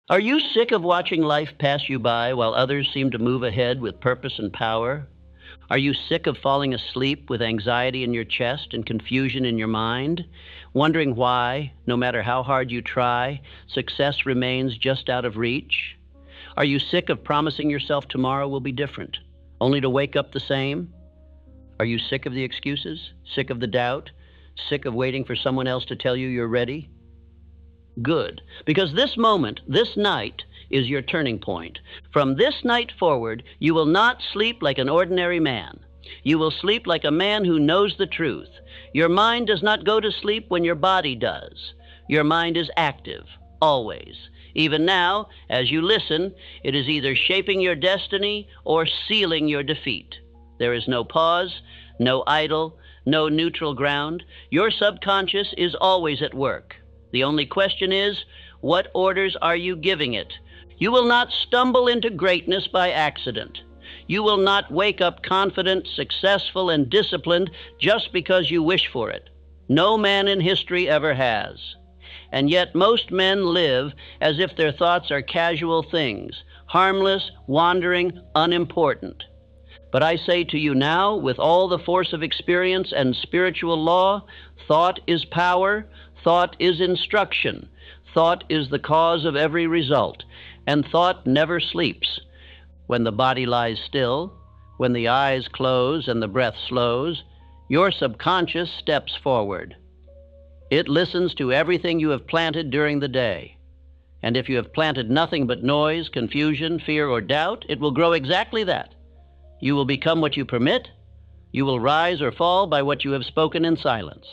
Are you sick of watching life pass you by while others seem to move ahead with purpose and power? Are you sick of falling asleep with anxiety in your chest and confusion in your mind, wondering why, no matter how hard you try, success remains just out of reach? Are you sick of promising yourself tomorrow will be different, only to wake up the same? Are you sick of the excuses, sick of the doubt, sick of waiting for someone else to tell you you're ready? Good, because this moment, this night, is your turning point. From this night forward, you will not sleep like an ordinary man. You will sleep like a man who knows the truth. Your mind does not go to sleep when your body does. Your mind is active, always. Even now, as you listen, it is either shaping your destiny or sealing your defeat. There is no pause, no idle, no neutral ground. Your subconscious is always at work. The only question is, what orders are you giving it? You will not stumble into greatness by accident. You will not wake up confident, successful, and disciplined just because you wish for it. No man in history ever has. And yet most men live as if their thoughts are casual things, harmless, wandering, unimportant. But I say to you now, with all the force of experience and spiritual law, thought is power, thought is instruction, thought is the cause of every result, and thought never sleeps. When the body lies still, when the eyes close and the breath slows, your subconscious steps forward. It listens to everything you have planted during the day. And if you have planted nothing but noise, confusion, fear, or doubt, it will grow exactly that. You will become what you permit. You will rise or fall by what you have spoken in silence.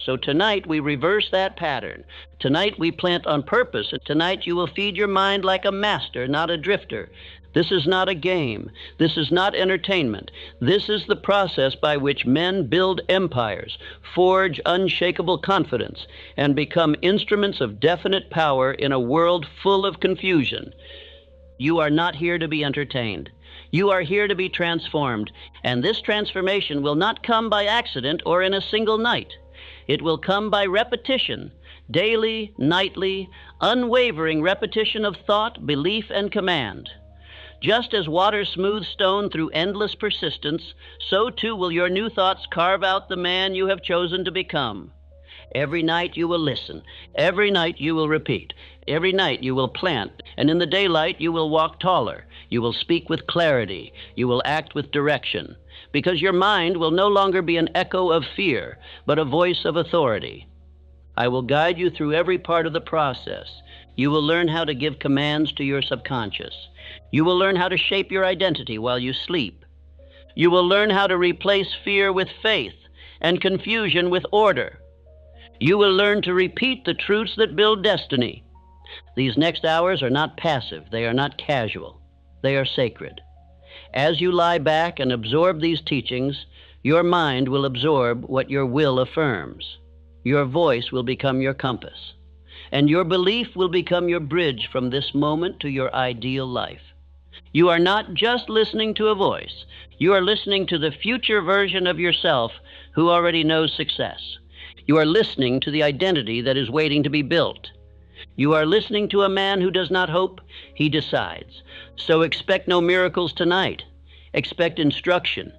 So tonight we reverse that pattern. Tonight we plant on purpose. Tonight you will feed your mind like a master, not a drifter. This is not a game. This is not entertainment. This is the process by which men build empires, forge unshakable confidence, and become instruments of definite power in a world full of confusion. You are not here to be entertained. You are here to be transformed, and this transformation will not come by accident or in a single night. It will come by repetition, daily, nightly, unwavering repetition of thought, belief, and command. Just as water smooths stone through endless persistence, so too will your new thoughts carve out the man you have chosen to become. Every night you will listen. Every night you will repeat. Every night you will plant, and in the daylight you will walk taller. You will speak with clarity. You will act with direction, because your mind will no longer be an echo of fear, but a voice of authority. I will guide you through every part of the process. You will learn how to give commands to your subconscious. You will learn how to shape your identity while you sleep. You will learn how to replace fear with faith and confusion with order. You will learn to repeat the truths that build destiny. These next hours are not passive. They are not casual. They are sacred. As you lie back and absorb these teachings, your mind will absorb what your will affirms. Your voice will become your compass, and your belief will become your bridge from this moment to your ideal life. You are not just listening to a voice. You are listening to the future version of yourself who already knows success. You are listening to the identity that is waiting to be built. You are listening to a man who does not hope, he decides. So expect no miracles tonight. Expect instruction.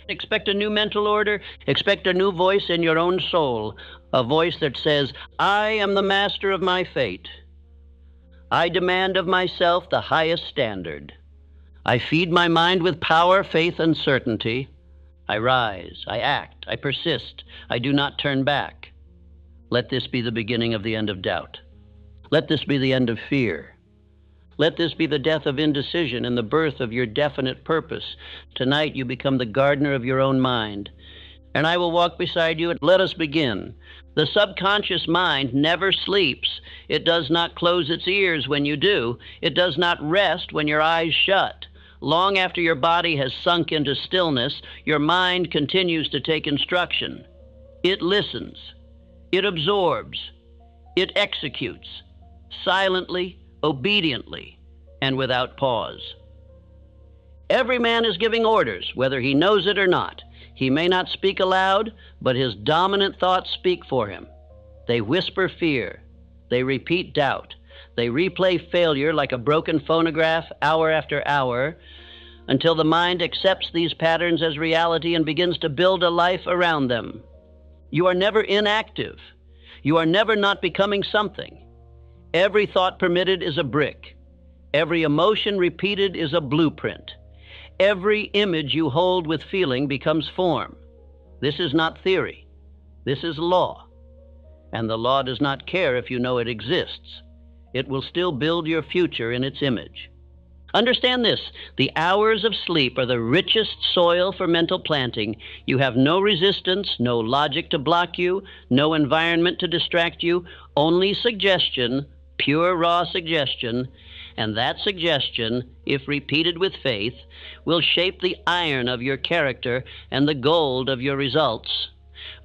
Expect a new mental order. Expect a new voice in your own soul, a voice that says, I am the master of my fate. I demand of myself the highest standard. I feed my mind with power, faith, and certainty. I rise, I act, I persist, I do not turn back. Let this be the beginning of the end of doubt. Let this be the end of fear. Let this be the death of indecision and the birth of your definite purpose. Tonight you become the gardener of your own mind, and I will walk beside you. Let us begin. The subconscious mind never sleeps. It does not close its ears when you do. It does not rest when your eyes shut. Long after your body has sunk into stillness, your mind continues to take instruction. It listens. It absorbs. It executes. Silently, obediently, and without pause. Every man is giving orders, whether he knows it or not. He may not speak aloud, but his dominant thoughts speak for him. They whisper fear. They repeat doubt. They replay failure like a broken phonograph hour after hour until the mind accepts these patterns as reality and begins to build a life around them. You are never inactive. You are never not becoming something. Every thought permitted is a brick. Every emotion repeated is a blueprint. Every image you hold with feeling becomes form. This is not theory. This is law. And the law does not care if you know it exists. It will still build your future in its image. Understand this: the hours of sleep are the richest soil for mental planting. You have no resistance, no logic to block you, no environment to distract you, only suggestion, pure raw suggestion. And that suggestion, if repeated with faith, will shape the iron of your character and the gold of your results.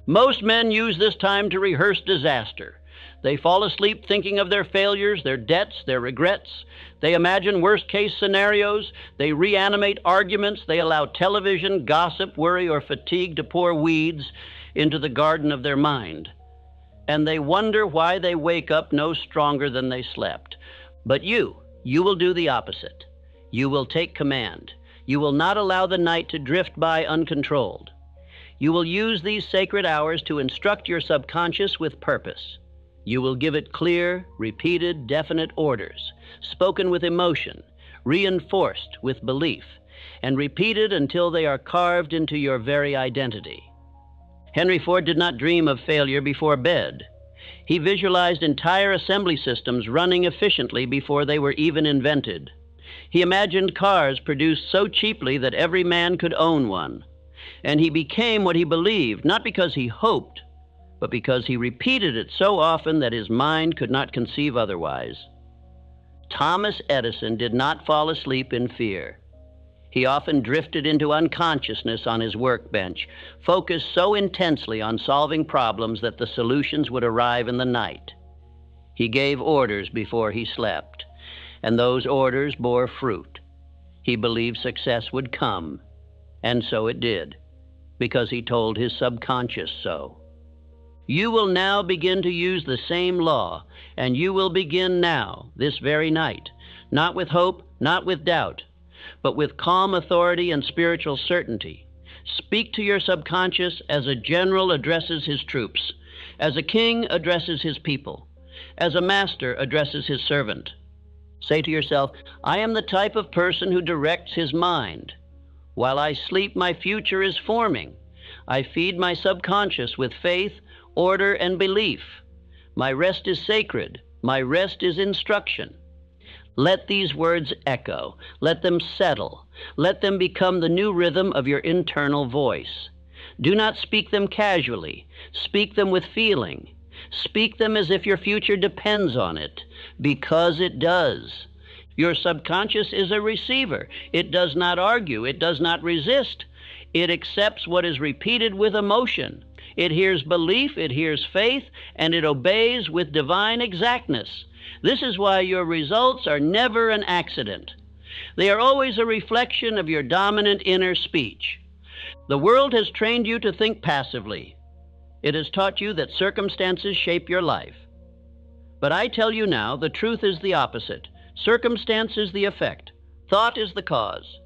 Most men use this time to rehearse disaster. They fall asleep thinking of their failures, their debts, their regrets. They imagine worst-case scenarios. They reanimate arguments. They allow television, gossip, worry, or fatigue to pour weeds into the garden of their mind. And they wonder why they wake up no stronger than they slept. But you will do the opposite. You will take command. You will not allow the night to drift by uncontrolled. You will use these sacred hours to instruct your subconscious with purpose. You will give it clear, repeated, definite orders, spoken with emotion, reinforced with belief, and repeated until they are carved into your very identity. Henry Ford did not dream of failure before bed. He visualized entire assembly systems running efficiently before they were even invented. He imagined cars produced so cheaply that every man could own one. And he became what he believed, not because he hoped, but because he repeated it so often that his mind could not conceive otherwise. Thomas Edison did not fall asleep in fear. He often drifted into unconsciousness on his workbench, focused so intensely on solving problems that the solutions would arrive in the night. He gave orders before he slept, and those orders bore fruit. He believed success would come, and so it did, because he told his subconscious so. You will now begin to use the same law, and you will begin now, this very night, not with hope, not with doubt, but with calm authority and spiritual certainty. Speak to your subconscious as a general addresses his troops, as a king addresses his people, as a master addresses his servant. Say to yourself, I am the type of person who directs his mind. While I sleep, my future is forming. I feed my subconscious with faith, order, and belief. My rest is sacred. My rest is instruction. Let these words echo. Let them settle. Let them become the new rhythm of your internal voice. Do not speak them casually. Speak them with feeling. Speak them as if your future depends on it, because it does. Your subconscious is a receiver. It does not argue. It does not resist. It accepts what is repeated with emotion. It hears belief, it hears faith, and it obeys with divine exactness. This is why your results are never an accident. They are always a reflection of your dominant inner speech. The world has trained you to think passively. It has taught you that circumstances shape your life. But I tell you now, the truth is the opposite. Circumstance is the effect. Thought is the cause.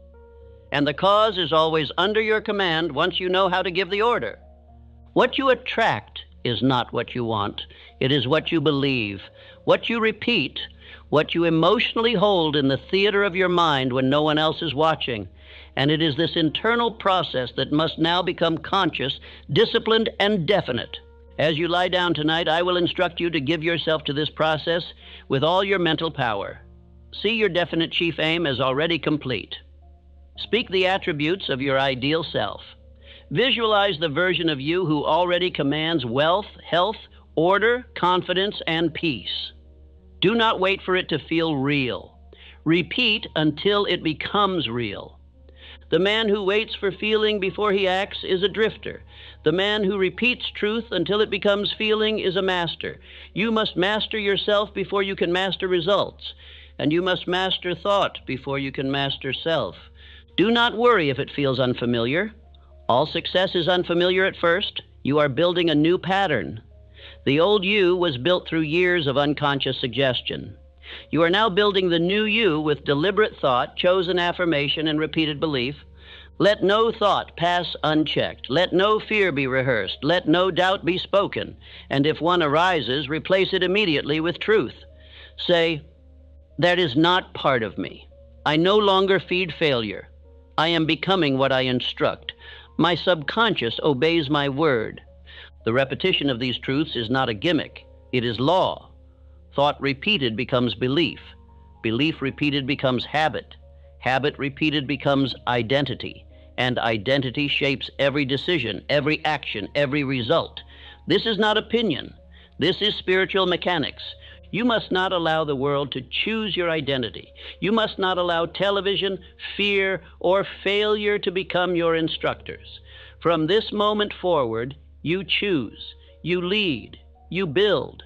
And the cause is always under your command once you know how to give the order. What you attract is not what you want. It is what you believe, what you repeat, what you emotionally hold in the theater of your mind when no one else is watching. And it is this internal process that must now become conscious, disciplined, and definite. As you lie down tonight, I will instruct you to give yourself to this process with all your mental power. See your definite chief aim as already complete. Speak the attributes of your ideal self. Visualize the version of you who already commands wealth, health, order, confidence, and peace. Do not wait for it to feel real. Repeat until it becomes real. The man who waits for feeling before he acts is a drifter. The man who repeats truth until it becomes feeling is a master. You must master yourself before you can master results. And you must master thought before you can master self. Do not worry if it feels unfamiliar. All success is unfamiliar at first. You are building a new pattern. The old you was built through years of unconscious suggestion. You are now building the new you with deliberate thought, chosen affirmation, and repeated belief. Let no thought pass unchecked. Let no fear be rehearsed. Let no doubt be spoken. And if one arises, replace it immediately with truth. Say, that is not part of me. I no longer feed failure. I am becoming what I instruct. My subconscious obeys my word. The repetition of these truths is not a gimmick. It is law. Thought repeated becomes belief. Belief repeated becomes habit. Habit repeated becomes identity. And identity shapes every decision, every action, every result. This is not opinion. This is spiritual mechanics. You must not allow the world to choose your identity. You must not allow television, fear, or failure to become your instructors. From this moment forward, you choose, you lead, you build.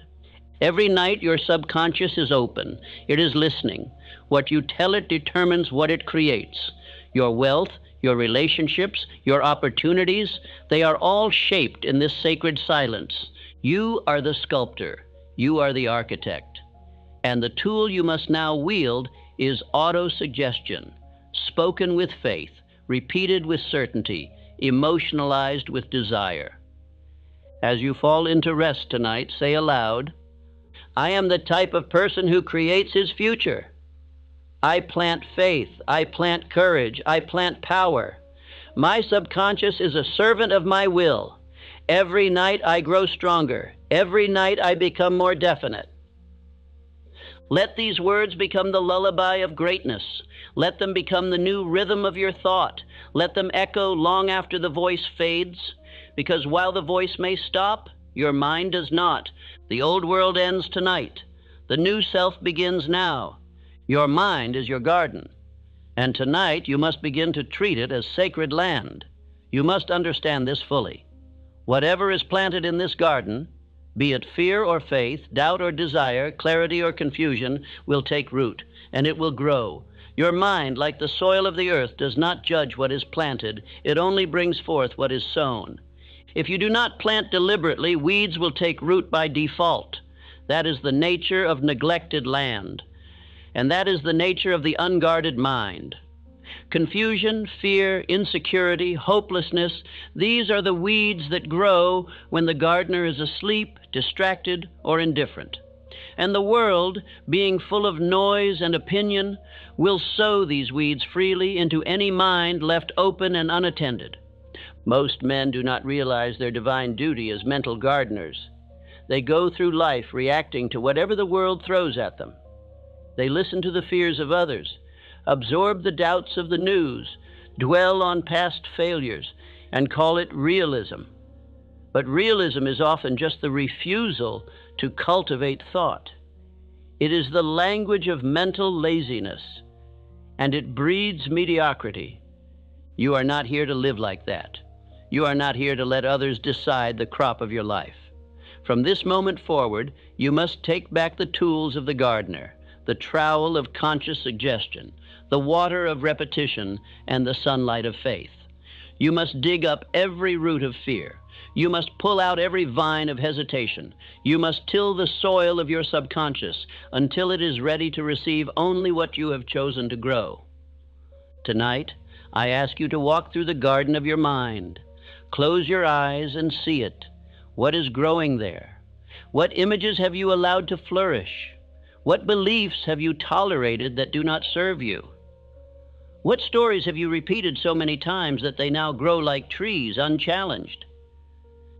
Every night your subconscious is open. It is listening. What you tell it determines what it creates. Your wealth, your relationships, your opportunities, they are all shaped in this sacred silence. You are the sculptor. You are the architect. And the tool you must now wield is auto-suggestion, spoken with faith, repeated with certainty, emotionalized with desire. As you fall into rest tonight, say aloud, I am the type of person who creates his future. I plant faith, I plant courage, I plant power. My subconscious is a servant of my will. Every night I grow stronger. Every night I become more definite. Let these words become the lullaby of greatness. Let them become the new rhythm of your thought. Let them echo long after the voice fades, because while the voice may stop, your mind does not. The old world ends tonight. The new self begins now. Your mind is your garden, and tonight you must begin to treat it as sacred land. You must understand this fully. Whatever is planted in this garden, be it fear or faith, doubt or desire, clarity or confusion, will take root, and it will grow. Your mind, like the soil of the earth, does not judge what is planted. It only brings forth what is sown. If you do not plant deliberately, weeds will take root by default. That is the nature of neglected land. And that is the nature of the unguarded mind. Confusion, fear, insecurity, hopelessness, these are the weeds that grow when the gardener is asleep, distracted, or indifferent. And the world, being full of noise and opinion, will sow these weeds freely into any mind left open and unattended. Most men do not realize their divine duty as mental gardeners. They go through life reacting to whatever the world throws at them. They listen to the fears of others, absorb the doubts of the news, dwell on past failures, and call it realism. But realism is often just the refusal to cultivate thought. It is the language of mental laziness, and it breeds mediocrity. You are not here to live like that. You are not here to let others decide the crop of your life. From this moment forward, you must take back the tools of the gardener, the trowel of conscious suggestion, the water of repetition, and the sunlight of faith. You must dig up every root of fear. You must pull out every vine of hesitation. You must till the soil of your subconscious until it is ready to receive only what you have chosen to grow. Tonight, I ask you to walk through the garden of your mind. Close your eyes and see it. What is growing there? What images have you allowed to flourish? What beliefs have you tolerated that do not serve you? What stories have you repeated so many times that they now grow like trees, unchallenged?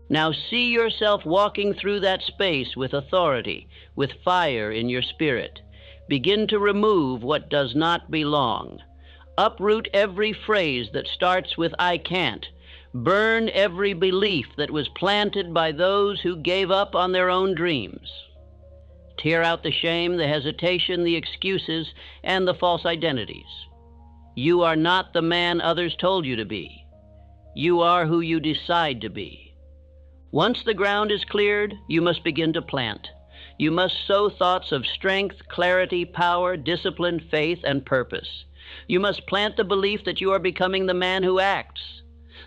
Now see yourself walking through that space with authority, with fire in your spirit. Begin to remove what does not belong. Uproot every phrase that starts with I can't. Burn every belief that was planted by those who gave up on their own dreams. Tear out the shame, the hesitation, the excuses, and the false identities. You are not the man others told you to be. You are who you decide to be. Once the ground is cleared, you must begin to plant. You must sow thoughts of strength, clarity, power, discipline, faith, and purpose. You must plant the belief that you are becoming the man who acts,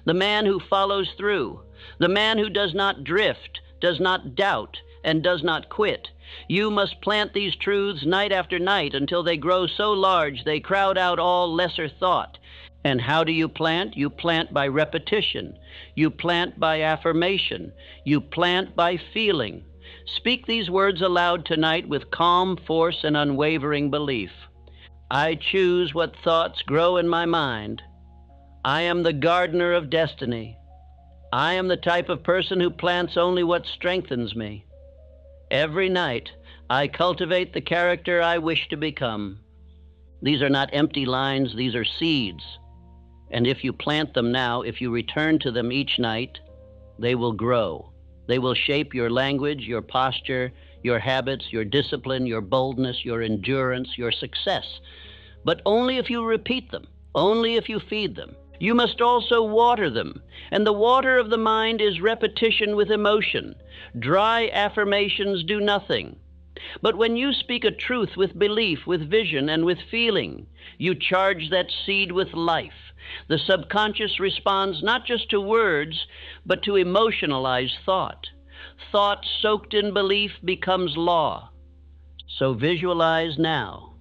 the man who follows through, the man who does not drift, does not doubt, and does not quit. You must plant these truths night after night until they grow so large they crowd out all lesser thought. And how do you plant? You plant by repetition. You plant by affirmation. You plant by feeling. Speak these words aloud tonight with calm force and unwavering belief. I choose what thoughts grow in my mind. I am the gardener of destiny. I am the type of person who plants only what strengthens me. Every night, I cultivate the character I wish to become. These are not empty lines, these are seeds. And if you plant them now, if you return to them each night, they will grow. They will shape your language, your posture, your habits, your discipline, your boldness, your endurance, your success. But only if you repeat them, only if you feed them. You must also water them, and the water of the mind is repetition with emotion. Dry affirmations do nothing. But when you speak a truth with belief, with vision, and with feeling, you charge that seed with life. The subconscious responds not just to words, but to emotionalized thought. Thought soaked in belief becomes law. So visualize now.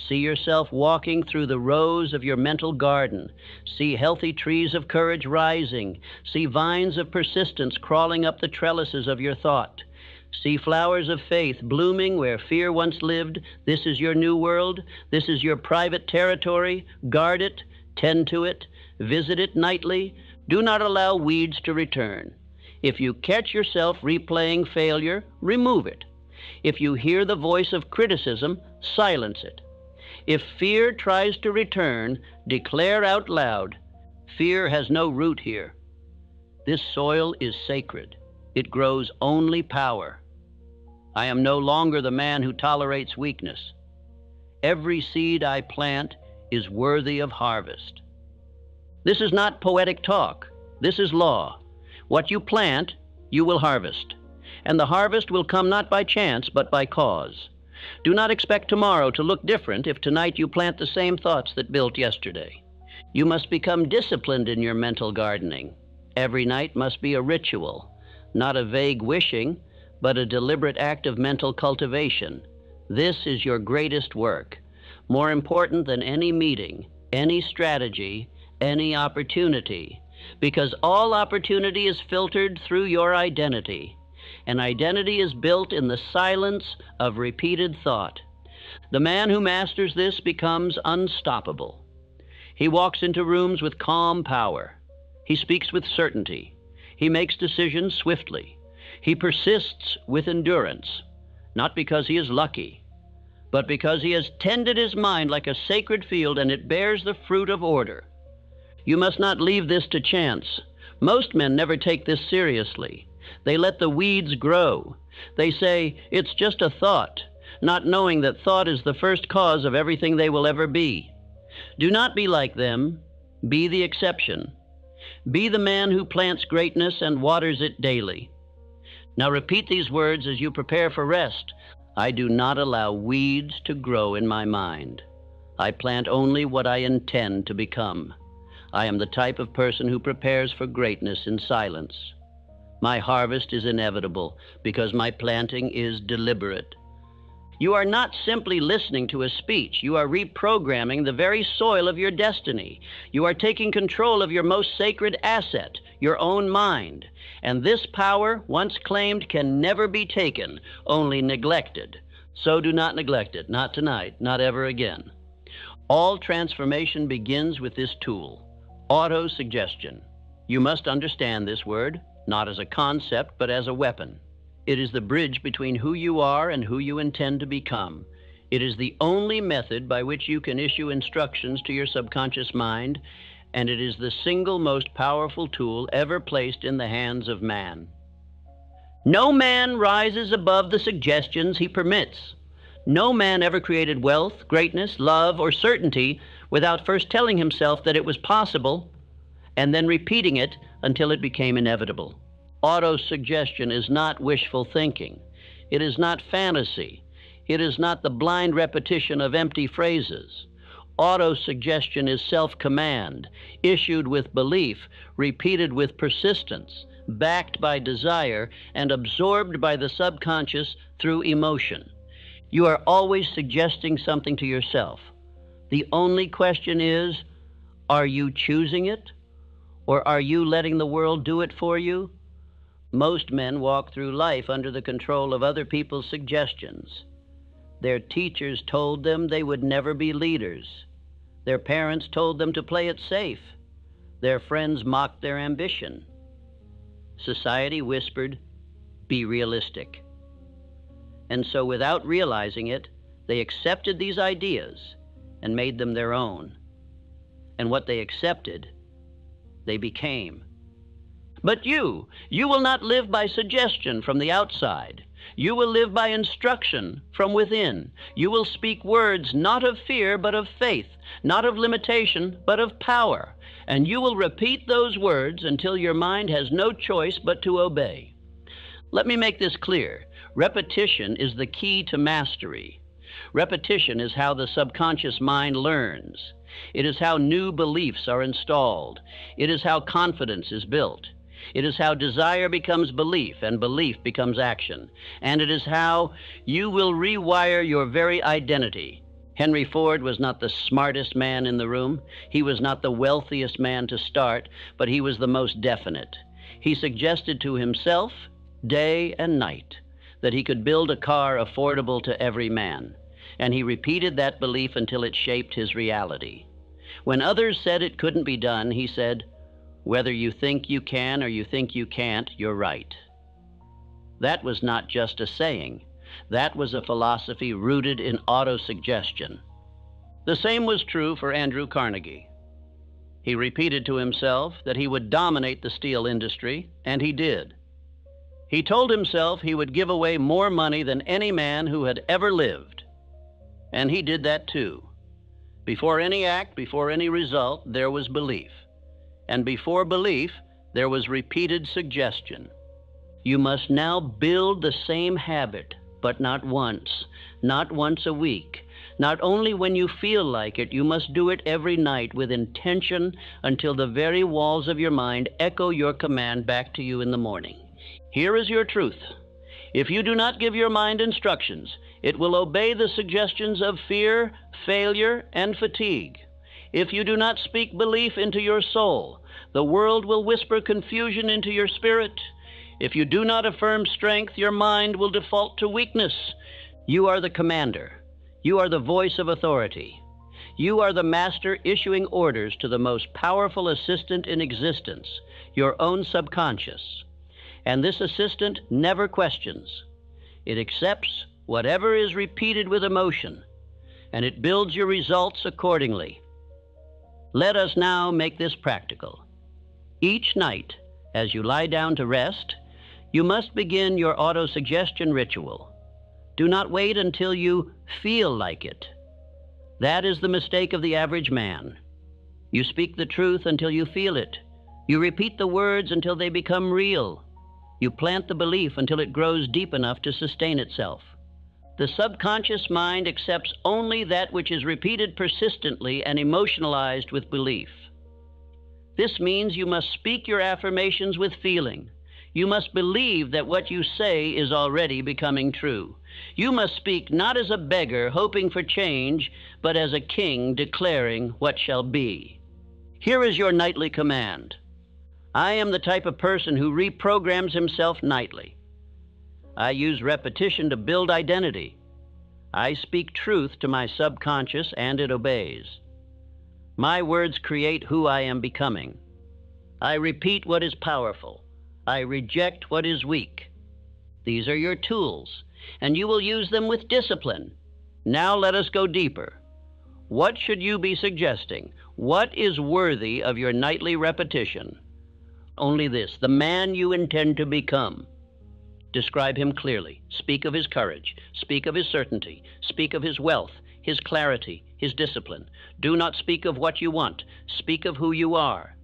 See yourself walking through the rows of your mental garden. See healthy trees of courage rising. See vines of persistence crawling up the trellises of your thought. See flowers of faith blooming where fear once lived. This is your new world. This is your private territory. Guard it, tend to it, visit it nightly. Do not allow weeds to return. If you catch yourself replaying failure, remove it. If you hear the voice of criticism, silence it. If fear tries to return, declare out loud, fear has no root here. This soil is sacred. It grows only power. I am no longer the man who tolerates weakness. Every seed I plant is worthy of harvest. This is not poetic talk. This is law. What you plant, you will harvest. And the harvest will come not by chance, but by cause. Do not expect tomorrow to look different if tonight you plant the same thoughts that built yesterday. You must become disciplined in your mental gardening. Every night must be a ritual, not a vague wishing, but a deliberate act of mental cultivation. This is your greatest work, more important than any meeting, any strategy, any opportunity, because all opportunity is filtered through your identity. And identity is built in the silence of repeated thought. The man who masters this becomes unstoppable. He walks into rooms with calm power. He speaks with certainty. He makes decisions swiftly. He persists with endurance, not because he is lucky, but because he has tended his mind like a sacred field and it bears the fruit of order. You must not leave this to chance. Most men never take this seriously. They let the weeds grow. They say, it's just a thought, not knowing that thought is the first cause of everything they will ever be. Do not be like them. Be the exception. Be the man who plants greatness and waters it daily. Now repeat these words as you prepare for rest. I do not allow weeds to grow in my mind. I plant only what I intend to become. I am the type of person who prepares for greatness in silence. My harvest is inevitable because my planting is deliberate. You are not simply listening to a speech. You are reprogramming the very soil of your destiny. You are taking control of your most sacred asset, your own mind. And this power, once claimed, can never be taken, only neglected. So do not neglect it, not tonight, not ever again. All transformation begins with this tool, auto-suggestion. You must understand this word, not as a concept, but as a weapon. It is the bridge between who you are and who you intend to become. It is the only method by which you can issue instructions to your subconscious mind, and it is the single most powerful tool ever placed in the hands of man. No man rises above the suggestions he permits. No man ever created wealth, greatness, love, or certainty without first telling himself that it was possible and then repeating it until it became inevitable. Auto-suggestion is not wishful thinking. It is not fantasy. It is not the blind repetition of empty phrases. Auto-suggestion is self-command, issued with belief, repeated with persistence. backed by desire, and absorbed by the subconscious through emotion. You are always suggesting something to yourself. The only question is, are you choosing it? Or are you letting the world do it for you? Most men walk through life under the control of other people's suggestions. Their teachers told them they would never be leaders. Their parents told them to play it safe. Their friends mocked their ambition. Society whispered, "Be realistic." And so without realizing it, they accepted these ideas and made them their own. And what they accepted, they became. But you will not live by suggestion from the outside. You will live by instruction from within. You will speak words not of fear, but of faith, not of limitation, but of power. And you will repeat those words until your mind has no choice but to obey. Let me make this clear. Repetition is the key to mastery. Repetition is how the subconscious mind learns. It is how new beliefs are installed. It is how confidence is built. It is how desire becomes belief and belief becomes action. And it is how you will rewire your very identity. Henry Ford was not the smartest man in the room. He was not the wealthiest man to start, but he was the most definite. He suggested to himself, day and night, that he could build a car affordable to every man. And he repeated that belief until it shaped his reality. When others said it couldn't be done, he said, "Whether you think you can or you think you can't, you're right." That was not just a saying. That was a philosophy rooted in autosuggestion. The same was true for Andrew Carnegie. He repeated to himself that he would dominate the steel industry, and he did. He told himself he would give away more money than any man who had ever lived. And he did that too. Before any act, before any result, there was belief. And before belief, there was repeated suggestion. You must now build the same habit, but not once a week. Not only when you feel like it, you must do it every night with intention until the very walls of your mind echo your command back to you in the morning. Here is your truth. If you do not give your mind instructions, it will obey the suggestions of fear, failure, and fatigue. If you do not speak belief into your soul, the world will whisper confusion into your spirit. If you do not affirm strength, your mind will default to weakness. You are the commander. You are the voice of authority. You are the master issuing orders to the most powerful assistant in existence, your own subconscious. And this assistant never questions. It accepts whatever is repeated with emotion, and it builds your results accordingly. Let us now make this practical. Each night, as you lie down to rest, you must begin your autosuggestion ritual. Do not wait until you feel like it. That is the mistake of the average man. You speak the truth until you feel it. You repeat the words until they become real. You plant the belief until it grows deep enough to sustain itself. The subconscious mind accepts only that which is repeated persistently and emotionalized with belief. This means you must speak your affirmations with feeling. You must believe that what you say is already becoming true. You must speak not as a beggar hoping for change, but as a king declaring what shall be. Here is your nightly command. I am the type of person who reprograms himself nightly. I use repetition to build identity. I speak truth to my subconscious and it obeys. My words create who I am becoming. I repeat what is powerful. I reject what is weak. These are your tools, and you will use them with discipline. Now let us go deeper. What should you be suggesting? What is worthy of your nightly repetition? Only this, the man you intend to become. Describe him clearly. Speak of his courage. Speak of his certainty. Speak of his wealth, his clarity, his discipline. Do not speak of what you want. Speak of who you are.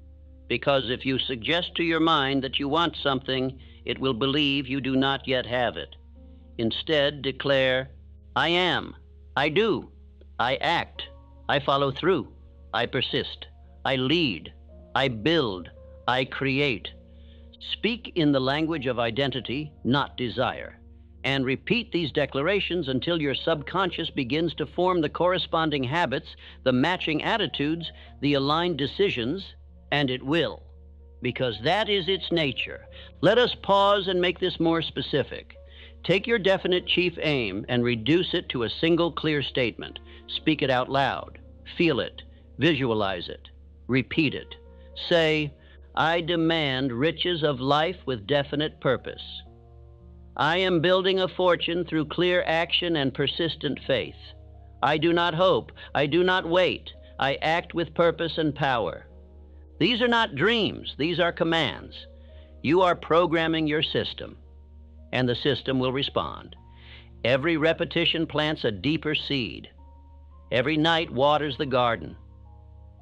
Because if you suggest to your mind that you want something, it will believe you do not yet have it. Instead, declare, I am, I do, I act, I follow through, I persist, I lead, I build, I create. Speak in the language of identity, not desire, and repeat these declarations until your subconscious begins to form the corresponding habits, the matching attitudes, the aligned decisions, and it will, because that is its nature. Let us pause and make this more specific. Take your definite chief aim and reduce it to a single clear statement. Speak it out loud. Feel it. Visualize it. Repeat it. Say, I demand riches of life with definite purpose. I am building a fortune through clear action and persistent faith. I do not hope. I do not wait. I act with purpose and power. These are not dreams. These are commands. You are programming your system, and the system will respond. Every repetition plants a deeper seed. Every night waters the garden.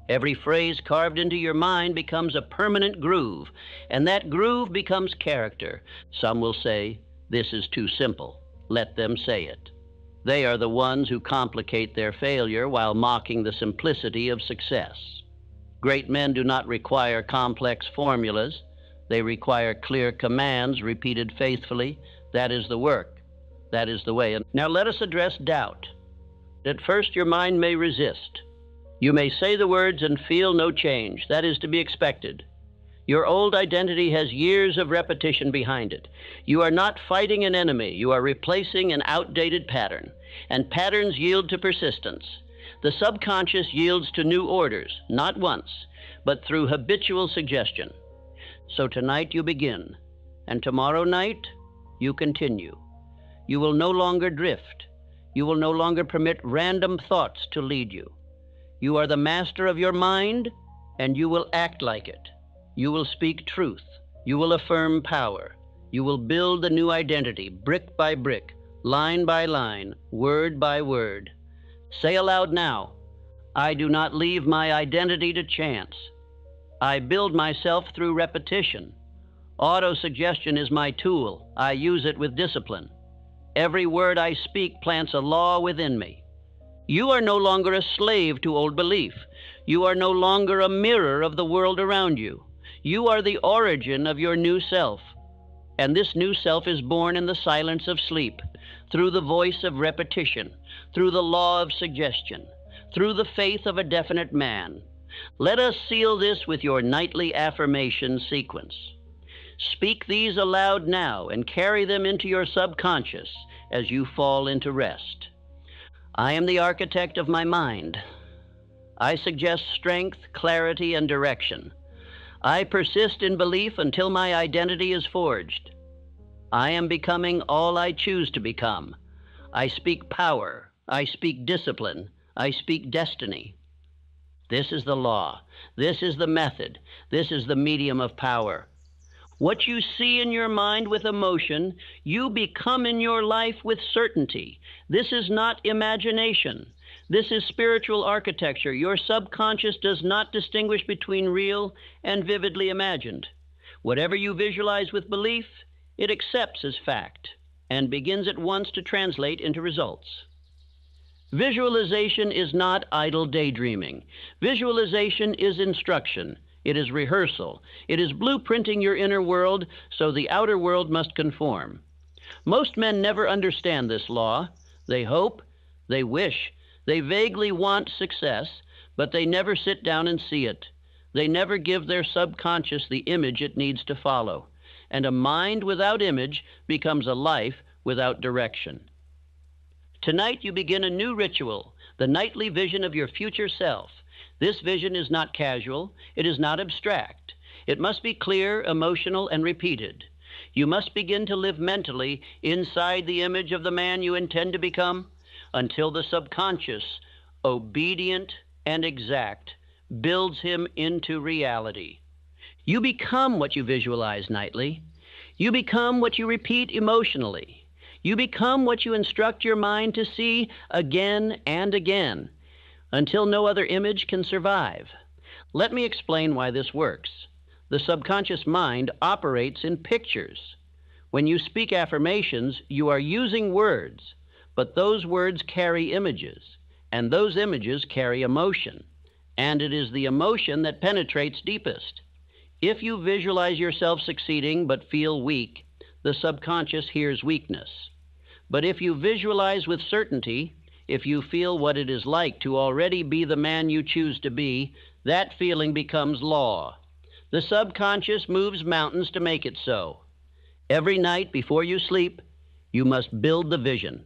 Every phrase carved into your mind becomes a permanent groove, and that groove becomes character. Some will say, this is too simple. Let them say it. They are the ones who complicate their failure while mocking the simplicity of success. Great men do not require complex formulas. They require clear commands repeated faithfully. That is the work. That is the way. Now let us address doubt. At first your mind may resist. You may say the words and feel no change. That is to be expected. Your old identity has years of repetition behind it. You are not fighting an enemy. You are replacing an outdated pattern, and patterns yield to persistence. The subconscious yields to new orders, not once, but through habitual suggestion. So tonight you begin, and tomorrow night you continue. You will no longer drift. You will no longer permit random thoughts to lead you. You are the master of your mind, and you will act like it. You will speak truth. You will affirm power. You will build a new identity, brick by brick, line by line, word by word. Say aloud now, I do not leave my identity to chance. I build myself through repetition. Auto-suggestion is my tool. I use it with discipline. Every word I speak plants a law within me. You are no longer a slave to old belief. You are no longer a mirror of the world around you. You are the origin of your new self. And this new self is born in the silence of sleep, through the voice of repetition, through the law of suggestion, through the faith of a definite man. Let us seal this with your nightly affirmation sequence. Speak these aloud now and carry them into your subconscious as you fall into rest. I am the architect of my mind. I suggest strength, clarity, and direction. I persist in belief until my identity is forged. I am becoming all I choose to become. I speak power. I speak discipline. I speak destiny. This is the law. This is the method. This is the medium of power. What you see in your mind with emotion, you become in your life with certainty. This is not imagination. This is spiritual architecture. Your subconscious does not distinguish between real and vividly imagined. Whatever you visualize with belief, it accepts as fact and begins at once to translate into results. Visualization is not idle daydreaming. Visualization is instruction. It is rehearsal. It is blueprinting your inner world so the outer world must conform. Most men never understand this law. They hope, they wish, they vaguely want success, but they never sit down and see it. They never give their subconscious the image it needs to follow. And a mind without image becomes a life without direction. Tonight you begin a new ritual, the nightly vision of your future self. This vision is not casual. It is not abstract. It must be clear, emotional, and repeated. You must begin to live mentally inside the image of the man you intend to become until the subconscious, obedient and exact, builds him into reality. You become what you visualize nightly. You become what you repeat emotionally. You become what you instruct your mind to see again and again, until no other image can survive. Let me explain why this works. The subconscious mind operates in pictures. When you speak affirmations, you are using words, but those words carry images, and those images carry emotion, and it is the emotion that penetrates deepest. If you visualize yourself succeeding but feel weak, the subconscious hears weakness. But if you visualize with certainty, if you feel what it is like to already be the man you choose to be, that feeling becomes law. The subconscious moves mountains to make it so. Every night before you sleep, you must build the vision.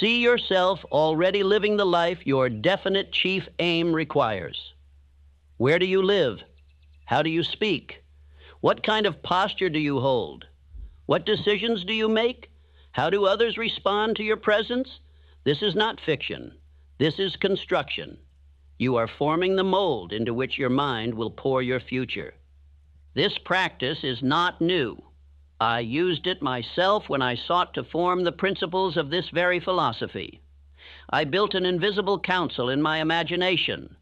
See yourself already living the life your definite chief aim requires. Where do you live? How do you speak? What kind of posture do you hold? What decisions do you make? How do others respond to your presence? This is not fiction. This is construction. You are forming the mold into which your mind will pour your future. This practice is not new. I used it myself when I sought to form the principles of this very philosophy. I built an invisible council in my imagination.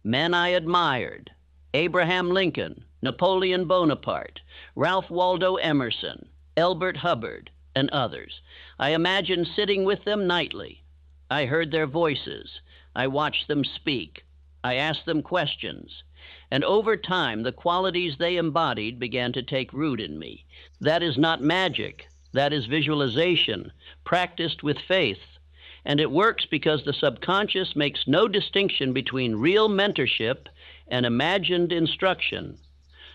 Men I admired: Abraham Lincoln, Napoleon Bonaparte, Ralph Waldo Emerson, Elbert Hubbard, and others. I imagined sitting with them nightly. I heard their voices. I watched them speak. I asked them questions. And over time, the qualities they embodied began to take root in me. That is not magic. That is visualization, practiced with faith. And it works because the subconscious makes no distinction between real mentorship and imagined instruction,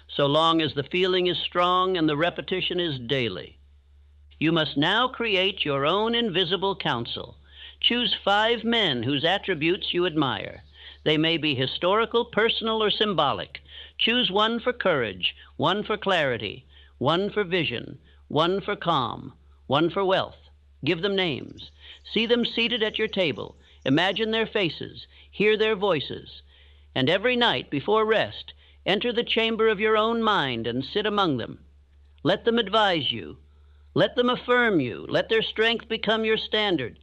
so long as the feeling is strong and the repetition is daily. You must now create your own invisible council. Choose 5 men whose attributes you admire. They may be historical, personal, or symbolic. Choose one for courage, one for clarity, one for vision, one for calm, one for wealth. Give them names. See them seated at your table. Imagine their faces. Hear their voices. And every night before rest, enter the chamber of your own mind and sit among them. Let them advise you. Let them affirm you. Let their strength become your standard.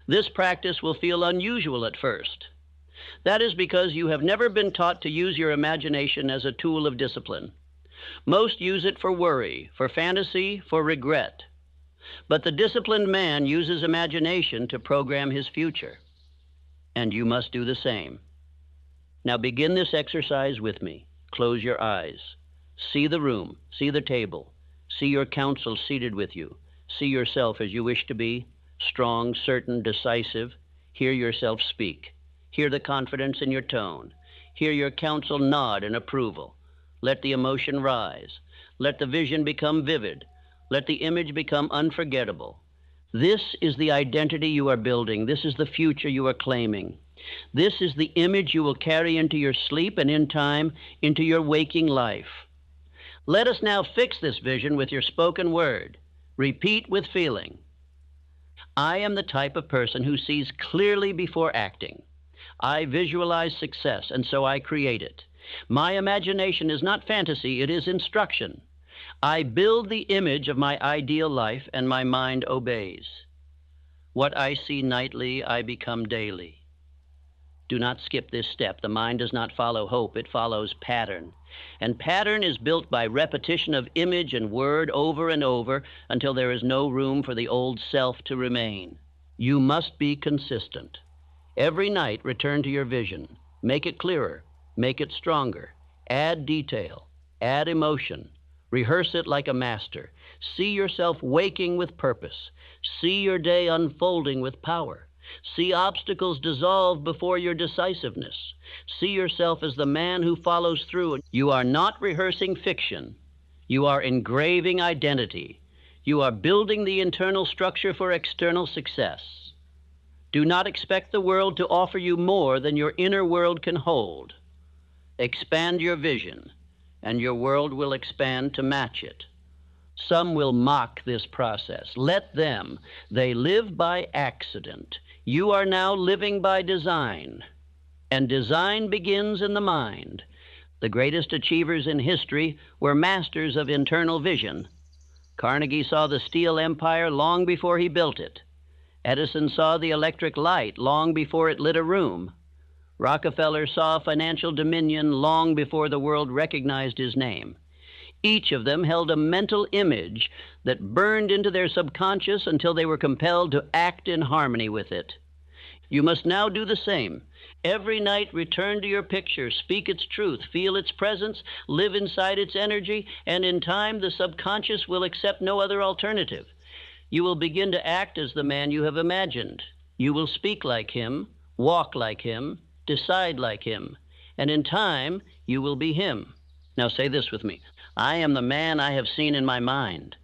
This practice will feel unusual at first. That is because you have never been taught to use your imagination as a tool of discipline. Most use it for worry, for fantasy, for regret. But the disciplined man uses imagination to program his future. And you must do the same. Now begin this exercise with me. Close your eyes. See the room. See the table. See your counsel seated with you. See yourself as you wish to be, strong, certain, decisive. Hear yourself speak. Hear the confidence in your tone. Hear your counsel nod in approval. Let the emotion rise. Let the vision become vivid. Let the image become unforgettable. This is the identity you are building. This is the future you are claiming. This is the image you will carry into your sleep and in time into your waking life. Let us now fix this vision with your spoken word. Repeat with feeling. I am the type of person who sees clearly before acting. I visualize success, and so I create it. My imagination is not fantasy, it is instruction. I build the image of my ideal life, and my mind obeys. What I see nightly, I become daily. Do not skip this step. The mind does not follow hope, it follows pattern. And pattern is built by repetition of image and word over and over until there is no room for the old self to remain. You must be consistent. Every night, return to your vision. Make it clearer. Make it stronger. Add detail. Add emotion. Rehearse it like a master. See yourself waking with purpose. See your day unfolding with power. See obstacles dissolve before your decisiveness. See yourself as the man who follows through. You are not rehearsing fiction. You are engraving identity. You are building the internal structure for external success. Do not expect the world to offer you more than your inner world can hold. Expand your vision, and your world will expand to match it. Some will mock this process. Let them. They live by accident. You are now living by design. And design begins in the mind. The greatest achievers in history were masters of internal vision. Carnegie saw the steel empire long before he built it. Edison saw the electric light long before it lit a room. Rockefeller saw financial dominion long before the world recognized his name. Each of them held a mental image that burned into their subconscious until they were compelled to act in harmony with it. You must now do the same. Every night return to your picture, speak its truth, feel its presence, live inside its energy, and in time the subconscious will accept no other alternative. You will begin to act as the man you have imagined. You will speak like him, walk like him, decide like him, and in time you will be him. Now say this with me. I am the man I have seen in my mind.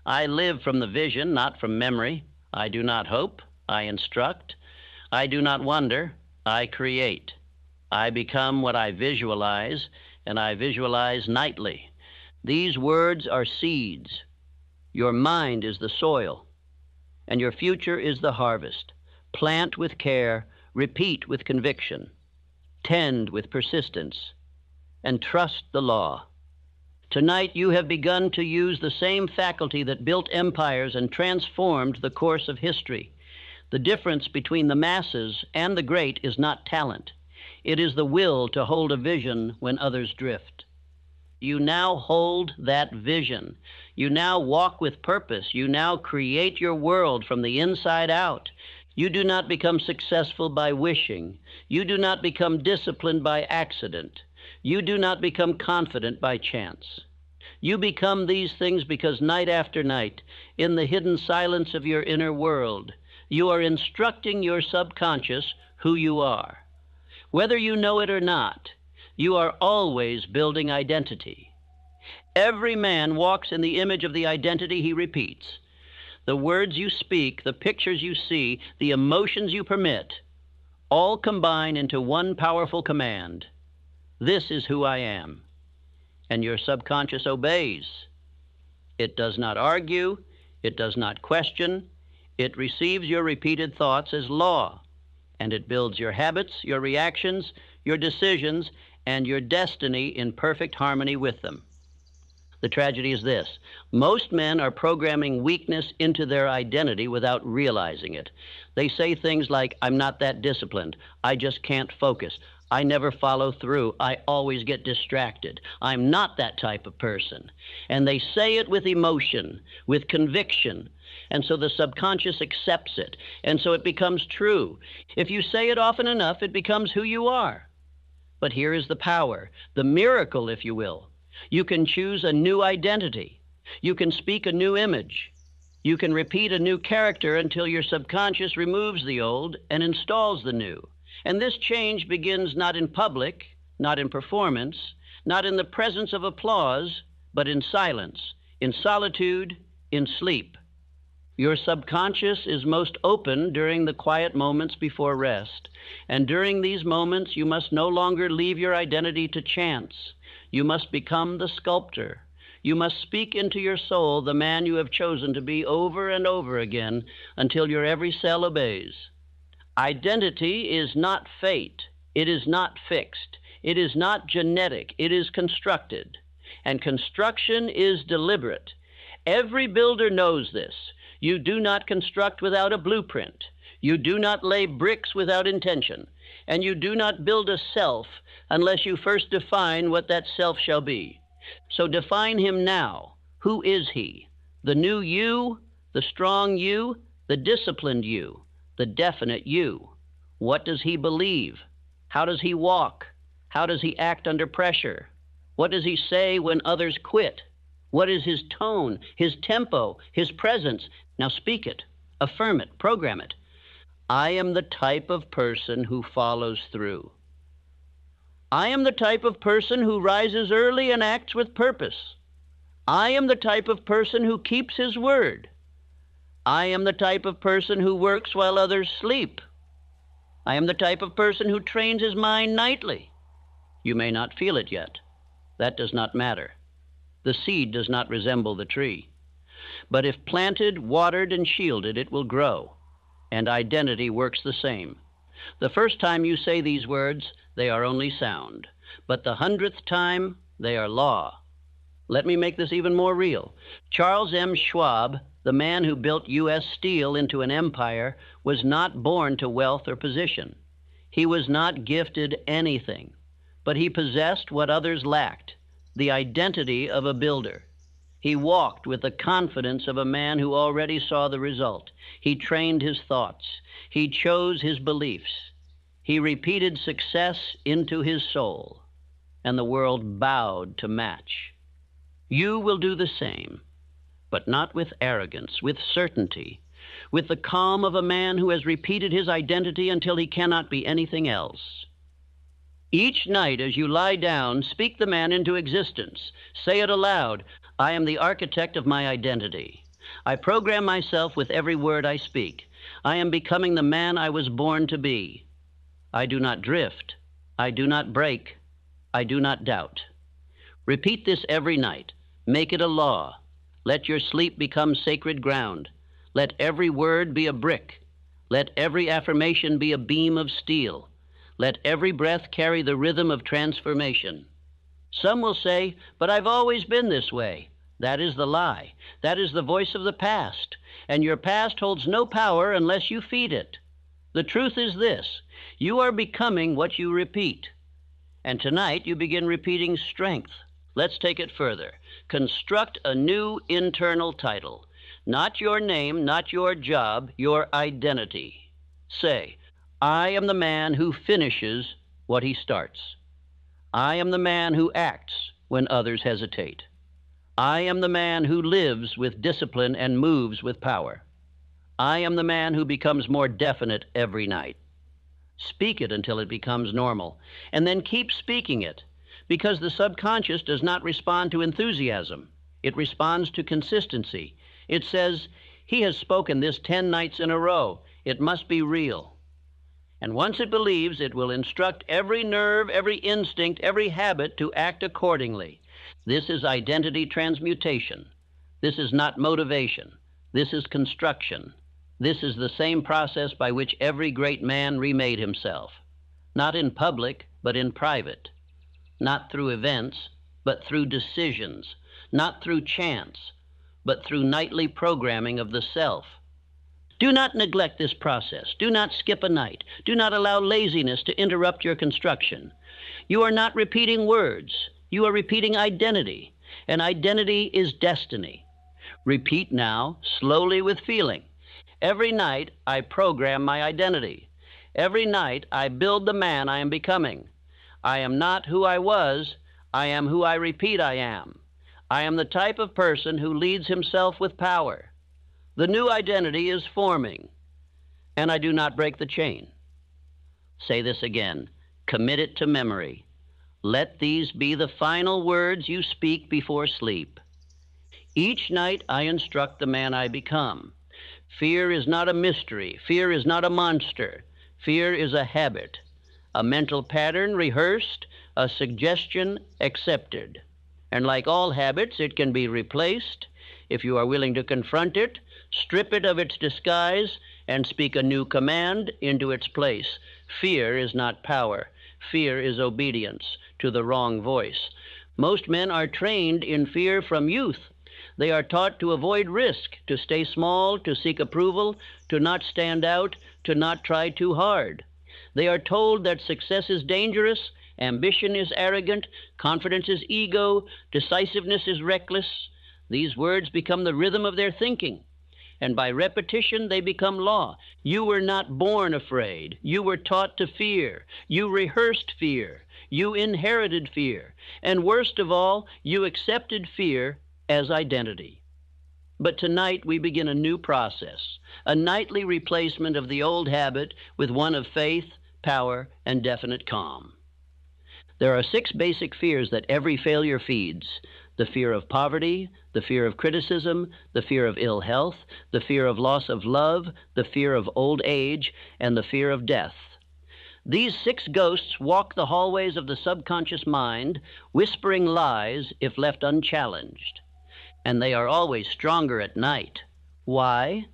I live from the vision, not from memory. I do not hope, I instruct. I do not wonder, I create. I become what I visualize, and I visualize nightly. These words are seeds. Your mind is the soil, and your future is the harvest. Plant with care, repeat with conviction, tend with persistence, and trust the law. Tonight you have begun to use the same faculty that built empires and transformed the course of history. The difference between the masses and the great is not talent. It is the will to hold a vision when others drift. You now hold that vision. You now walk with purpose. You now create your world from the inside out. You do not become successful by wishing. You do not become disciplined by accident. You do not become confident by chance. You become these things because night after night, in the hidden silence of your inner world, you are instructing your subconscious who you are. Whether you know it or not, you are always building identity. Every man walks in the image of the identity he repeats. The words you speak, the pictures you see, the emotions you permit, all combine into one powerful command. This is who I am. And your subconscious obeys. It does not argue. It does not question. It receives your repeated thoughts as law, and it builds your habits, your reactions, your decisions, and your destiny in perfect harmony with them. The tragedy is this. Most men are programming weakness into their identity without realizing it. They say things like, I'm not that disciplined. I just can't focus. I never follow through. I always get distracted. I'm not that type of person. And they say it with emotion, with conviction. And so the subconscious accepts it. And so it becomes true. If you say it often enough, it becomes who you are. But here is the power, the miracle, if you will. You can choose a new identity. You can speak a new image. You can repeat a new character until your subconscious removes the old and installs the new. And this change begins not in public, not in performance, not in the presence of applause, but in silence, in solitude, in sleep. Your subconscious is most open during the quiet moments before rest. And during these moments, you must no longer leave your identity to chance. You must become the sculptor. You must speak into your soul the man you have chosen to be over and over again until your every cell obeys. Identity is not fate. It is not fixed. It is not genetic. It is constructed. And construction is deliberate. Every builder knows this. You do not construct without a blueprint. You do not lay bricks without intention. And you do not build a self unless you first define what that self shall be. So define him now. Who is he? The new you, the strong you, the disciplined you, the definite you. What does he believe? How does he walk? How does he act under pressure? What does he say when others quit? What is his tone, his tempo, his presence? Now speak it, affirm it, program it. I am the type of person who follows through. I am the type of person who rises early and acts with purpose. I am the type of person who keeps his word. I am the type of person who works while others sleep. I am the type of person who trains his mind nightly. You may not feel it yet. That does not matter. The seed does not resemble the tree. But if planted, watered, and shielded, it will grow. And identity works the same. The first time you say these words, they are only sound. But the 100th time, they are law. Let me make this even more real. Charles M. Schwab, the man who built U.S. Steel into an empire, was not born to wealth or position. He was not gifted anything, but he possessed what others lacked, the identity of a builder. He walked with the confidence of a man who already saw the result. He trained his thoughts. He chose his beliefs. He repeated success into his soul, and the world bowed to match. You will do the same, but not with arrogance, with certainty, with the calm of a man who has repeated his identity until he cannot be anything else. Each night as you lie down, speak the man into existence. Say it aloud, I am the architect of my identity. I program myself with every word I speak. I am becoming the man I was born to be. I do not drift. I do not break. I do not doubt. Repeat this every night. Make it a law. Let your sleep become sacred ground. Let every word be a brick. Let every affirmation be a beam of steel. Let every breath carry the rhythm of transformation. Some will say, but I've always been this way. That is the lie. That is the voice of the past. And your past holds no power unless you feed it. The truth is this. You are becoming what you repeat. And tonight you begin repeating strength. Let's take it further. Construct a new internal title. Not your name, not your job, your identity. Say, I am the man who finishes what he starts. I am the man who acts when others hesitate. I am the man who lives with discipline and moves with power. I am the man who becomes more definite every night. Speak it until it becomes normal, and then keep speaking it, because the subconscious does not respond to enthusiasm. It responds to consistency. It says, he has spoken this 10 nights in a row. It must be real. And once it believes, it will instruct every nerve, every instinct, every habit to act accordingly. This is identity transmutation. This is not motivation. This is construction. This is the same process by which every great man remade himself. Not in public, but in private. Not through events, but through decisions. Not through chance, but through nightly programming of the self. Do not neglect this process. Do not skip a night. Do not allow laziness to interrupt your construction. You are not repeating words. You are repeating identity, and identity is destiny. Repeat now, slowly with feeling. Every night, I program my identity. Every night, I build the man I am becoming. I am not who I was. I am who I repeat I am. I am the type of person who leads himself with power. The new identity is forming, and I do not break the chain. Say this again. Commit it to memory. Let these be the final words you speak before sleep. Each night I instruct the man I become. Fear is not a mystery. Fear is not a monster. Fear is a habit, a mental pattern rehearsed, a suggestion accepted. And like all habits, it can be replaced. If you are willing to confront it, strip it of its disguise, and speak a new command into its place. Fear is not power. Fear is obedience to the wrong voice. Most men are trained in fear from youth. They are taught to avoid risk, to stay small, to seek approval, to not stand out, to not try too hard. They are told that success is dangerous, ambition is arrogant, confidence is ego, decisiveness is reckless. These words become the rhythm of their thinking, and by repetition they become law. You were not born afraid. You were taught to fear. You rehearsed fear. You inherited fear. And worst of all, you accepted fear as identity. But tonight we begin a new process, a nightly replacement of the old habit with one of faith, power, and definite calm. There are 6 basic fears that every failure feeds: the fear of poverty, the fear of criticism, the fear of ill health, the fear of loss of love, the fear of old age, and the fear of death. These 6 ghosts walk the hallways of the subconscious mind, whispering lies if left unchallenged. And they are always stronger at night. Why?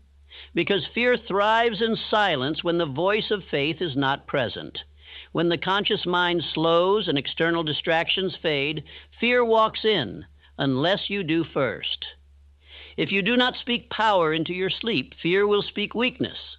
Because fear thrives in silence when the voice of faith is not present. When the conscious mind slows and external distractions fade, fear walks in, unless you do first. If you do not speak power into your sleep, fear will speak weakness.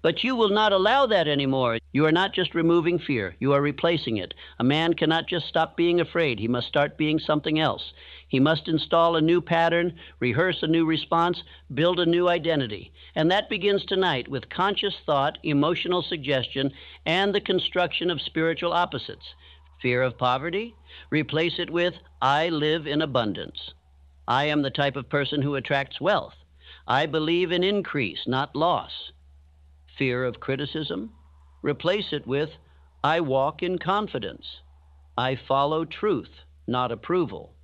But you will not allow that anymore. You are not just removing fear, you are replacing it. A man cannot just stop being afraid. He must start being something else. He must install a new pattern, rehearse a new response, build a new identity. And that begins tonight with conscious thought, emotional suggestion, and the construction of spiritual opposites. Fear of poverty, replace it with, I live in abundance. I am the type of person who attracts wealth. I believe in increase, not loss. Fear of criticism, replace it with, I walk in confidence. I follow truth, not approval.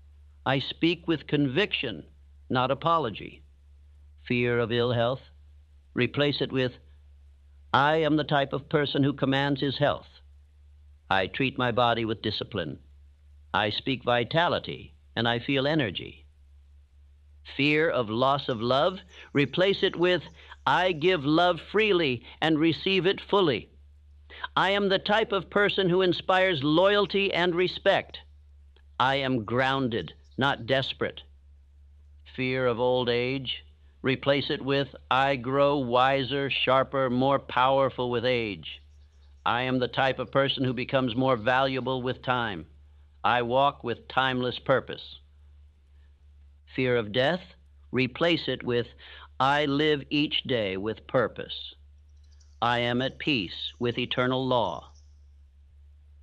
I speak with conviction, not apology. Fear of ill health, replace it with, I am the type of person who commands his health. I treat my body with discipline. I speak vitality, and I feel energy. Fear of loss of love, replace it with, I give love freely and receive it fully. I am the type of person who inspires loyalty and respect. I am grounded, not desperate. Fear of old age, replace it with, I grow wiser, sharper, more powerful with age. I am the type of person who becomes more valuable with time. I walk with timeless purpose. Fear of death, replace it with, I live each day with purpose. I am at peace with eternal law.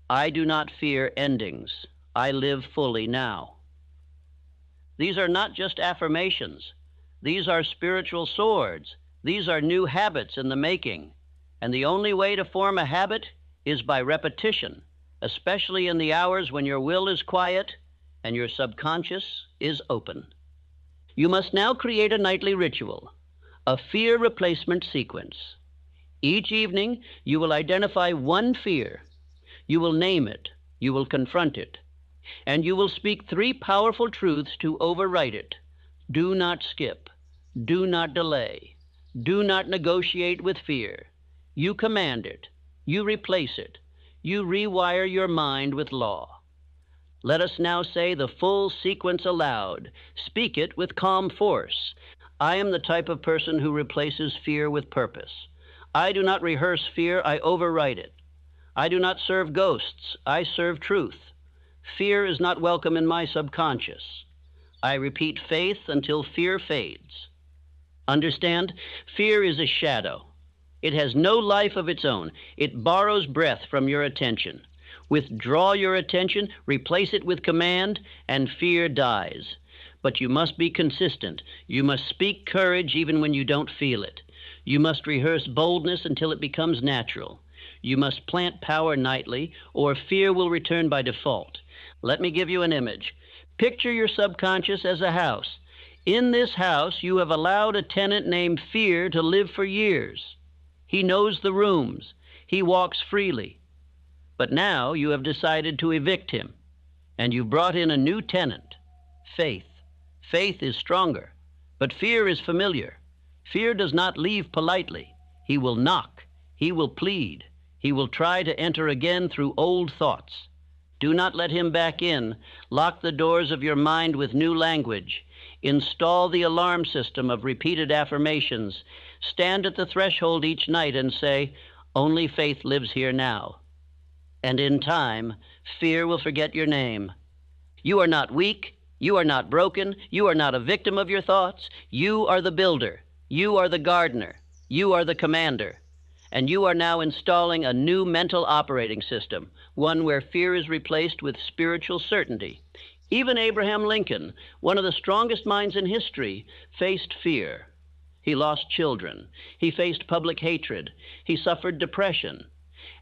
I do not fear endings. I live fully now. These are not just affirmations. These are spiritual swords. These are new habits in the making. And the only way to form a habit is by repetition, especially in the hours when your will is quiet and your subconscious is open. You must now create a nightly ritual, a fear replacement sequence. Each evening, you will identify one fear. You will name it, you will confront it, and you will speak 3 powerful truths to overwrite it. Do not skip, do not delay, do not negotiate with fear. You command it, you replace it, you rewire your mind with law. Let us now say the full sequence aloud. Speak it with calm force. I am the type of person who replaces fear with purpose. I do not rehearse fear, I overwrite it. I do not serve ghosts, I serve truth. Fear is not welcome in my subconscious. I repeat faith until fear fades. Understand? Fear is a shadow. It has no life of its own. It borrows breath from your attention. Withdraw your attention, replace it with command, and fear dies. But you must be consistent. You must speak courage even when you don't feel it. You must rehearse boldness until it becomes natural. You must plant power nightly, or fear will return by default. Let me give you an image. Picture your subconscious as a house. In this house, you have allowed a tenant named Fear to live for years. He knows the rooms. He walks freely. But now you have decided to evict him, and you've brought in a new tenant, faith. Faith is stronger, but fear is familiar. Fear does not leave politely. He will knock. He will plead. He will try to enter again through old thoughts. Do not let him back in. Lock the doors of your mind with new language. Install the alarm system of repeated affirmations. Stand at the threshold each night and say, only faith lives here now. And in time, fear will forget your name. You are not weak. You are not broken. You are not a victim of your thoughts. You are the builder. You are the gardener. You are the commander. And you are now installing a new mental operating system, one where fear is replaced with spiritual certainty. Even Abraham Lincoln, one of the strongest minds in history, faced fear. He lost children. He faced public hatred. He suffered depression.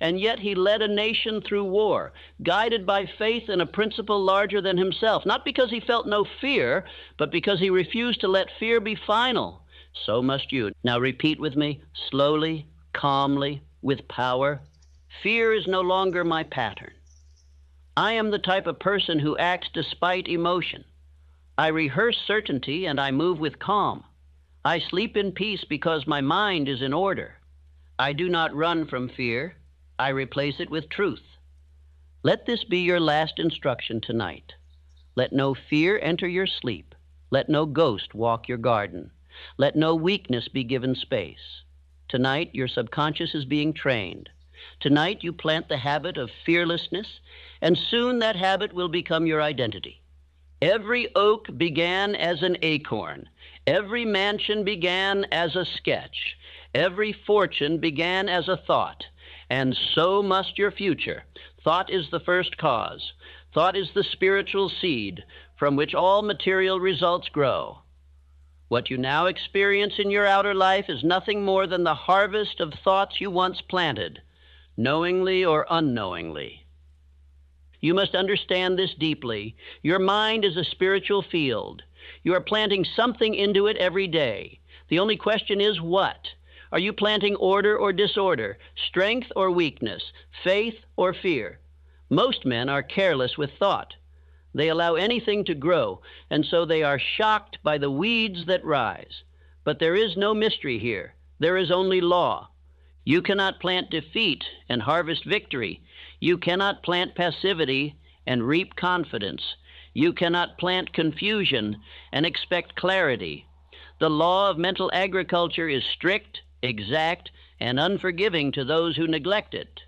And yet he led a nation through war, guided by faith in a principle larger than himself, not because he felt no fear, but because he refused to let fear be final. So must you. Now repeat with me, slowly, calmly, with power. Fear is no longer my pattern. I am the type of person who acts despite emotion. I rehearse certainty and I move with calm. I sleep in peace because my mind is in order. I do not run from fear. I replace it with truth. Let this be your last instruction tonight. Let no fear enter your sleep. Let no ghost walk your garden. Let no weakness be given space. Tonight, your subconscious is being trained. Tonight, you plant the habit of fearlessness, and soon that habit will become your identity. Every oak began as an acorn. Every mansion began as a sketch. Every fortune began as a thought. And so must your future. Thought is the first cause. Thought is the spiritual seed from which all material results grow. What you now experience in your outer life is nothing more than the harvest of thoughts you once planted, knowingly or unknowingly. You must understand this deeply. Your mind is a spiritual field. You are planting something into it every day. The only question is what? Are you planting order or disorder, strength or weakness, faith or fear? Most men are careless with thought. They allow anything to grow, and so they are shocked by the weeds that rise. But there is no mystery here. There is only law. You cannot plant defeat and harvest victory. You cannot plant passivity and reap confidence. You cannot plant confusion and expect clarity. The law of mental agriculture is strict, exact, and unforgiving to those who neglect it,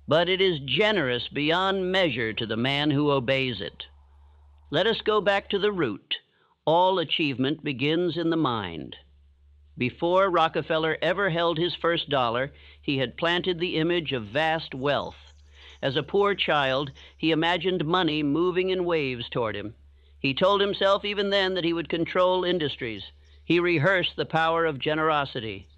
but it is generous beyond measure to the man who obeys it. Let us go back to the root. All achievement begins in the mind. Before Rockefeller ever held his first dollar, he had planted the image of vast wealth. As a poor child, he imagined money moving in waves toward him. He told himself even then that he would control industries. He rehearsed the power of generosity.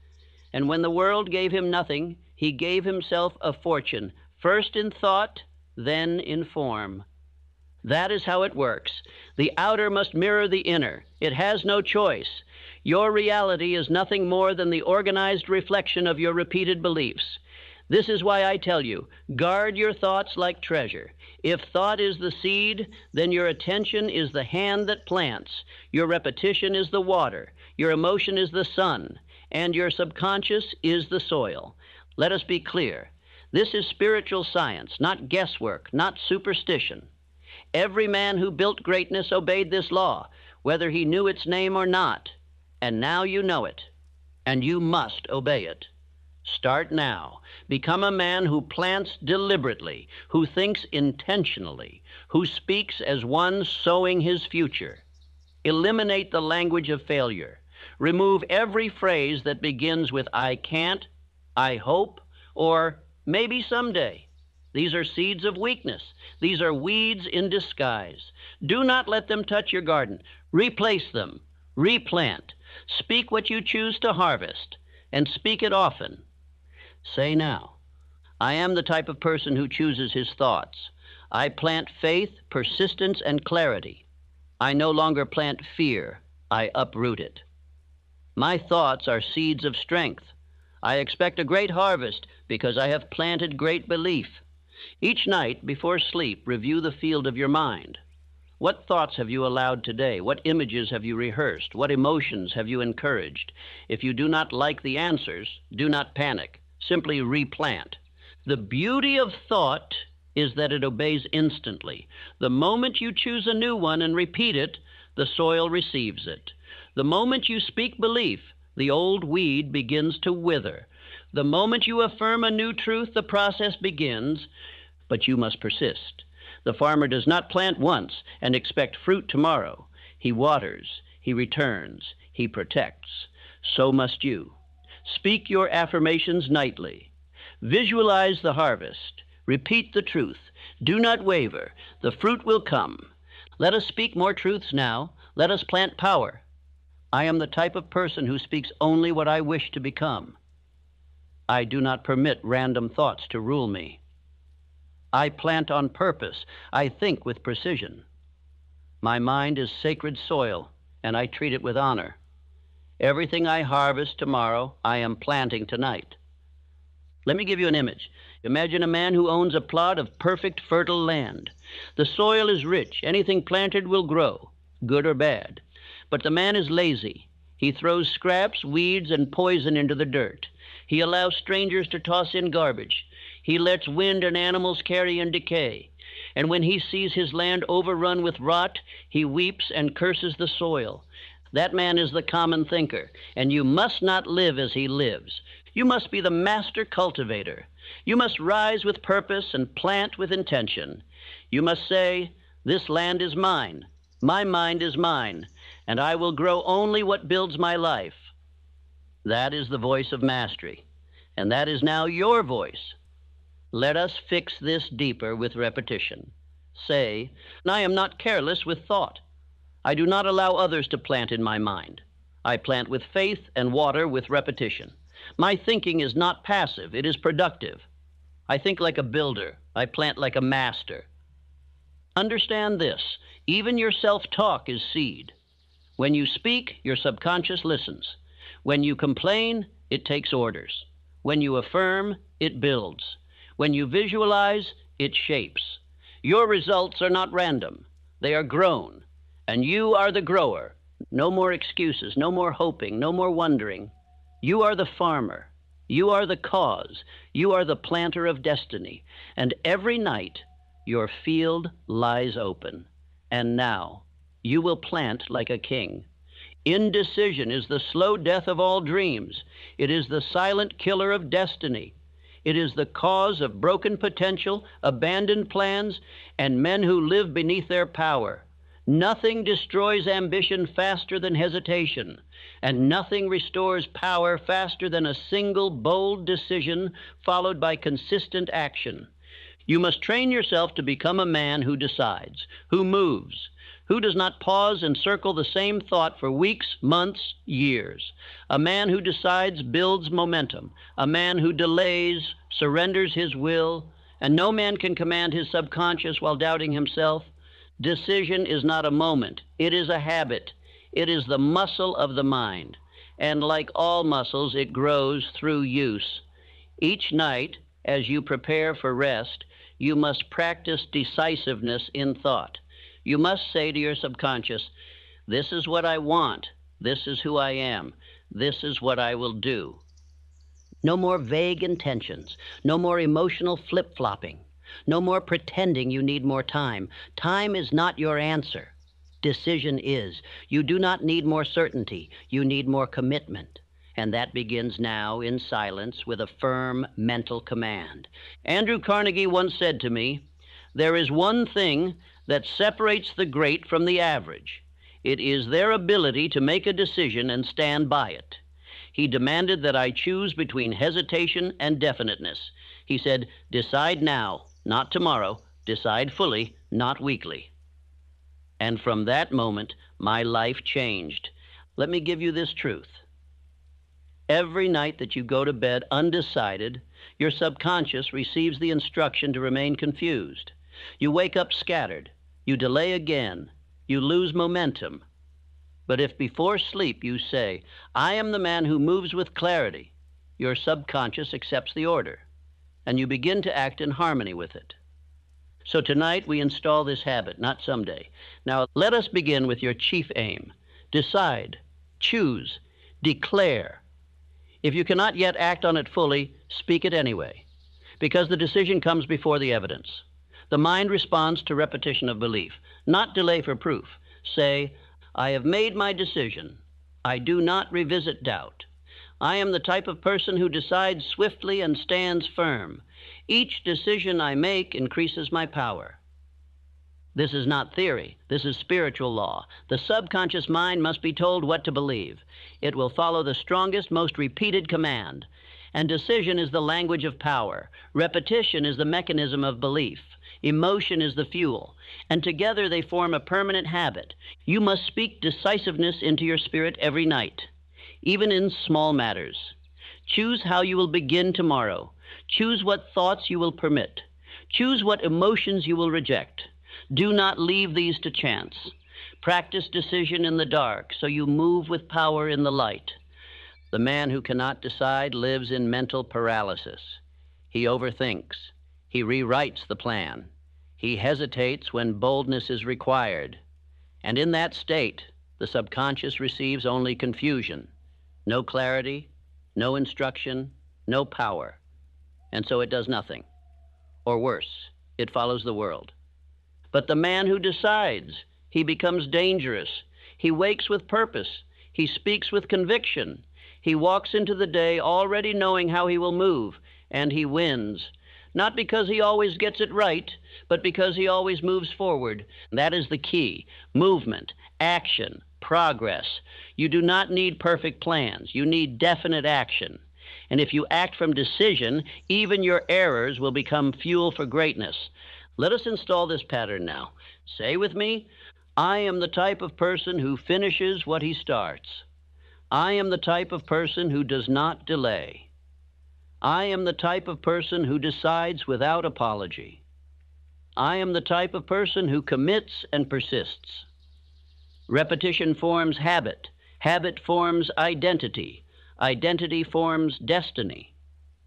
And when the world gave him nothing, he gave himself a fortune, first in thought, then in form. That is how it works. The outer must mirror the inner. It has no choice. Your reality is nothing more than the organized reflection of your repeated beliefs. This is why I tell you, guard your thoughts like treasure. If thought is the seed, then your attention is the hand that plants. Your repetition is the water. Your emotion is the sun. And your subconscious is the soil. Let us be clear. This is spiritual science, not guesswork, not superstition. Every man who built greatness obeyed this law, whether he knew its name or not. And now you know it, and you must obey it. Start now. Become a man who plants deliberately, who thinks intentionally, who speaks as one sowing his future. Eliminate the language of failure. Remove every phrase that begins with I can't, I hope, or maybe someday. These are seeds of weakness. These are weeds in disguise. Do not let them touch your garden. Replace them. Replant. Speak what you choose to harvest, and speak it often. Say now, I am the type of person who chooses his thoughts. I plant faith, persistence, and clarity. I no longer plant fear. I uproot it. My thoughts are seeds of strength. I expect a great harvest because I have planted great belief. Each night before sleep, review the field of your mind. What thoughts have you allowed today? What images have you rehearsed? What emotions have you encouraged? If you do not like the answers, do not panic. Simply replant. The beauty of thought is that it obeys instantly. The moment you choose a new one and repeat it, the soil receives it. The moment you speak belief, the old weed begins to wither. The moment you affirm a new truth, the process begins, but you must persist. The farmer does not plant once and expect fruit tomorrow. He waters, he returns, he protects. So must you. Speak your affirmations nightly. Visualize the harvest. Repeat the truth. Do not waver. The fruit will come. Let us speak more truths now. Let us plant power. I am the type of person who speaks only what I wish to become. I do not permit random thoughts to rule me. I plant on purpose. I think with precision. My mind is sacred soil, and I treat it with honor. Everything I harvest tomorrow, I am planting tonight. Let me give you an image. Imagine a man who owns a plot of perfect, fertile land. The soil is rich. Anything planted will grow, good or bad. But the man is lazy. He throws scraps, weeds, and poison into the dirt. He allows strangers to toss in garbage. He lets wind and animals carry in decay. And when he sees his land overrun with rot, he weeps and curses the soil. That man is the common thinker, and you must not live as he lives. You must be the master cultivator. You must rise with purpose and plant with intention. You must say, "This land is mine. My mind is mine, and I will grow only what builds my life." That is the voice of mastery, and that is now your voice. Let us fix this deeper with repetition. Say, "I am not careless with thought. I do not allow others to plant in my mind. I plant with faith and water with repetition. My thinking is not passive, it is productive. I think like a builder. I plant like a master." Understand this, even your self-talk is seed. When you speak, your subconscious listens. When you complain, it takes orders. When you affirm, it builds. When you visualize, it shapes. Your results are not random. They are grown, and you are the grower. No more excuses, no more hoping, no more wondering. You are the farmer. You are the cause. You are the planter of destiny. And every night, your field lies open. And now, you will plant like a king. Indecision is the slow death of all dreams. It is the silent killer of destiny. It is the cause of broken potential, abandoned plans, and men who live beneath their power. Nothing destroys ambition faster than hesitation, and nothing restores power faster than a single bold decision followed by consistent action. You must train yourself to become a man who decides, who moves, who does not pause and circle the same thought for weeks, months, years. A man who decides builds momentum. A man who delays surrenders his will, and no man can command his subconscious while doubting himself. Decision is not a moment. It is a habit. It is the muscle of the mind. And like all muscles, it grows through use. Each night, as you prepare for rest, you must practice decisiveness in thought. You must say to your subconscious, "This is what I want. This is who I am. This is what I will do." No more vague intentions. No more emotional flip-flopping. No more pretending you need more time. Time is not your answer. Decision is. You do not need more certainty. You need more commitment. And that begins now in silence with a firm mental command. Andrew Carnegie once said to me, "There is one thing that separates the great from the average. It is their ability to make a decision and stand by it." He demanded that I choose between hesitation and definiteness. He said, "Decide now, not tomorrow. Decide fully, not weakly." And from that moment, my life changed. Let me give you this truth. Every night that you go to bed undecided, your subconscious receives the instruction to remain confused. You wake up scattered. You delay again. You lose momentum. But if before sleep you say, "I am the man who moves with clarity," your subconscious accepts the order, and you begin to act in harmony with it. So tonight we install this habit, not someday. Now let us begin with your chief aim. Decide, choose, declare. If you cannot yet act on it fully, speak it anyway, because the decision comes before the evidence. The mind responds to repetition of belief, not delay for proof. Say, "I have made my decision. I do not revisit doubt. I am the type of person who decides swiftly and stands firm. Each decision I make increases my power." This is not theory. This is spiritual law. The subconscious mind must be told what to believe. It will follow the strongest, most repeated command. And decision is the language of power. Repetition is the mechanism of belief. Emotion is the fuel. And together they form a permanent habit. You must speak decisiveness into your spirit every night, even in small matters. Choose how you will begin tomorrow. Choose what thoughts you will permit. Choose what emotions you will reject. Do not leave these to chance. Practice decision in the dark so you move with power in the light. The man who cannot decide lives in mental paralysis. He overthinks. He rewrites the plan. He hesitates when boldness is required. And in that state, the subconscious receives only confusion. No clarity, no instruction, no power. And so it does nothing. Or worse, it follows the world. But the man who decides, he becomes dangerous. He wakes with purpose. He speaks with conviction. He walks into the day already knowing how he will move, and he wins. Not because he always gets it right, but because he always moves forward. That is the key. Movement, action, progress. You do not need perfect plans. You need definite action. And if you act from decision, even your errors will become fuel for greatness. Let us install this pattern now. Say with me, I am the type of person who finishes what he starts. I am the type of person who does not delay. I am the type of person who decides without apology. I am the type of person who commits and persists. Repetition forms habit. Habit forms identity. Identity forms destiny.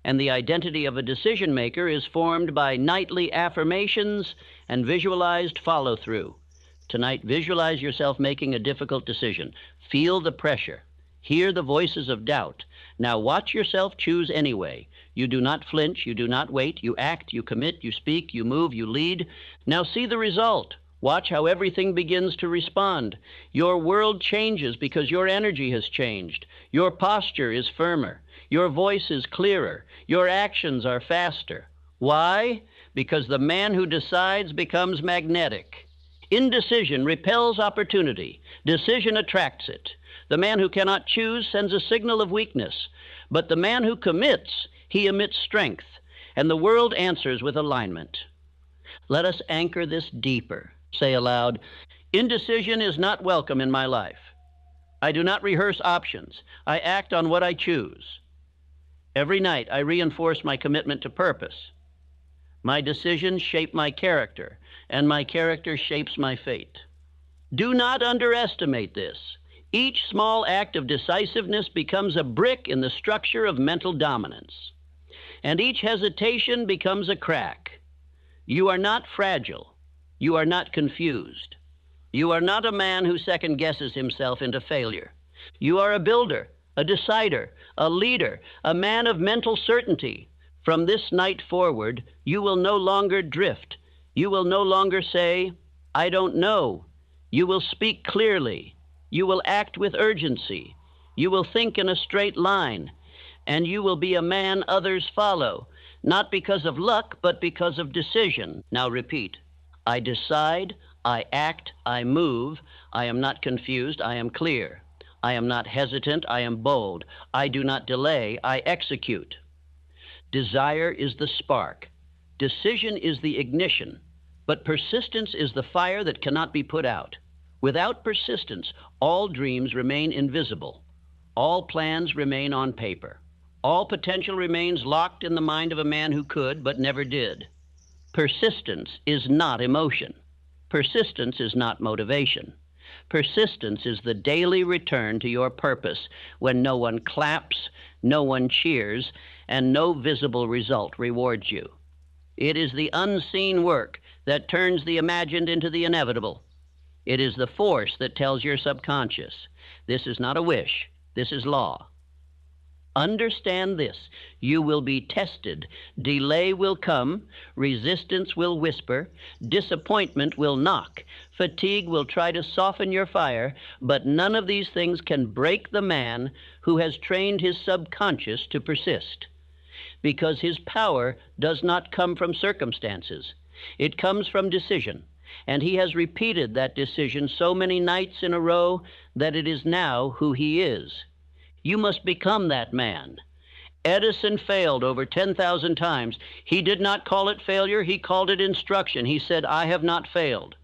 And the identity of a decision maker is formed by nightly affirmations and visualized follow-through. Tonight, visualize yourself making a difficult decision. Feel the pressure. Hear the voices of doubt. Now watch yourself choose anyway. You do not flinch, you do not wait, you act, you commit, you speak, you move, you lead. Now see the result. Watch how everything begins to respond. Your world changes because your energy has changed. Your posture is firmer. Your voice is clearer. Your actions are faster. Why? Because the man who decides becomes magnetic. Indecision repels opportunity. Decision attracts it. The man who cannot choose sends a signal of weakness. But the man who commits, he emits strength. And the world answers with alignment. Let us anchor this deeper. Say aloud, indecision is not welcome in my life. I do not rehearse options. I act on what I choose. Every night I reinforce my commitment to purpose. My decisions shape my character, and my character shapes my fate. Do not underestimate this. Each small act of decisiveness becomes a brick in the structure of mental dominance, and each hesitation becomes a crack. You are not fragile. You are not confused. You are not a man who second-guesses himself into failure. You are a builder, a decider, a leader, a man of mental certainty. From this night forward, you will no longer drift. You will no longer say, I don't know. You will speak clearly. You will act with urgency. You will think in a straight line. And you will be a man others follow, not because of luck, but because of decision. Now repeat. I decide, I act, I move. I am not confused, I am clear. I am not hesitant, I am bold. I do not delay, I execute. Desire is the spark. Decision is the ignition. But persistence is the fire that cannot be put out. Without persistence, all dreams remain invisible. All plans remain on paper. All potential remains locked in the mind of a man who could but never did. Persistence is not emotion. Persistence is not motivation. Persistence is the daily return to your purpose when no one claps, no one cheers, and no visible result rewards you. It is the unseen work that turns the imagined into the inevitable. It is the force that tells your subconscious, this is not a wish, this is law. Understand this, you will be tested. Delay will come, resistance will whisper, disappointment will knock, fatigue will try to soften your fire, but none of these things can break the man who has trained his subconscious to persist. Because his power does not come from circumstances. It comes from decision, and he has repeated that decision so many nights in a row that it is now who he is. You must become that man. Edison failed over 10,000 times. He did not call it failure, he called it instruction. He said, I have not failed.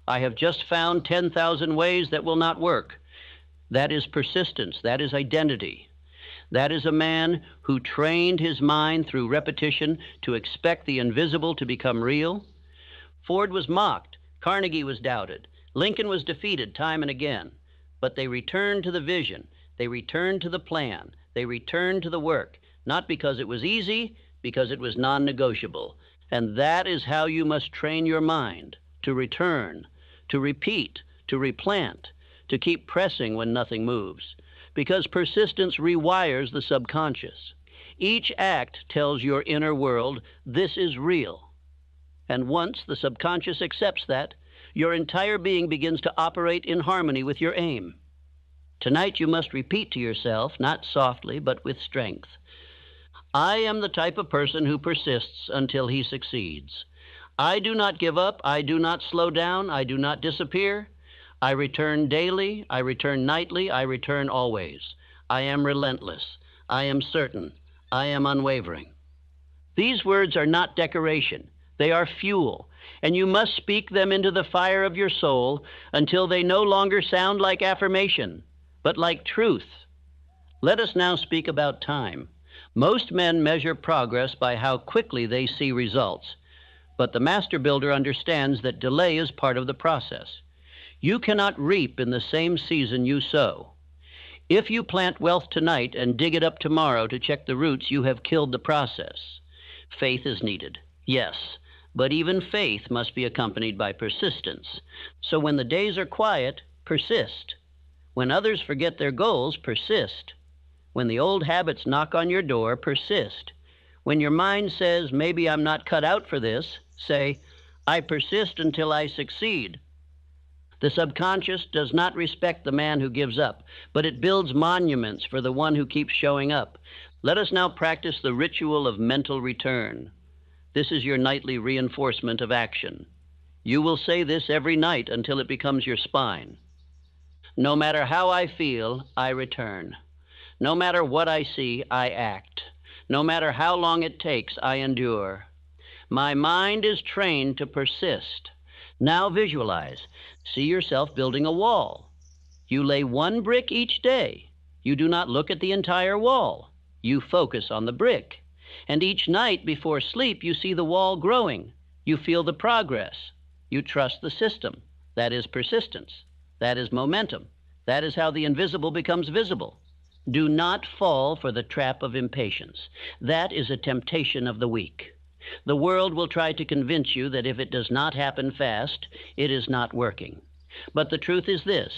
I have just found 10,000 ways that will not work. That is persistence, that is identity. That is a man who trained his mind through repetition to expect the invisible to become real. Ford was mocked, Carnegie was doubted, Lincoln was defeated time and again, but they returned to the vision. They returned to the plan. They returned to the work, not because it was easy, because it was non-negotiable. And that is how you must train your mind, to return, to repeat, to replant, to keep pressing when nothing moves, because persistence rewires the subconscious. Each act tells your inner world, this is real. And once the subconscious accepts that, your entire being begins to operate in harmony with your aim. Tonight you must repeat to yourself, not softly, but with strength, I am the type of person who persists until he succeeds. I do not give up. I do not slow down. I do not disappear. I return daily. I return nightly. I return always. I am relentless. I am certain. I am unwavering. These words are not decoration. They are fuel, and you must speak them into the fire of your soul until they no longer sound like affirmation, but like truth. Let us now speak about time. Most men measure progress by how quickly they see results, but the master builder understands that delay is part of the process. You cannot reap in the same season you sow. If you plant wealth tonight and dig it up tomorrow to check the roots, you have killed the process. Faith is needed, yes, but even faith must be accompanied by persistence. So when the days are quiet, persist. When others forget their goals, persist. When the old habits knock on your door, persist. When your mind says, maybe I'm not cut out for this, say, I persist until I succeed. The subconscious does not respect the man who gives up, but it builds monuments for the one who keeps showing up. Let us now practice the ritual of mental return. This is your nightly reinforcement of action. You will say this every night until it becomes your spine. No matter how I feel, I return. No matter what I see, I act. No matter how long it takes, I endure. My mind is trained to persist. Now visualize. See yourself building a wall. You lay one brick each day. You do not look at the entire wall. You focus on the brick. And each night before sleep, you see the wall growing. You feel the progress. You trust the system. That is persistence. That is momentum. That is how the invisible becomes visible. Do not fall for the trap of impatience. That is a temptation of the weak. The world will try to convince you that if it does not happen fast, it is not working. But the truth is this: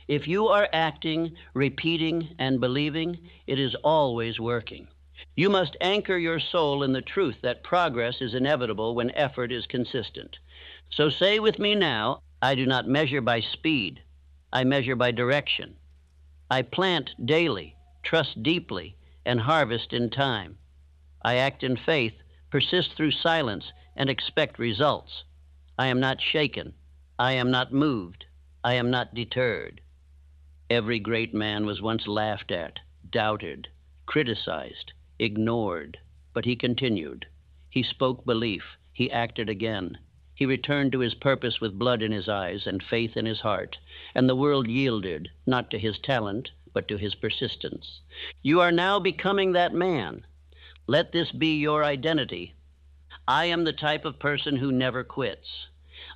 if you are acting, repeating, and believing, it is always working. You must anchor your soul in the truth that progress is inevitable when effort is consistent. So say with me now, I do not measure by speed. I measure by direction. I plant daily, trust deeply, and harvest in time. I act in faith, persist through silence, and expect results. I am not shaken. I am not moved. I am not deterred. Every great man was once laughed at, doubted, criticized, ignored, but he continued. He spoke belief. He acted again. He returned to his purpose with blood in his eyes and faith in his heart, and the world yielded, not to his talent, but to his persistence. You are now becoming that man. Let this be your identity. I am the type of person who never quits.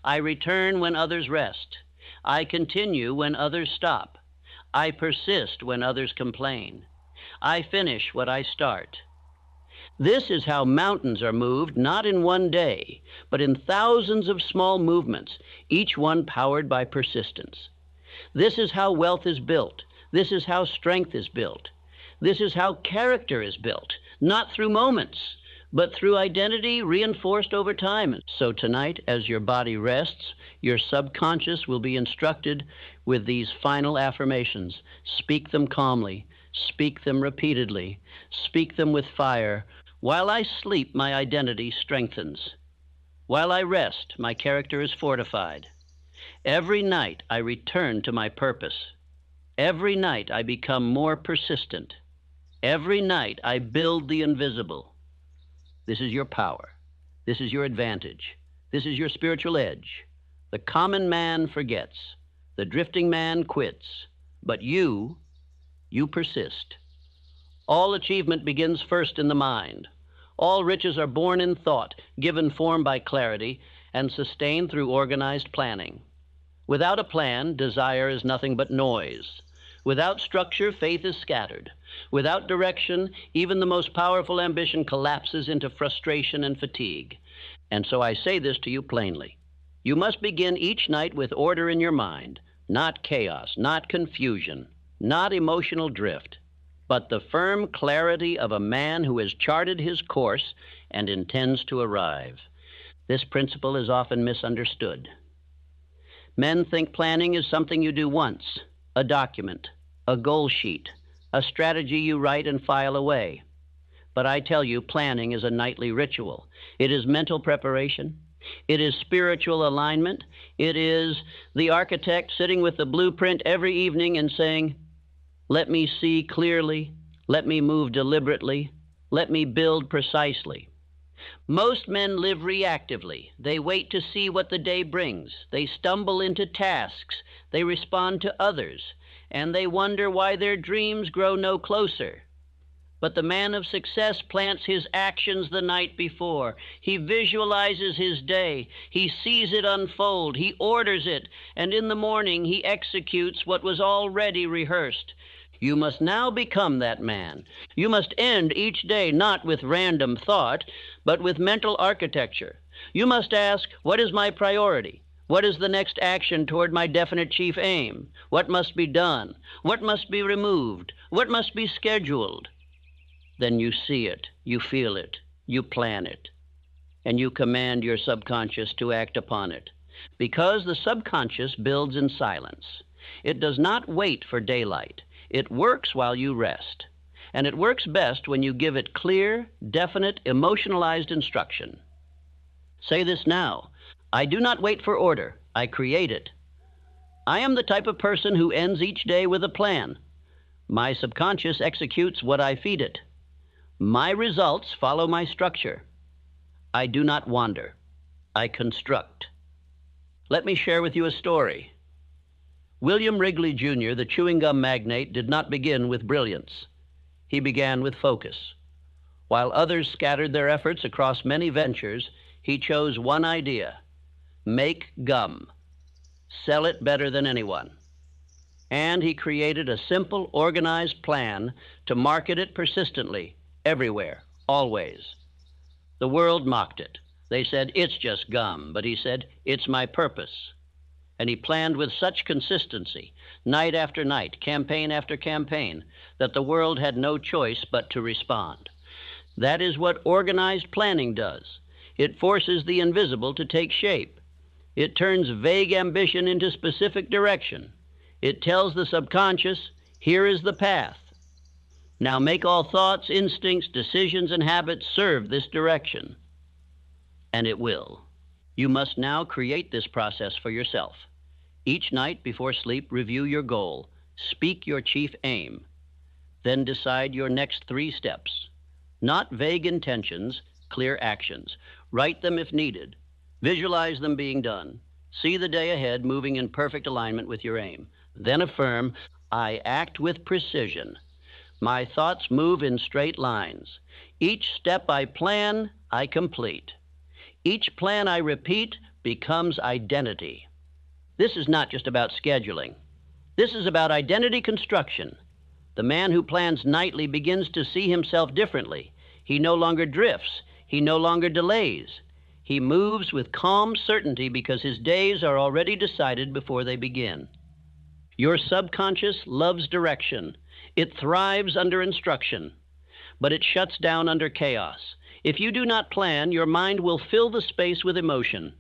I return when others rest. I continue when others stop. I persist when others complain. I finish what I start. This is how mountains are moved, not in one day, but in thousands of small movements, each one powered by persistence. This is how wealth is built. This is how strength is built. This is how character is built, not through moments, but through identity reinforced over time. So tonight, as your body rests, your subconscious will be instructed with these final affirmations. Speak them calmly. Speak them repeatedly. Speak them with fire. While I sleep, my identity strengthens. While I rest, my character is fortified. Every night, I return to my purpose. Every night, I become more persistent. Every night, I build the invisible. This is your power. This is your advantage. This is your spiritual edge. The common man forgets. The drifting man quits. But you persist. All achievement begins first in the mind. All riches are born in thought, given form by clarity, and sustained through organized planning. Without a plan, desire is nothing but noise. Without structure, faith is scattered. Without direction, even the most powerful ambition collapses into frustration and fatigue. And so I say this to you plainly. You must begin each night with order in your mind, not chaos, not confusion, not emotional drift, but the firm clarity of a man who has charted his course and intends to arrive. This principle is often misunderstood. Men think planning is something you do once, a document, a goal sheet, a strategy you write and file away. But I tell you, planning is a nightly ritual. It is mental preparation. It is spiritual alignment. It is the architect sitting with the blueprint every evening and saying, let me see clearly, let me move deliberately, let me build precisely. Most men live reactively. They wait to see what the day brings. They stumble into tasks. They respond to others. And they wonder why their dreams grow no closer. But the man of success plants his actions the night before. He visualizes his day. He sees it unfold. He orders it. And in the morning, he executes what was already rehearsed. You must now become that man. You must end each day not with random thought, but with mental architecture. You must ask, what is my priority? What is the next action toward my definite chief aim? What must be done? What must be removed? What must be scheduled? Then you see it, you feel it, you plan it, and you command your subconscious to act upon it. Because the subconscious builds in silence. It does not wait for daylight. It works while you rest. And it works best when you give it clear, definite, emotionalized instruction. Say this now. I do not wait for order. I create it. I am the type of person who ends each day with a plan. My subconscious executes what I feed it. My results follow my structure. I do not wander. I construct. Let me share with you a story. William Wrigley, Jr., the chewing gum magnate, did not begin with brilliance. He began with focus. While others scattered their efforts across many ventures, he chose one idea: make gum. Sell it better than anyone. And he created a simple, organized plan to market it persistently, everywhere, always. The world mocked it. They said, it's just gum. But he said, it's my purpose. And he planned with such consistency, night after night, campaign after campaign, that the world had no choice but to respond. That is what organized planning does. It forces the invisible to take shape. It turns vague ambition into specific direction. It tells the subconscious, here is the path. Now make all thoughts, instincts, decisions, and habits serve this direction. And it will. You must now create this process for yourself. Each night before sleep, review your goal. Speak your chief aim. Then decide your next 3 steps. Not vague intentions, clear actions. Write them if needed. Visualize them being done. See the day ahead moving in perfect alignment with your aim. Then affirm, I act with precision. My thoughts move in straight lines. Each step I plan, I complete. Each plan I repeat becomes identity. This is not just about scheduling. This is about identity construction. The man who plans nightly begins to see himself differently. He no longer drifts. He no longer delays. He moves with calm certainty because his days are already decided before they begin. Your subconscious loves direction. It thrives under instruction, but it shuts down under chaos. If you do not plan, your mind will fill the space with emotion.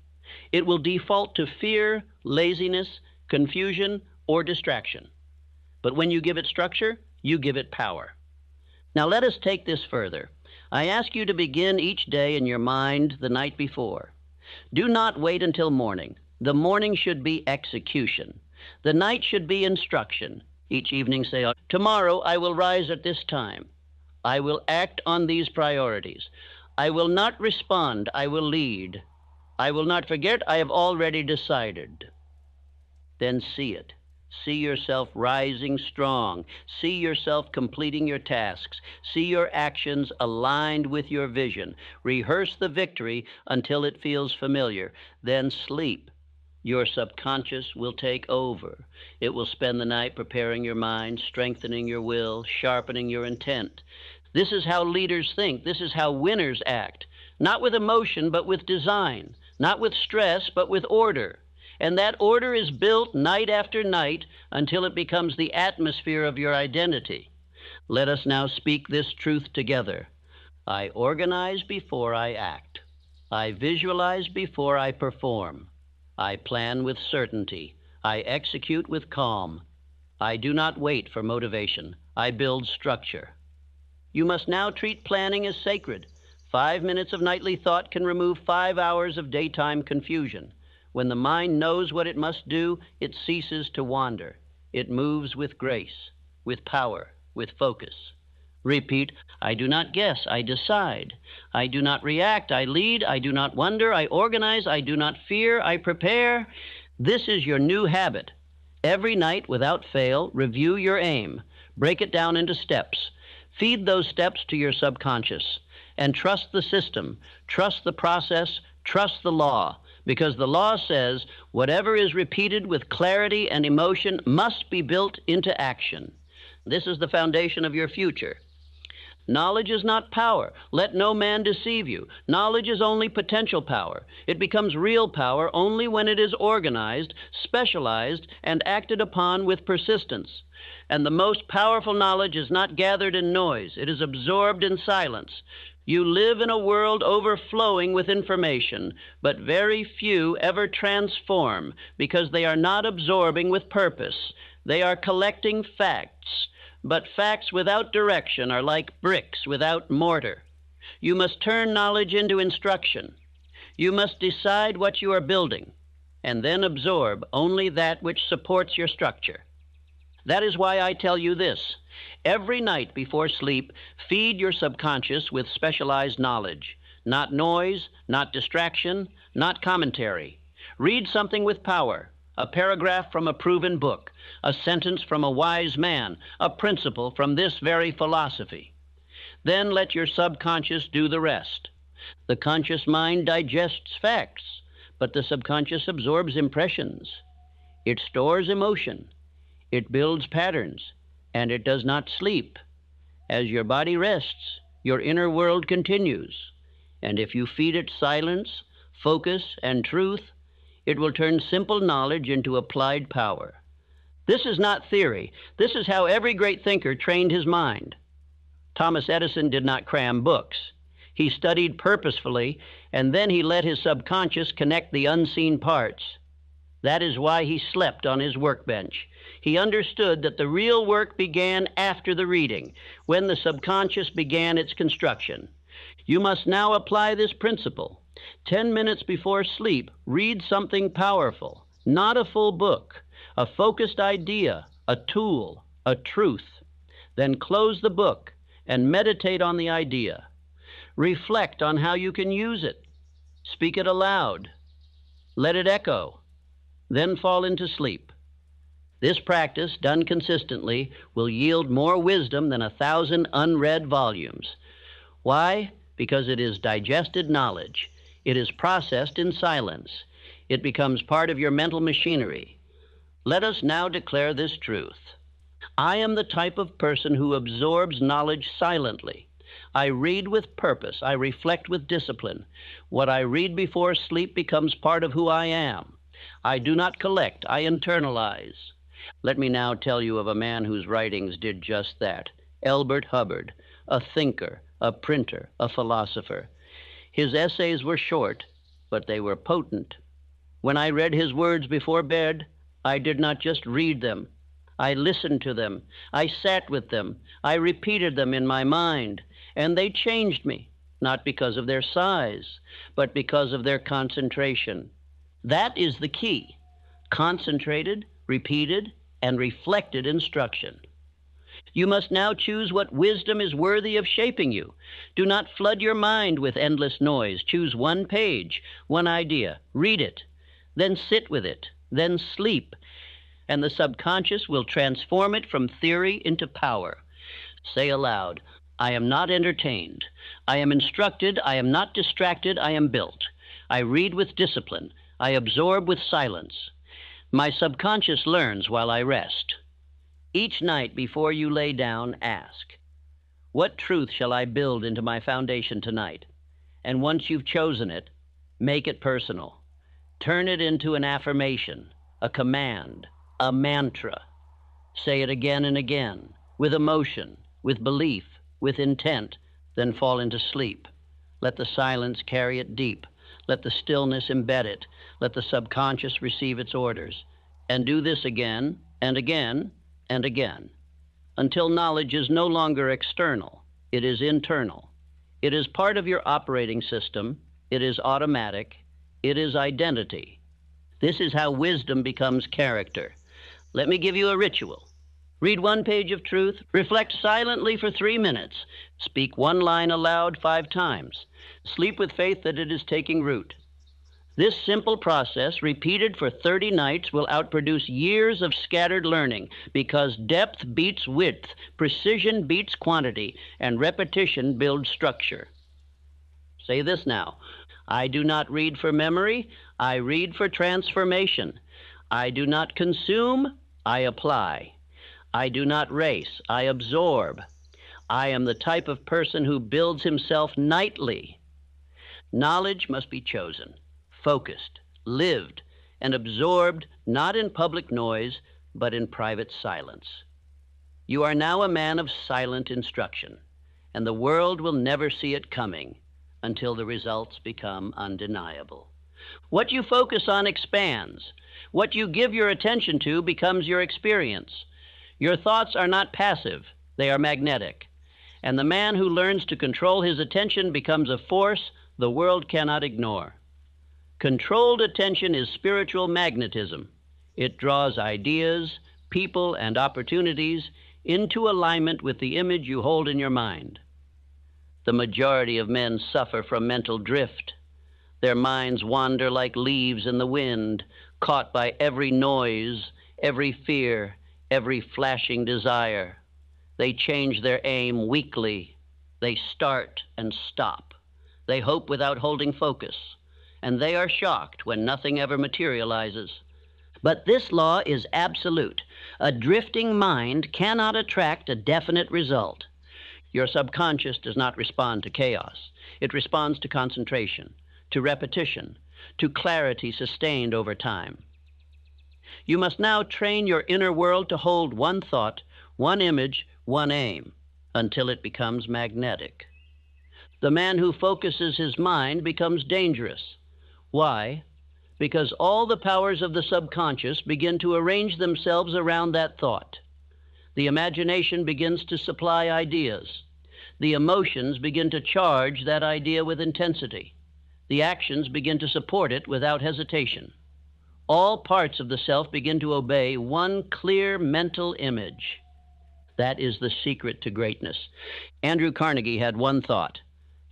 It will default to fear, laziness, confusion, or distraction. But when you give it structure, you give it power. Now let us take this further. I ask you to begin each day in your mind the night before. Do not wait until morning. The morning should be execution. The night should be instruction. Each evening say, tomorrow I will rise at this time. I will act on these priorities. I will not respond, I will lead. I will not forget, I have already decided. Then see it. See yourself rising strong. See yourself completing your tasks. See your actions aligned with your vision. Rehearse the victory until it feels familiar. Then sleep. Your subconscious will take over. It will spend the night preparing your mind, strengthening your will, sharpening your intent. This is how leaders think. This is how winners act. Not with emotion, but with design. Not with stress, but with order. And that order is built night after night until it becomes the atmosphere of your identity. Let us now speak this truth together. I organize before I act. I visualize before I perform. I plan with certainty. I execute with calm. I do not wait for motivation. I build structure. You must now treat planning as sacred. 5 minutes of nightly thought can remove 5 hours of daytime confusion. When the mind knows what it must do, it ceases to wander. It moves with grace, with power, with focus. Repeat, I do not guess, I decide. I do not react, I lead. I do not wonder, I organize. I do not fear, I prepare. This is your new habit. Every night, without fail, review your aim. Break it down into steps. Feed those steps to your subconscious. And trust the system, trust the process, trust the law. Because the law says whatever is repeated with clarity and emotion must be built into action. This is the foundation of your future. Knowledge is not power. Let no man deceive you. Knowledge is only potential power. It becomes real power only when it is organized, specialized, and acted upon with persistence. And the most powerful knowledge is not gathered in noise. It is absorbed in silence. You live in a world overflowing with information, but very few ever transform because they are not absorbing with purpose. They are collecting facts. But facts without direction are like bricks without mortar. You must turn knowledge into instruction. You must decide what you are building, and then absorb only that which supports your structure. That is why I tell you this. Every night before sleep, feed your subconscious with specialized knowledge. Not noise, not distraction, not commentary. Read something with power. A paragraph from a proven book, a sentence from a wise man, a principle from this very philosophy. Then let your subconscious do the rest. The conscious mind digests facts, but the subconscious absorbs impressions. It stores emotion. It builds patterns, and it does not sleep. As your body rests, your inner world continues. And if you feed it silence, focus, and truth, it will turn simple knowledge into applied power. This is not theory. This is how every great thinker trained his mind. Thomas Edison did not cram books. He studied purposefully, and then he let his subconscious connect the unseen parts. That is why he slept on his workbench. He understood that the real work began after the reading, when the subconscious began its construction. You must now apply this principle. 10 minutes before sleep, read something powerful, not a full book, a focused idea, a tool, a truth. Then close the book and meditate on the idea. Reflect on how you can use it. Speak it aloud. Let it echo. Then fall into sleep. This practice, done consistently, will yield more wisdom than 1,000 unread volumes. Why? Because it is digested knowledge. It is processed in silence. It becomes part of your mental machinery. Let us now declare this truth. I am the type of person who absorbs knowledge silently. I read with purpose. I reflect with discipline. What I read before sleep becomes part of who I am. I do not collect. I internalize. Let me now tell you of a man whose writings did just that. Elbert Hubbard, a thinker, a printer, a philosopher. His essays were short, but they were potent. When I read his words before bed, I did not just read them. I listened to them. I sat with them. I repeated them in my mind, and they changed me, not because of their size, but because of their concentration. That is the key. Concentrated, repeated, and reflected instruction. You must now choose what wisdom is worthy of shaping you. Do not flood your mind with endless noise. Choose one page, one idea. Read it. Then sit with it. Then sleep. And the subconscious will transform it from theory into power. Say aloud, I am not entertained. I am instructed. I am not distracted. I am built. I read with discipline. I absorb with silence. My subconscious learns while I rest. Each night before you lay down, ask, what truth shall I build into my foundation tonight? And once you've chosen it, make it personal. Turn it into an affirmation, a command, a mantra. Say it again and again, with emotion, with belief, with intent, then fall into sleep. Let the silence carry it deep. Let the stillness embed it. Let the subconscious receive its orders. And do this again and again and again, until knowledge is no longer external, it is internal. It is part of your operating system, it is automatic, it is identity. This is how wisdom becomes character. Let me give you a ritual. Read one page of truth, reflect silently for 3 minutes, speak one line aloud 5 times, sleep with faith that it is taking root. This simple process, repeated for 30 nights, will outproduce years of scattered learning, because depth beats width, precision beats quantity, and repetition builds structure. Say this now. I do not read for memory, I read for transformation. I do not consume, I apply. I do not race, I absorb. I am the type of person who builds himself nightly. Knowledge must be chosen, focused, lived, and absorbed not in public noise, but in private silence. You are now a man of silent instruction, and the world will never see it coming until the results become undeniable. What you focus on expands. What you give your attention to becomes your experience. Your thoughts are not passive, they are magnetic. And the man who learns to control his attention becomes a force the world cannot ignore. Controlled attention is spiritual magnetism. It draws ideas, people, and opportunities into alignment with the image you hold in your mind. The majority of men suffer from mental drift. Their minds wander like leaves in the wind, caught by every noise, every fear, every flashing desire. They change their aim weakly. They start and stop. They hope without holding focus. And they are shocked when nothing ever materializes. But this law is absolute. A drifting mind cannot attract a definite result. Your subconscious does not respond to chaos. It responds to concentration, to repetition, to clarity sustained over time. You must now train your inner world to hold one thought, one image, one aim, until it becomes magnetic. The man who focuses his mind becomes dangerous. Why? Because all the powers of the subconscious begin to arrange themselves around that thought. The imagination begins to supply ideas. The emotions begin to charge that idea with intensity. The actions begin to support it without hesitation. All parts of the self begin to obey one clear mental image. That is the secret to greatness. Andrew Carnegie had one thought: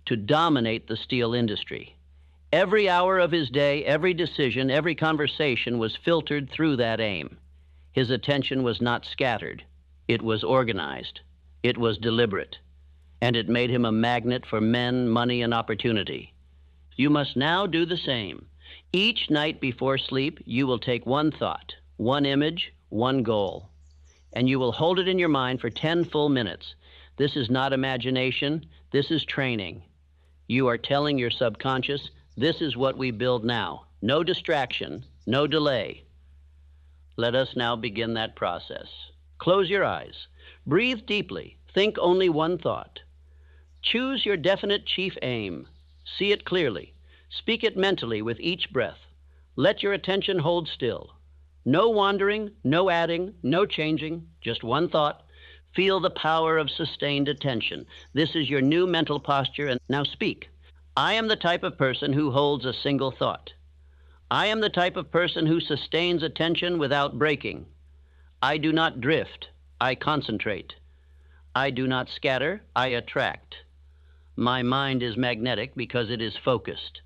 to dominate the steel industry. Every hour of his day, every decision, every conversation was filtered through that aim. His attention was not scattered. It was organized. It was deliberate. And it made him a magnet for men, money, and opportunity. You must now do the same. Each night before sleep, you will take one thought, one image, one goal. And you will hold it in your mind for 10 full minutes. This is not imagination. This is training. You are telling your subconscious, this is what we build now. No distraction, no delay. Let us now begin that process. Close your eyes. Breathe deeply. Think only one thought. Choose your definite chief aim. See it clearly. Speak it mentally with each breath. Let your attention hold still. No wandering, no adding, no changing, just one thought. Feel the power of sustained attention. This is your new mental posture, and now speak. I am the type of person who holds a single thought. I am the type of person who sustains attention without breaking. I do not drift, I concentrate. I do not scatter, I attract. My mind is magnetic because it is focused.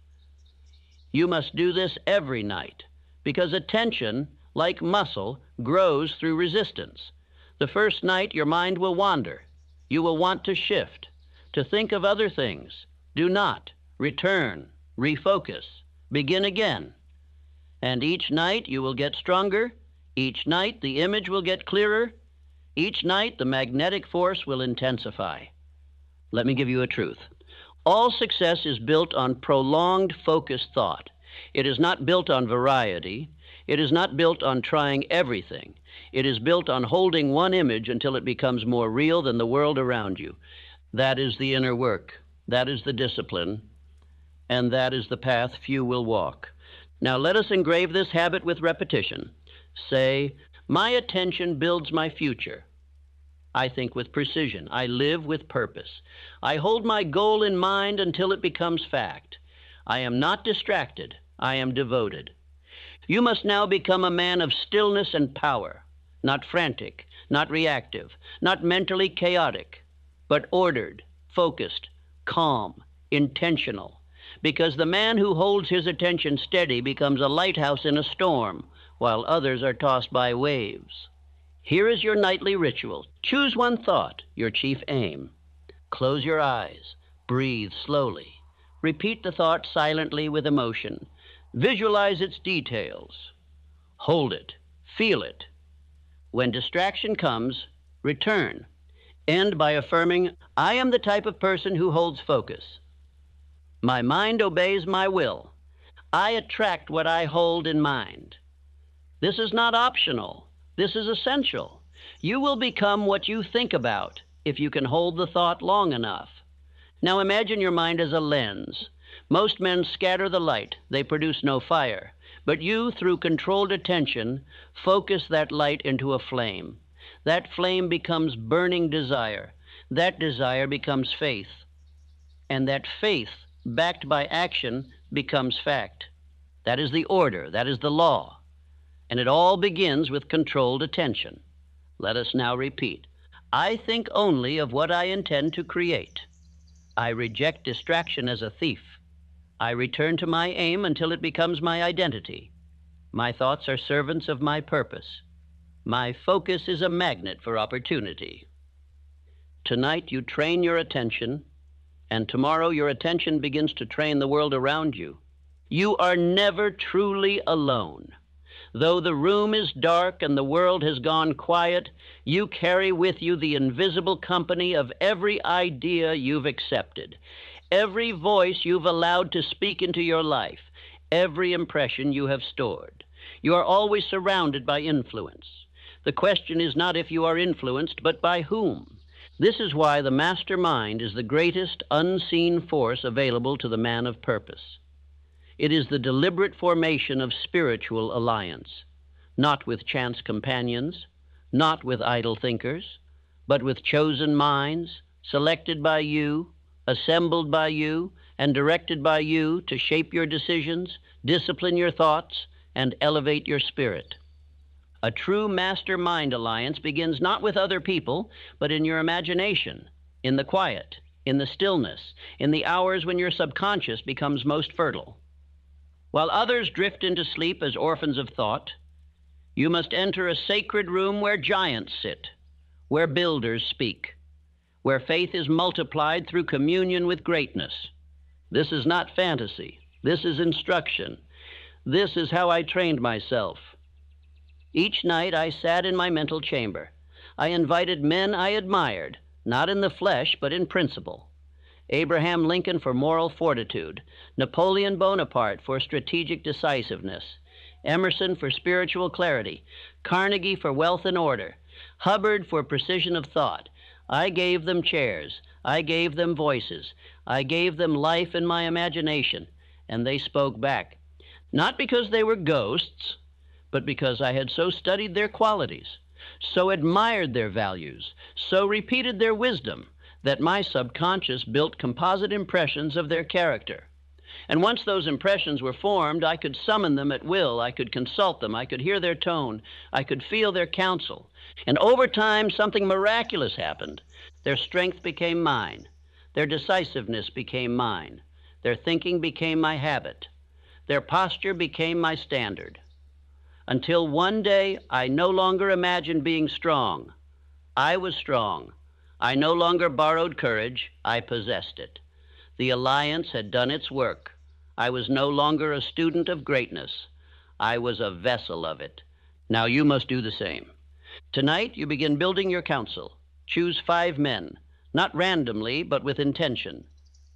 You must do this every night, because attention, like muscle, grows through resistance. The first night your mind will wander. You will want to shift, to think of other things. Do not. Return. Refocus. Begin again. And each night you will get stronger. Each night the image will get clearer. Each night the magnetic force will intensify. Let me give you a truth. All success is built on prolonged, focused thought. It is not built on variety. It is not built on trying everything. It is built on holding one image until it becomes more real than the world around you. That is the inner work. That is the discipline. And that is the path few will walk. Now let us engrave this habit with repetition. Say, My attention builds my future. I think with precision. I live with purpose. I hold my goal in mind until it becomes fact. I am not distracted. I am devoted. You must now become a man of stillness and power, not frantic, not reactive, not mentally chaotic, but ordered, focused, calm, intentional. Because the man who holds his attention steady becomes a lighthouse in a storm, while others are tossed by waves. Here is your nightly ritual. Choose one thought, your chief aim. Close your eyes. Breathe slowly. Repeat the thought silently with emotion. Visualize its details. Hold it. Feel it. When distraction comes, return. End by affirming, I am the type of person who holds focus. My mind obeys my will. I attract what I hold in mind. This is not optional. This is essential. You will become what you think about if you can hold the thought long enough. Now imagine your mind as a lens. Most men scatter the light. They produce no fire. But you, through controlled attention, focus that light into a flame. That flame becomes burning desire. That desire becomes faith. And that faith, backed by action, becomes fact. That is the order. That is the law. And it all begins with controlled attention. Let us now repeat. I think only of what I intend to create. I reject distraction as a thief. I return to my aim until it becomes my identity. My thoughts are servants of my purpose. My focus is a magnet for opportunity. Tonight you train your attention, and tomorrow your attention begins to train the world around you. You are never truly alone. Though the room is dark and the world has gone quiet, you carry with you the invisible company of every idea you've accepted, every voice you've allowed to speak into your life, every impression you have stored. You are always surrounded by influence. The question is not if you are influenced, but by whom. This is why the master mind is the greatest unseen force available to the man of purpose. It is the deliberate formation of spiritual alliance, not with chance companions, not with idle thinkers, but with chosen minds, selected by you, assembled by you, and directed by you to shape your decisions, discipline your thoughts, and elevate your spirit. A true master-mind alliance begins not with other people, but in your imagination, in the quiet, in the stillness, in the hours when your subconscious becomes most fertile. While others drift into sleep as orphans of thought, you must enter a sacred room where giants sit, where builders speak, where faith is multiplied through communion with greatness. This is not fantasy. This is instruction. This is how I trained myself. Each night I sat in my mental chamber. I invited men I admired, not in the flesh, but in principle. Abraham Lincoln for moral fortitude, Napoleon Bonaparte for strategic decisiveness, Emerson for spiritual clarity, Carnegie for wealth and order, Hubbard for precision of thought. I gave them chairs. I gave them voices. I gave them life in my imagination, and they spoke back. Not because they were ghosts, but because I had so studied their qualities, so admired their values, so repeated their wisdom, that my subconscious built composite impressions of their character. And once those impressions were formed, I could summon them at will. I could consult them. I could hear their tone. I could feel their counsel. And over time, something miraculous happened. Their strength became mine. Their decisiveness became mine. Their thinking became my habit. Their posture became my standard. Until one day, I no longer imagined being strong. I was strong. I no longer borrowed courage. I possessed it. The alliance had done its work. I was no longer a student of greatness. I was a vessel of it. Now you must do the same. Tonight, you begin building your council. Choose 5 men, not randomly, but with intention.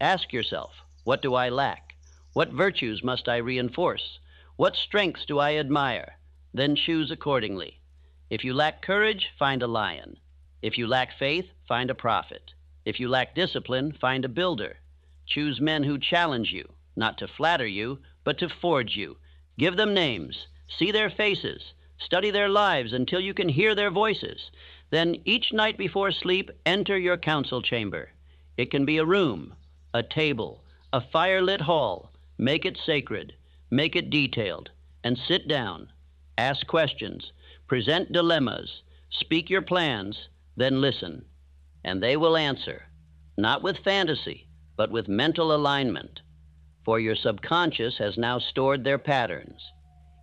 Ask yourself, what do I lack? What virtues must I reinforce? What strengths do I admire? Then choose accordingly. If you lack courage, find a lion. If you lack faith, find a prophet. If you lack discipline, find a builder. Choose men who challenge you, not to flatter you, but to forge you. Give them names. See their faces. Study their lives until you can hear their voices. Then each night before sleep, enter your council chamber. It can be a room, a table, a firelit hall. Make it sacred, make it detailed, and sit down. Ask questions, present dilemmas, speak your plans, then listen. And they will answer, not with fantasy, but with mental alignment. For your subconscious has now stored their patterns.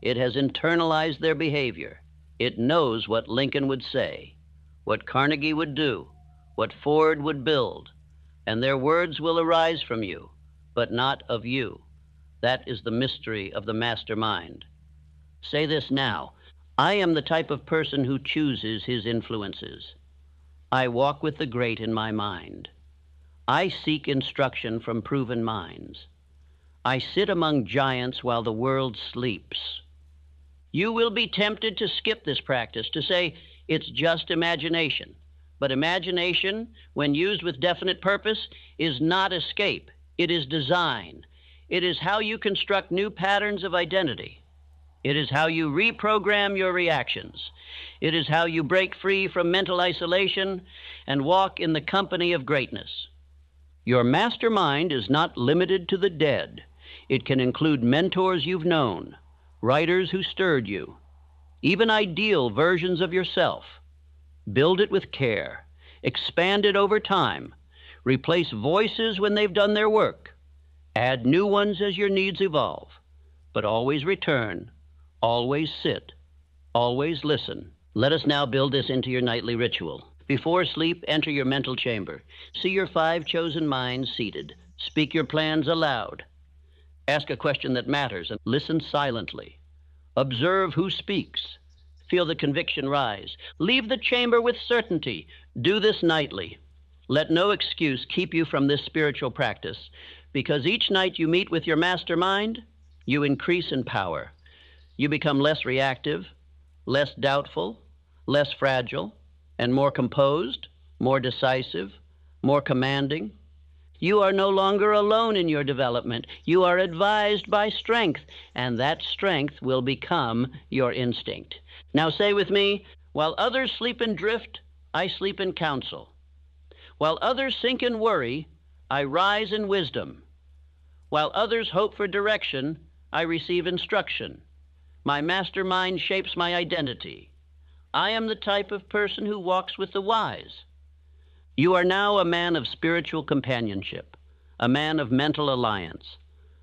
It has internalized their behavior. It knows what Lincoln would say, what Carnegie would do, what Ford would build, and their words will arise from you, but not of you. That is the mystery of the mastermind. Say this now: I am the type of person who chooses his influences. I walk with the great in my mind. I seek instruction from proven minds. I sit among giants while the world sleeps. You will be tempted to skip this practice, to say it's just imagination. But imagination, when used with definite purpose, is not escape. It is design. It is how you construct new patterns of identity. It is how you reprogram your reactions. It is how you break free from mental isolation and walk in the company of greatness. Your mastermind is not limited to the dead. It can include mentors you've known, writers who stirred you, even ideal versions of yourself. Build it with care. Expand it over time. Replace voices when they've done their work. Add new ones as your needs evolve. But always return. Always sit. Always listen. Let us now build this into your nightly ritual. Before sleep, enter your mental chamber. See your 5 chosen minds seated. Speak your plans aloud. Ask a question that matters and listen silently. Observe who speaks. Feel the conviction rise. Leave the chamber with certainty. Do this nightly. Let no excuse keep you from this spiritual practice, because each night you meet with your mastermind, you increase in power. You become less reactive, less doubtful, less fragile, and more composed, more decisive, more commanding. You are no longer alone in your development. You are advised by strength, and that strength will become your instinct. Now say with me, while others sleep in drift, I sleep in counsel. While others sink in worry, I rise in wisdom. While others hope for direction, I receive instruction. My mastermind shapes my identity. I am the type of person who walks with the wise. You are now a man of spiritual companionship, a man of mental alliance,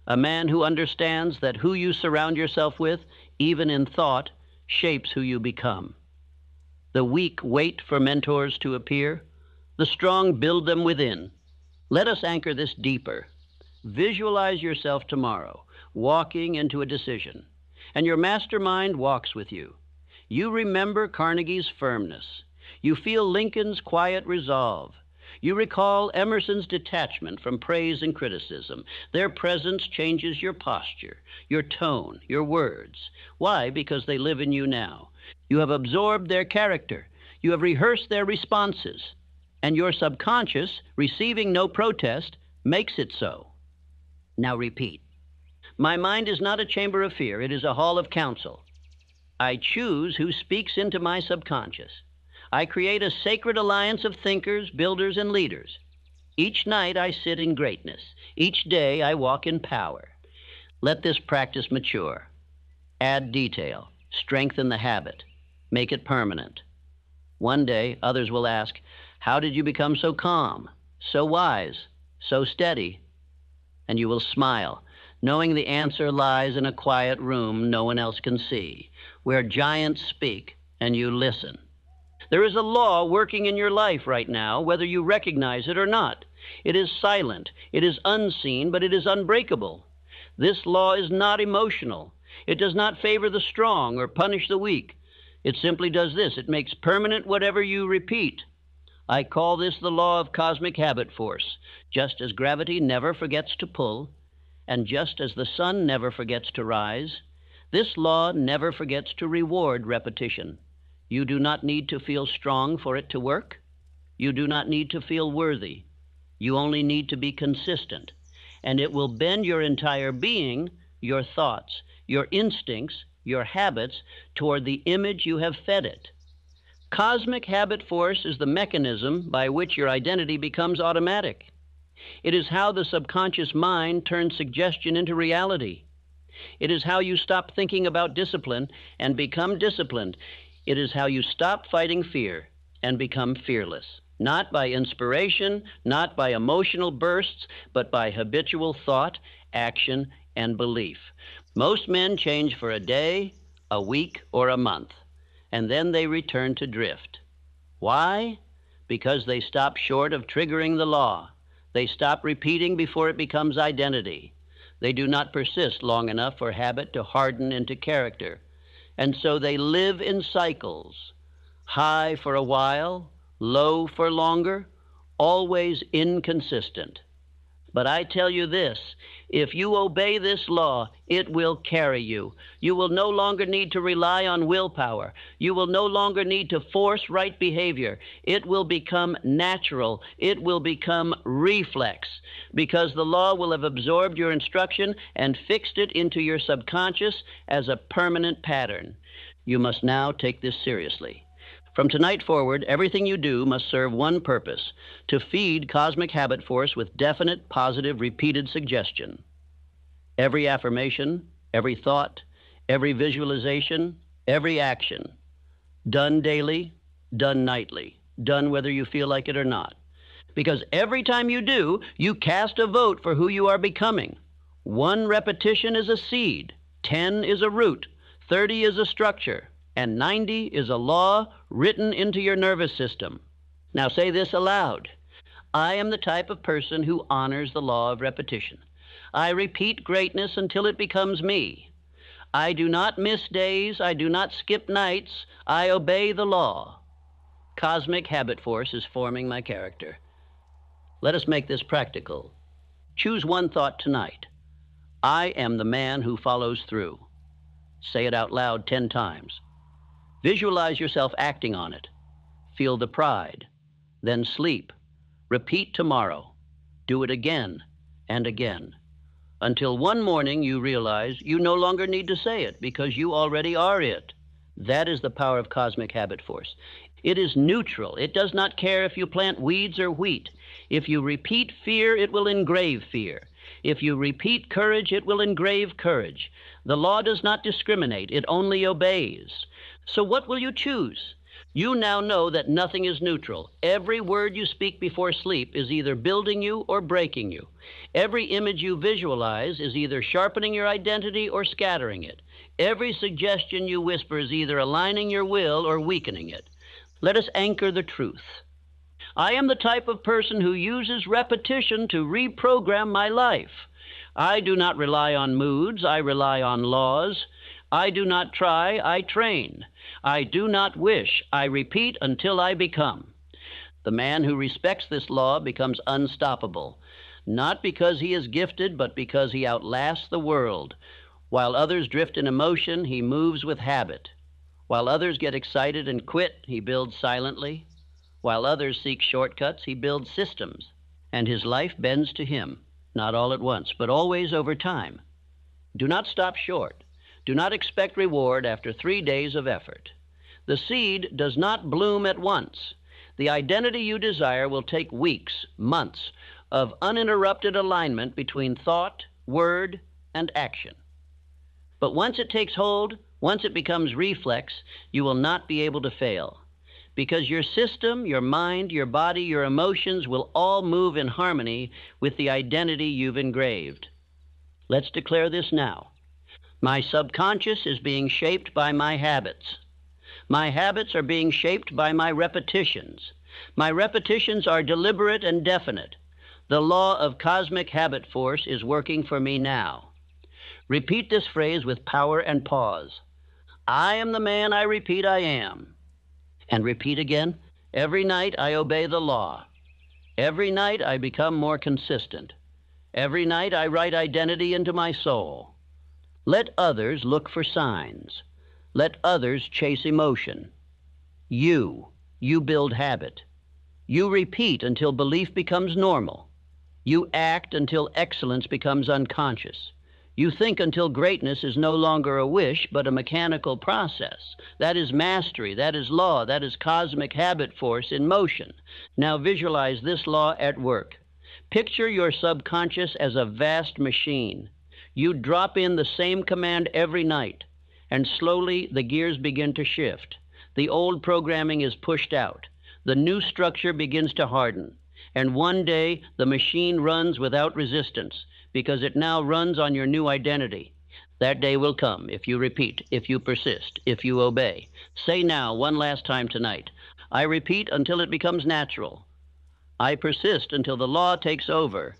a man who understands that who you surround yourself with, even in thought, shapes who you become. The weak wait for mentors to appear. The strong build them within. Let us anchor this deeper. Visualize yourself tomorrow, walking into a decision, and your mastermind walks with you. You remember Carnegie's firmness. You feel Lincoln's quiet resolve. You recall Emerson's detachment from praise and criticism. Their presence changes your posture, your tone, your words. Why? Because they live in you now. You have absorbed their character. You have rehearsed their responses. And your subconscious, receiving no protest, makes it so. Now repeat. My mind is not a chamber of fear. It is a hall of counsel. I choose who speaks into my subconscious. I create a sacred alliance of thinkers, builders, and leaders. Each night I sit in greatness. Each day I walk in power. Let this practice mature. Add detail. Strengthen the habit. Make it permanent. One day others will ask, how did you become so calm, so wise, so steady? And you will smile, knowing the answer lies in a quiet room no one else can see, where giants speak and you listen. There is a law working in your life right now, whether you recognize it or not. It is silent, it is unseen, but it is unbreakable. This law is not emotional. It does not favor the strong or punish the weak. It simply does this: it makes permanent whatever you repeat. I call this the law of cosmic habit force. Just as gravity never forgets to pull, and just as the sun never forgets to rise, this law never forgets to reward repetition. You do not need to feel strong for it to work. You do not need to feel worthy. You only need to be consistent, and it will bend your entire being, your thoughts, your instincts, your habits, toward the image you have fed it. Cosmic habit force is the mechanism by which your identity becomes automatic. It is how the subconscious mind turns suggestion into reality. It is how you stop thinking about discipline and become disciplined. It is how you stop fighting fear and become fearless. Not by inspiration, not by emotional bursts, but by habitual thought, action, and belief. Most men change for a day, a week, or a month, and then they return to drift. Why? Because they stop short of triggering the law. They stop repeating before it becomes identity. They do not persist long enough for habit to harden into character. And so they live in cycles, high for a while, low for longer, always inconsistent. But I tell you this, if you obey this law, it will carry you. You will no longer need to rely on willpower. You will no longer need to force right behavior. It will become natural. It will become reflex, because the law will have absorbed your instruction and fixed it into your subconscious as a permanent pattern. You must now take this seriously. From tonight forward, everything you do must serve one purpose: to feed cosmic habit force with definite, positive, repeated suggestion. Every affirmation, every thought, every visualization, every action, done daily, done nightly, done whether you feel like it or not. Because every time you do, you cast a vote for who you are becoming. 1 repetition is a seed, 10 is a root, 30 is a structure, and 90 is a law written into your nervous system. Now say this aloud. I am the type of person who honors the law of repetition. I repeat greatness until it becomes me. I do not miss days. I do not skip nights. I obey the law. Cosmic habit force is forming my character. Let us make this practical. Choose one thought tonight. I am the man who follows through. Say it out loud 10 times. Visualize yourself acting on it. Feel the pride. Then sleep. Repeat tomorrow. Do it again and again, until one morning you realize you no longer need to say it because you already are it. That is the power of cosmic habit force. It is neutral. It does not care if you plant weeds or wheat. If you repeat fear, it will engrave fear. If you repeat courage, it will engrave courage. The law does not discriminate. It only obeys. So what will you choose? You now know that nothing is neutral. Every word you speak before sleep is either building you or breaking you. Every image you visualize is either sharpening your identity or scattering it. Every suggestion you whisper is either aligning your will or weakening it. Let us anchor the truth. I am the type of person who uses repetition to reprogram my life. I do not rely on moods. I rely on laws. I do not try. I train. I do not wish. I repeat until I become. The man who respects this law becomes unstoppable, not because he is gifted, but because he outlasts the world. While others drift in emotion, he moves with habit. While others get excited and quit, he builds silently. While others seek shortcuts, he builds systems. And his life bends to him, not all at once, but always over time. Do not stop short. Do not expect reward after 3 days of effort. The seed does not bloom at once. The identity you desire will take weeks, months of uninterrupted alignment between thought, word, and action. But once it takes hold, once it becomes reflex, you will not be able to fail. Because your system, your mind, your body, your emotions will all move in harmony with the identity you've engraved. Let's declare this now. My subconscious is being shaped by my habits. My habits are being shaped by my repetitions. My repetitions are deliberate and definite. The law of cosmic habit force is working for me now. Repeat this phrase with power and pause. I am the man I repeat I am. And repeat again. Every night I obey the law. Every night I become more consistent. Every night I write identity into my soul. Let others look for signs. Let others chase emotion. You build habit. You repeat until belief becomes normal. You act until excellence becomes unconscious. You think until greatness is no longer a wish, but a mechanical process. That is mastery, that is law, that is cosmic habit force in motion. Now visualize this law at work. Picture your subconscious as a vast machine. You drop in the same command every night, and slowly the gears begin to shift. The old programming is pushed out. The new structure begins to harden. And one day, the machine runs without resistance, because it now runs on your new identity. That day will come if you repeat, if you persist, if you obey. Say now, one last time tonight, I repeat until it becomes natural. I persist until the law takes over.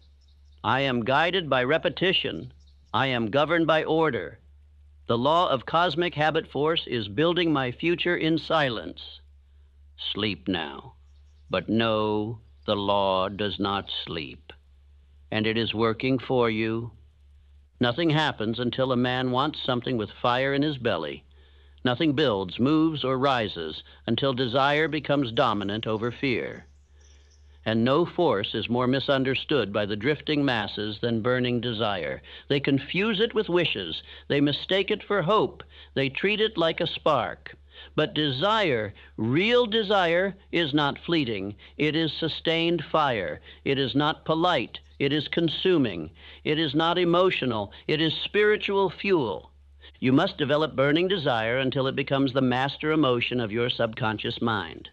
I am guided by repetition. I am governed by order. The law of cosmic habit force is building my future in silence. Sleep now. But no, the law does not sleep. And it is working for you. Nothing happens until a man wants something with fire in his belly. Nothing builds, moves, or rises until desire becomes dominant over fear. And no force is more misunderstood by the drifting masses than burning desire. They confuse it with wishes. They mistake it for hope. They treat it like a spark. But desire, real desire, is not fleeting. It is sustained fire. It is not polite. It is consuming. It is not emotional. It is spiritual fuel. You must develop burning desire until it becomes the master emotion of your subconscious mind.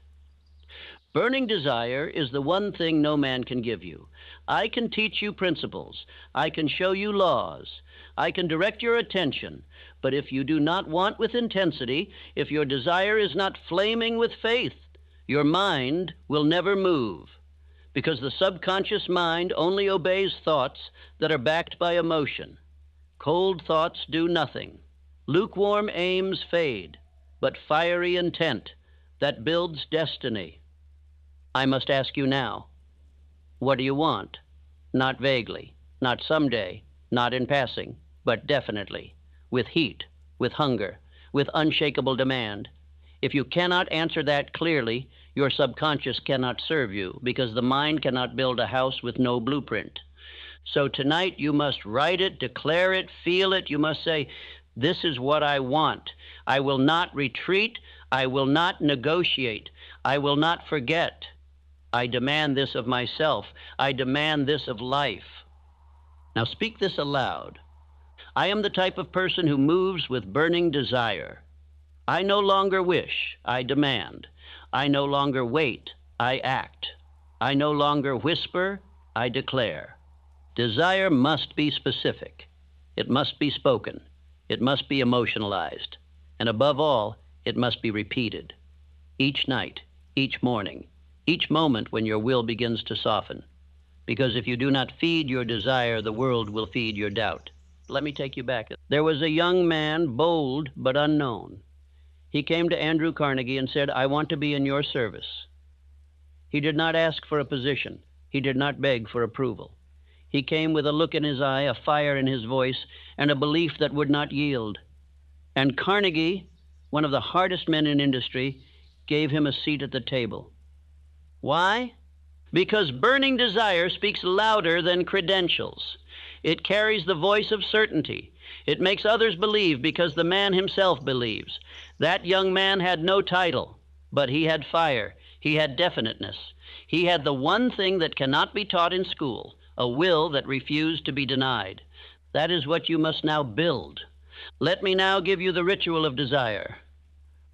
Burning desire is the one thing no man can give you. I can teach you principles. I can show you laws. I can direct your attention. But if you do not want with intensity, if your desire is not flaming with faith, your mind will never move. Because the subconscious mind only obeys thoughts that are backed by emotion. Cold thoughts do nothing. Lukewarm aims fade, but fiery intent that builds destiny. I must ask you now, what do you want? Not vaguely, not someday, not in passing, but definitely, with heat, with hunger, with unshakable demand. If you cannot answer that clearly, your subconscious cannot serve you, because the mind cannot build a house with no blueprint. So tonight you must write it, declare it, feel it. You must say, this is what I want. I will not retreat. I will not negotiate. I will not forget. I demand this of myself. I demand this of life. Now speak this aloud. I am the type of person who moves with burning desire. I no longer wish, I demand. I no longer wait, I act. I no longer whisper, I declare. Desire must be specific. It must be spoken. It must be emotionalized. And above all, it must be repeated. Each night, each morning, each moment when your will begins to soften. Because if you do not feed your desire, the world will feed your doubt. Let me take you back. There was a young man, bold but unknown. He came to Andrew Carnegie and said, I want to be in your service. He did not ask for a position. He did not beg for approval. He came with a look in his eye, a fire in his voice, and a belief that would not yield. And Carnegie, one of the hardest men in industry, gave him a seat at the table. Why? Because burning desire speaks louder than credentials. It carries the voice of certainty. It makes others believe because the man himself believes. That young man had no title, but he had fire. He had definiteness. He had the one thing that cannot be taught in school, a will that refused to be denied. That is what you must now build. Let me now give you the ritual of desire.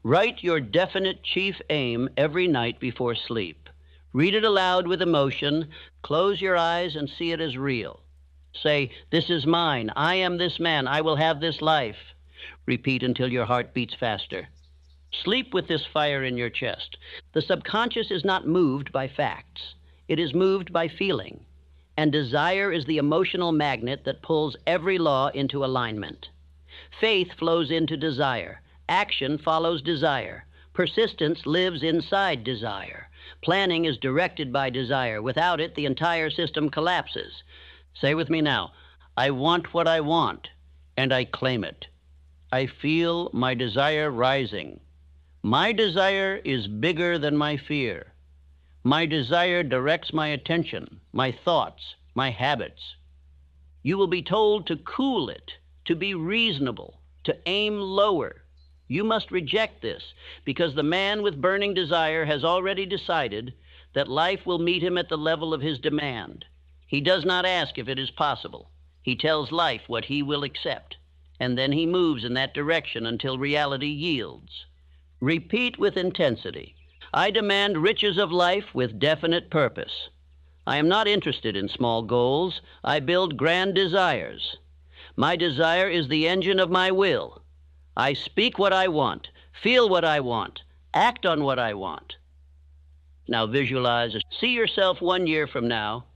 Write your definite chief aim every night before sleep. Read it aloud with emotion. Close your eyes and see it as real. Say, this is mine. I am this man. I will have this life. Repeat until your heart beats faster. Sleep with this fire in your chest. The subconscious is not moved by facts. It is moved by feeling. And desire is the emotional magnet that pulls every law into alignment. Faith flows into desire. Action follows desire. Persistence lives inside desire. Planning is directed by desire. Without it, the entire system collapses. Say with me now, I want what I want, and I claim it. I feel my desire rising. My desire is bigger than my fear. My desire directs my attention, my thoughts, my habits. You will be told to cool it, to be reasonable, to aim lower. You must reject this, because the man with burning desire has already decided that life will meet him at the level of his demand. He does not ask if it is possible. He tells life what he will accept, and then he moves in that direction until reality yields. Repeat with intensity. I demand riches of life with definite purpose. I am not interested in small goals. I build grand desires. My desire is the engine of my will. I speak what I want, feel what I want, act on what I want. Now visualize, see yourself 1 year from now,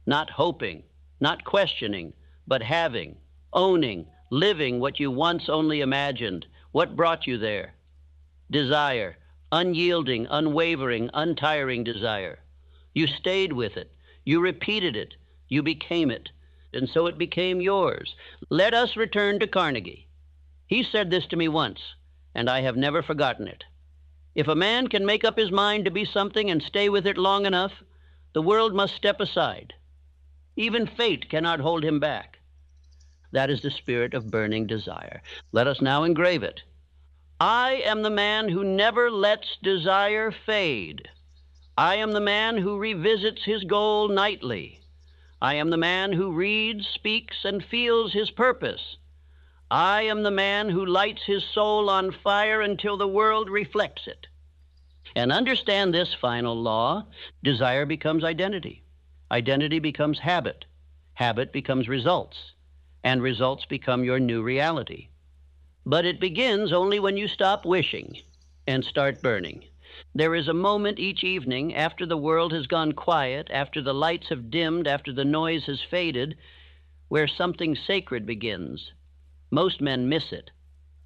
not hoping, not questioning, but having, owning, living what you once only imagined. What brought you there? Desire, unyielding, unwavering, untiring desire. You stayed with it. You repeated it. You became it. And so it became yours. Let us return to Carnegie. He said this to me once, and I have never forgotten it. If a man can make up his mind to be something and stay with it long enough, the world must step aside. Even fate cannot hold him back. That is the spirit of burning desire. Let us now engrave it. I am the man who never lets desire fade. I am the man who revisits his goal nightly. I am the man who reads, speaks, and feels his purpose. I am the man who lights his soul on fire until the world reflects it. And understand this final law: desire becomes identity. Identity becomes habit. Habit becomes results. And results become your new reality. But it begins only when you stop wishing and start burning. There is a moment each evening after the world has gone quiet, after the lights have dimmed, after the noise has faded, where something sacred begins. Most men miss it.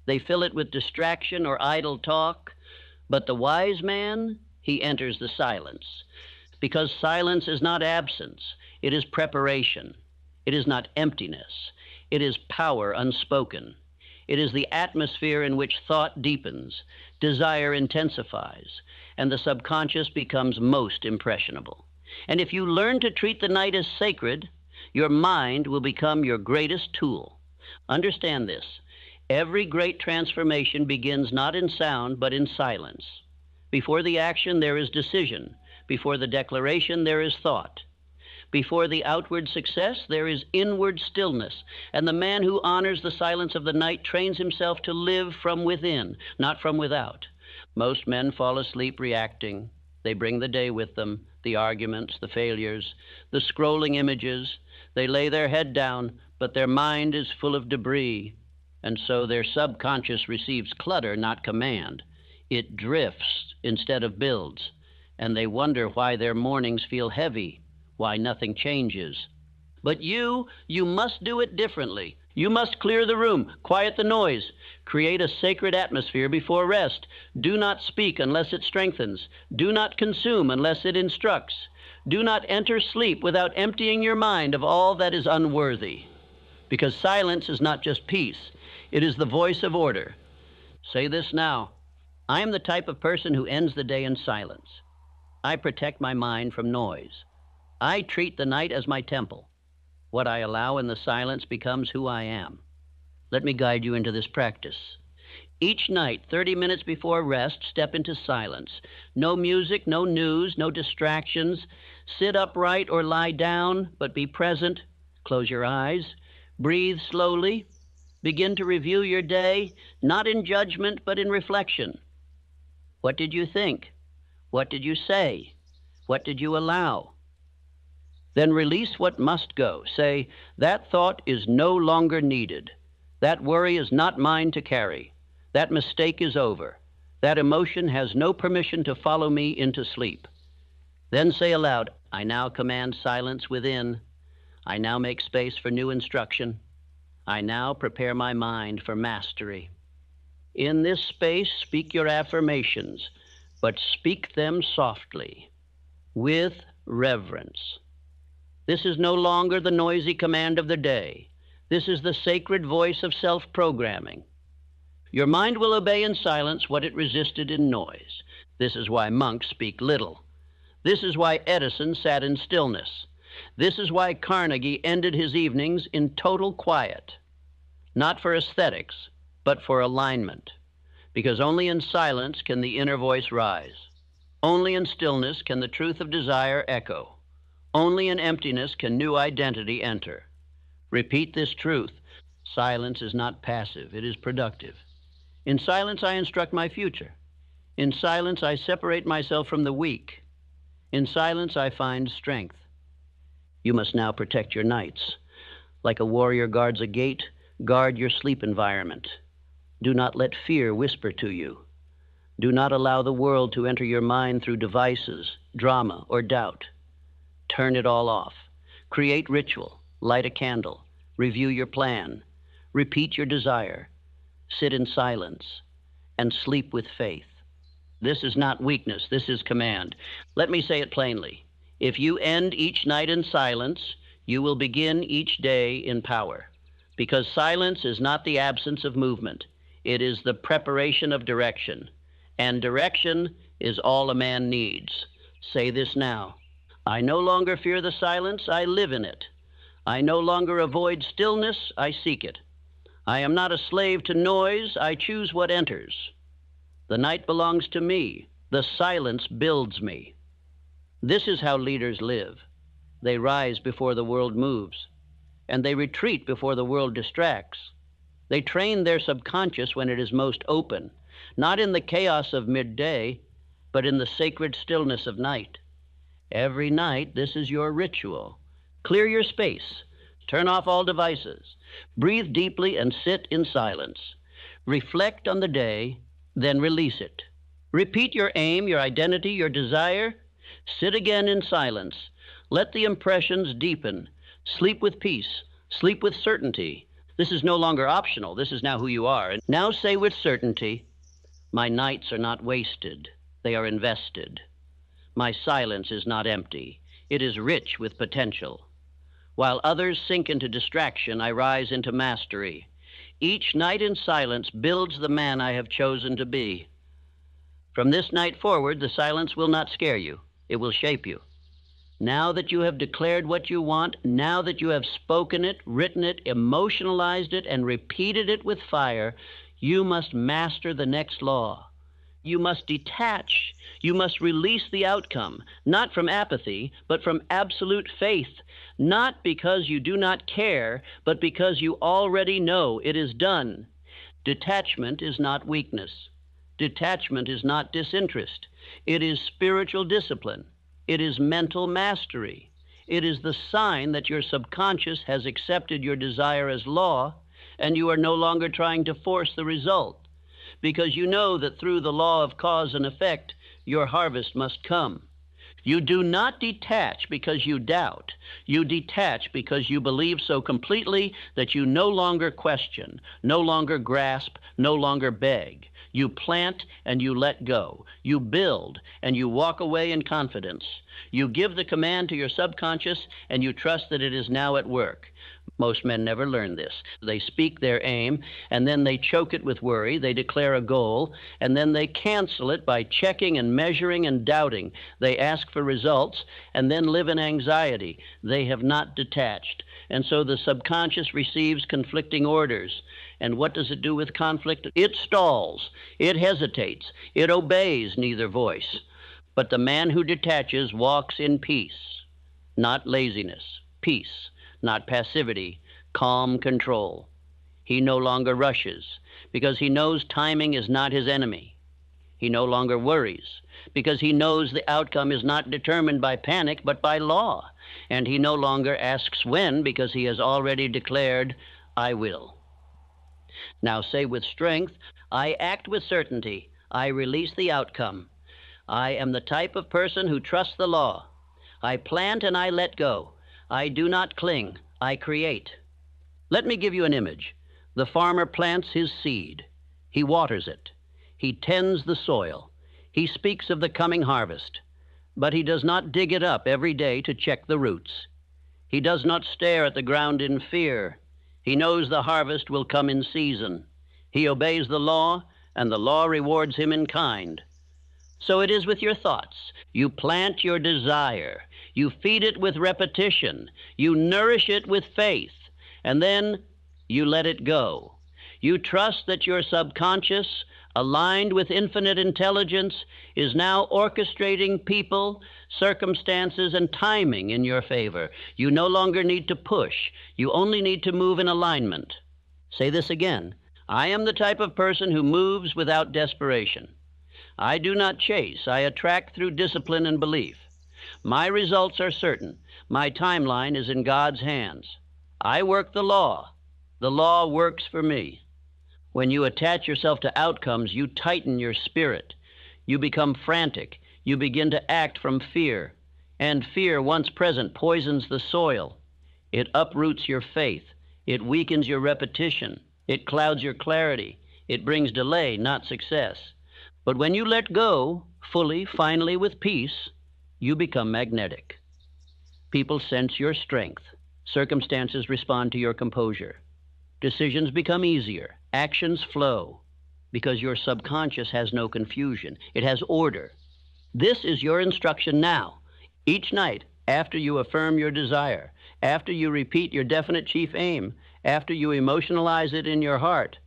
They fill it with distraction or idle talk. But the wise man, he enters the silence. Because silence is not absence. It is preparation. It is not emptiness. It is power unspoken. It is the atmosphere in which thought deepens, desire intensifies, and the subconscious becomes most impressionable. And if you learn to treat the night as sacred, your mind will become your greatest tool. Understand this. Every great transformation begins not in sound, but in silence. Before the action, there is decision. Before the declaration, there is thought. Before the outward success, there is inward stillness. And the man who honors the silence of the night trains himself to live from within, not from without. Most men fall asleep reacting. They bring the day with them, the arguments, the failures, the scrolling images. They lay their head down, but their mind is full of debris. And so their subconscious receives clutter, not command. It drifts instead of builds. And they wonder why their mornings feel heavy, why nothing changes. But you must do it differently. You must clear the room, quiet the noise, create a sacred atmosphere before rest. Do not speak unless it strengthens. Do not consume unless it instructs. Do not enter sleep without emptying your mind of all that is unworthy. Because silence is not just peace. It is the voice of order. Say this now. I am the type of person who ends the day in silence. I protect my mind from noise. I treat the night as my temple. What I allow in the silence becomes who I am. Let me guide you into this practice. Each night, 30 minutes before rest, step into silence. No music, no news, no distractions. Sit upright or lie down, but be present. Close your eyes. Breathe slowly. Begin to review your day, not in judgment, but in reflection. What did you think? What did you say? What did you allow? Then release what must go. Say, that thought is no longer needed. That worry is not mine to carry. That mistake is over. That emotion has no permission to follow me into sleep. Then say aloud, I now command silence within. I now make space for new instruction. I now prepare my mind for mastery. In this space, speak your affirmations, but speak them softly, with reverence. This is no longer the noisy command of the day. This is the sacred voice of self-programming. Your mind will obey in silence what it resisted in noise. This is why monks speak little. This is why Edison sat in stillness. This is why Carnegie ended his evenings in total quiet, not for aesthetics, but for alignment, because only in silence can the inner voice rise. Only in stillness can the truth of desire echo. Only in emptiness can new identity enter. Repeat this truth. Silence is not passive, it is productive. In silence, I instruct my future. In silence, I separate myself from the weak. In silence, I find strength. You must now protect your nights. Like a warrior guards a gate, guard your sleep environment. Do not let fear whisper to you. Do not allow the world to enter your mind through devices, drama, or doubt. Turn it all off. Create ritual. Light a candle. Review your plan. Repeat your desire. Sit in silence. And sleep with faith. This is not weakness. This is command. Let me say it plainly. If you end each night in silence, you will begin each day in power. Because silence is not the absence of movement. It is the preparation of direction. And direction is all a man needs. Say this now. I no longer fear the silence, I live in it. I no longer avoid stillness, I seek it. I am not a slave to noise, I choose what enters. The night belongs to me, the silence builds me. This is how leaders live. They rise before the world moves, and they retreat before the world distracts. They train their subconscious when it is most open, not in the chaos of midday, but in the sacred stillness of night. Every night, this is your ritual. Clear your space. Turn off all devices. Breathe deeply and sit in silence. Reflect on the day, then release it. Repeat your aim, your identity, your desire. Sit again in silence. Let the impressions deepen. Sleep with peace. Sleep with certainty. This is no longer optional. This is now who you are. And now say with certainty, my nights are not wasted. They are invested. My silence is not empty. It is rich with potential. While others sink into distraction, I rise into mastery. Each night in silence builds the man I have chosen to be. From this night forward, the silence will not scare you. It will shape you. Now that you have declared what you want, now that you have spoken it, written it, emotionalized it, and repeated it with fire, you must master the next law. You must detach. You must release the outcome, not from apathy, but from absolute faith, not because you do not care, but because you already know it is done. Detachment is not weakness. Detachment is not disinterest. It is spiritual discipline. It is mental mastery. It is the sign that your subconscious has accepted your desire as law, and you are no longer trying to force the result, because you know that through the law of cause and effect, your harvest must come. You do not detach because you doubt. You detach because you believe so completely that you no longer question, no longer grasp, no longer beg. You plant and you let go. You build and you walk away in confidence. You give the command to your subconscious and you trust that it is now at work. Most men never learn this. They speak their aim, and then they choke it with worry. They declare a goal, and then they cancel it by checking and measuring and doubting. They ask for results, and then live in anxiety. They have not detached. And so the subconscious receives conflicting orders. And what does it do with conflict? It stalls. It hesitates. It obeys neither voice. But the man who detaches walks in peace, not laziness. Peace. Not passivity, calm control. He no longer rushes because he knows timing is not his enemy. He no longer worries because he knows the outcome is not determined by panic but by law. And he no longer asks when because he has already declared, I will. Now say with strength, I act with certainty. I release the outcome. I am the type of person who trusts the law. I plant and I let go. I do not cling, I create. Let me give you an image. The farmer plants his seed. He waters it. He tends the soil. He speaks of the coming harvest. But he does not dig it up every day to check the roots. He does not stare at the ground in fear. He knows the harvest will come in season. He obeys the law, and the law rewards him in kind. So it is with your thoughts. You plant your desire. You feed it with repetition. You nourish it with faith. And then you let it go. You trust that your subconscious, aligned with infinite intelligence, is now orchestrating people, circumstances, and timing in your favor. You no longer need to push. You only need to move in alignment. Say this again. I am the type of person who moves without desperation. I do not chase. I attract through discipline and belief. My results are certain. My timeline is in God's hands. I work the law. The law works for me. When you attach yourself to outcomes, you tighten your spirit. You become frantic. You begin to act from fear. And fear, once present, poisons the soil. It uproots your faith. It weakens your repetition. It clouds your clarity. It brings delay, not success. But when you let go, fully, finally, with peace, you become magnetic. People sense your strength. Circumstances respond to your composure. Decisions become easier. Actions flow because your subconscious has no confusion. It has order. This is your instruction now. Each night, after you affirm your desire, after you repeat your definite chief aim, after you emotionalize it in your heart,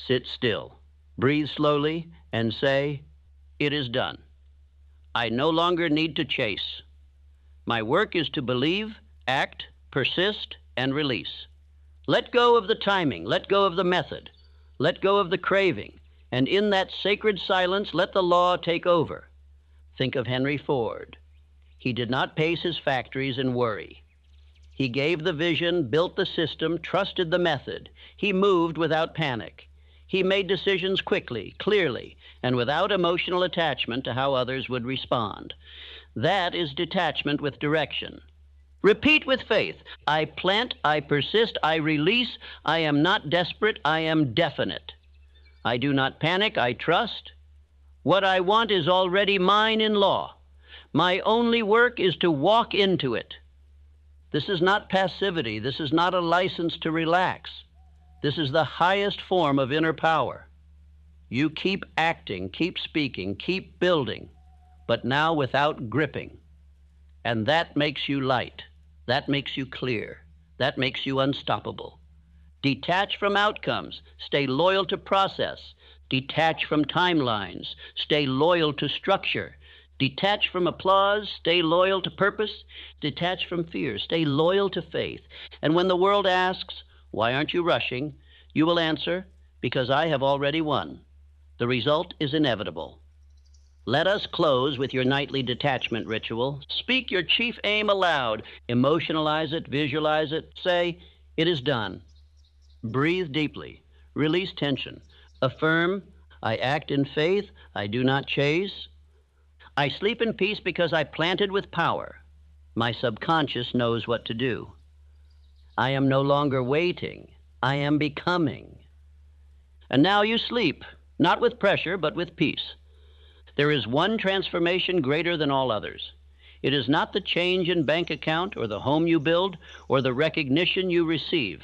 sit still, breathe slowly, and say, "It is done. I no longer need to chase. My work is to believe, act, persist, and release. Let go of the timing. Let go of the method. Let go of the craving. And in that sacred silence, let the law take over." Think of Henry Ford. He did not pace his factories and worry. He gave the vision, built the system, trusted the method. He moved without panic. He made decisions quickly, clearly, and without emotional attachment to how others would respond. That is detachment with direction. Repeat with faith. I plant, I persist, I release. I am not desperate, I am definite. I do not panic, I trust. What I want is already mine in law. My only work is to walk into it. This is not passivity. This is not a license to relax. This is the highest form of inner power. You keep acting, keep speaking, keep building, but now without gripping. And that makes you light. That makes you clear. That makes you unstoppable. Detach from outcomes. Stay loyal to process. Detach from timelines. Stay loyal to structure. Detach from applause, stay loyal to purpose. Detach from fear, stay loyal to faith. And when the world asks, "Why aren't you rushing?" you will answer, "Because I have already won. The result is inevitable." Let us close with your nightly detachment ritual. Speak your chief aim aloud. Emotionalize it, visualize it. Say, "It is done." Breathe deeply. Release tension. Affirm, "I act in faith. I do not chase. I sleep in peace because I planted with power. My subconscious knows what to do. I am no longer waiting. I am becoming." And now you sleep, not with pressure, but with peace. There is one transformation greater than all others. It is not the change in bank account or the home you build or the recognition you receive.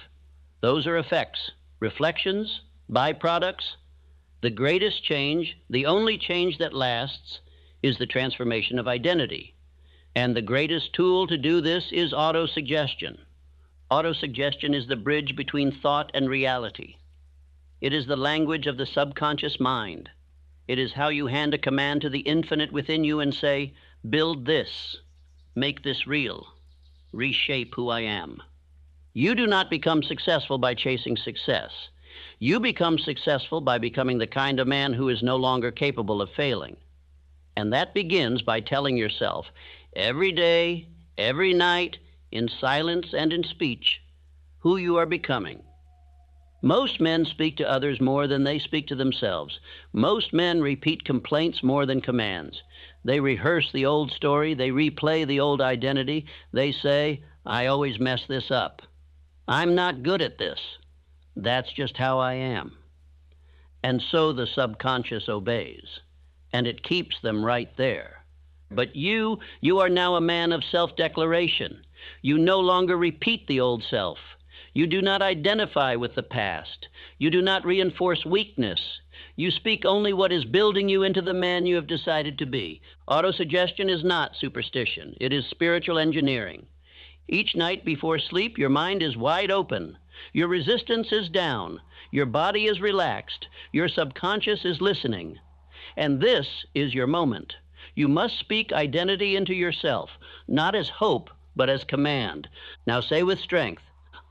Those are effects, reflections, byproducts. The greatest change, the only change that lasts, is the transformation of identity. And the greatest tool to do this is autosuggestion. Autosuggestion is the bridge between thought and reality. It is the language of the subconscious mind. It is how you hand a command to the infinite within you and say, "Build this, make this real, reshape who I am." You do not become successful by chasing success. You become successful by becoming the kind of man who is no longer capable of failing. And that begins by telling yourself, every day, every night, in silence and in speech, who you are becoming. Most men speak to others more than they speak to themselves. Most men repeat complaints more than commands. They rehearse the old story. They replay the old identity. They say, "I always mess this up. I'm not good at this. That's just how I am." And so the subconscious obeys. And it keeps them right there. But you are now a man of self-declaration. You no longer repeat the old self. You do not identify with the past. You do not reinforce weakness. You speak only what is building you into the man you have decided to be. Autosuggestion is not superstition. It is spiritual engineering. Each night before sleep, your mind is wide open. Your resistance is down. Your body is relaxed. Your subconscious is listening. And this is your moment. You must speak identity into yourself, not as hope, but as command. Now say with strength,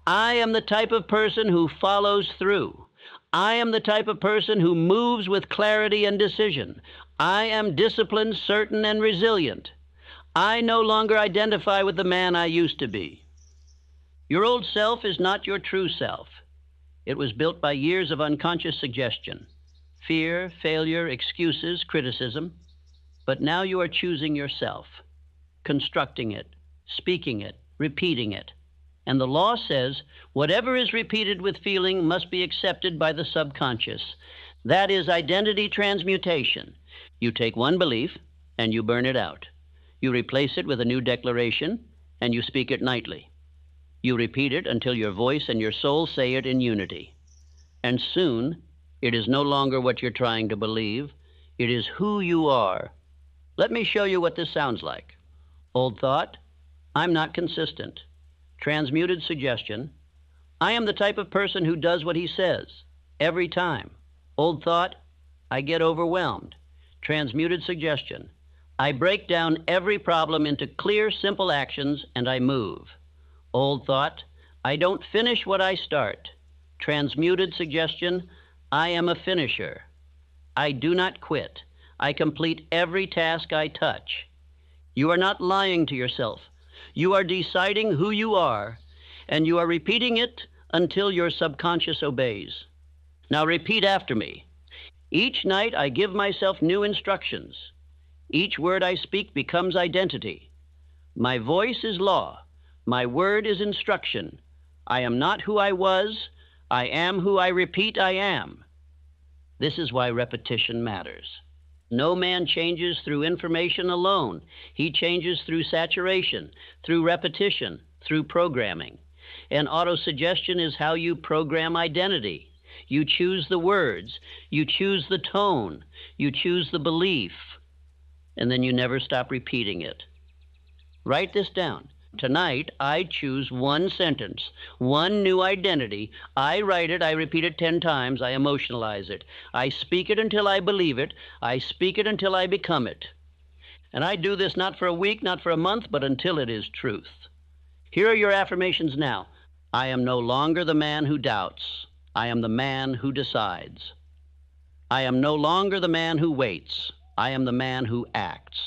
I am the type of person who follows through. I am the type of person who moves with clarity and decision. I am disciplined, certain, and resilient. I no longer identify with the man I used to be. Your old self is not your true self. It was built by years of unconscious suggestion, fear, failure, excuses, criticism. But now you are choosing yourself, constructing it, speaking it, repeating it. And the law says whatever is repeated with feeling must be accepted by the subconscious. That is identity transmutation. You take one belief and you burn it out. You replace it with a new declaration and you speak it nightly. You repeat it until your voice and your soul say it in unity. And soon, it is no longer what you're trying to believe. It is who you are. Let me show you what this sounds like. Old thought, I'm not consistent. Transmuted suggestion, I am the type of person who does what he says, every time. Old thought, I get overwhelmed. Transmuted suggestion, I break down every problem into clear, simple actions and I move. Old thought, I don't finish what I start. Transmuted suggestion, I am a finisher. I do not quit. I complete every task I touch. You are not lying to yourself. You are deciding who you are, and you are repeating it until your subconscious obeys. Now repeat after me. Each night I give myself new instructions. Each word I speak becomes identity. My voice is law. My word is instruction. I am not who I was. I am who I repeat I am. This is why repetition matters. No man changes through information alone. He changes through saturation, through repetition, through programming. And autosuggestion is how you program identity. You choose the words, you choose the tone, you choose the belief, and then you never stop repeating it. Write this down. Tonight, I choose one sentence, one new identity. I write it, I repeat it 10 times, I emotionalize it. I speak it until I believe it. I speak it until I become it. And I do this not for a week, not for a month, but until it is truth. Here are your affirmations now. I am no longer the man who doubts. I am the man who decides. I am no longer the man who waits. I am the man who acts.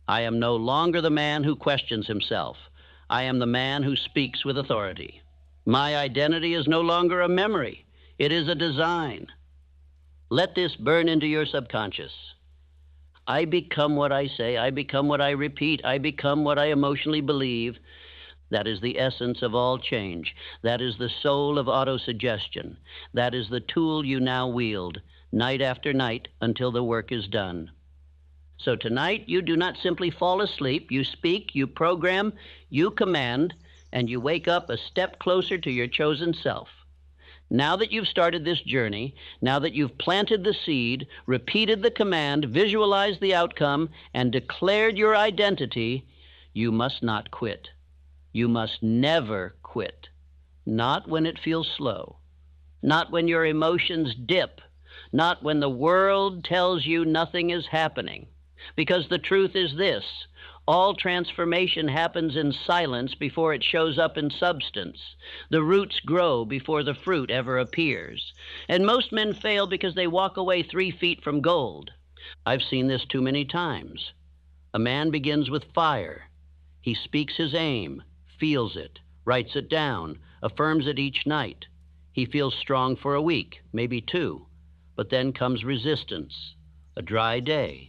I am no longer the man who questions himself. I am the man who speaks with authority. My identity is no longer a memory. It is a design. Let this burn into your subconscious. I become what I say. I become what I repeat. I become what I emotionally believe. That is the essence of all change. That is the soul of autosuggestion. That is the tool you now wield, night after night, until the work is done. So tonight, you do not simply fall asleep. You speak, you program, you command, and you wake up a step closer to your chosen self. Now that you've started this journey, now that you've planted the seed, repeated the command, visualized the outcome, and declared your identity, you must not quit. You must never quit. Not when it feels slow. Not when your emotions dip. Not when the world tells you nothing is happening. Because the truth is this, all transformation happens in silence before it shows up in substance. The roots grow before the fruit ever appears. And most men fail because they walk away 3 feet from gold. I've seen this too many times. A man begins with fire. He speaks his aim, feels it, writes it down, affirms it each night. He feels strong for a week, maybe 2. But then comes resistance, a dry day,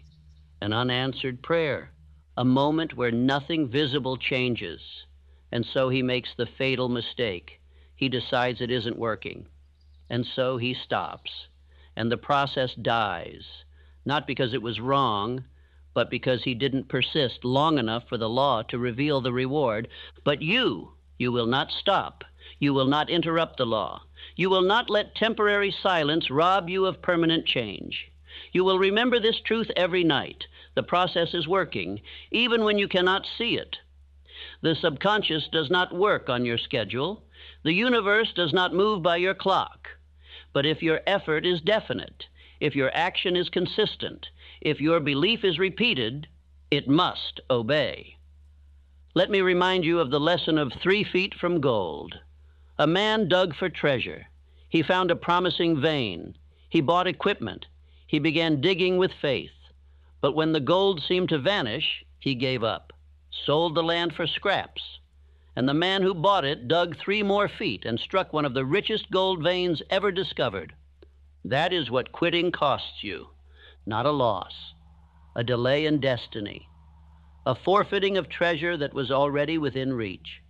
an unanswered prayer, a moment where nothing visible changes. And so he makes the fatal mistake. He decides it isn't working. And so he stops. And the process dies, not because it was wrong, but because he didn't persist long enough for the law to reveal the reward. But you will not stop. You will not interrupt the law. You will not let temporary silence rob you of permanent change. You will remember this truth every night. The process is working, even when you cannot see it. The subconscious does not work on your schedule. The universe does not move by your clock. But if your effort is definite, if your action is consistent, if your belief is repeated, it must obey. Let me remind you of the lesson of 3 feet from gold. A man dug for treasure. He found a promising vein. He bought equipment. He began digging with faith. But when the gold seemed to vanish, he gave up, sold the land for scraps. And the man who bought it dug 3 more feet and struck one of the richest gold veins ever discovered. That is what quitting costs you. Not a loss, a delay in destiny, a forfeiting of treasure that was already within reach.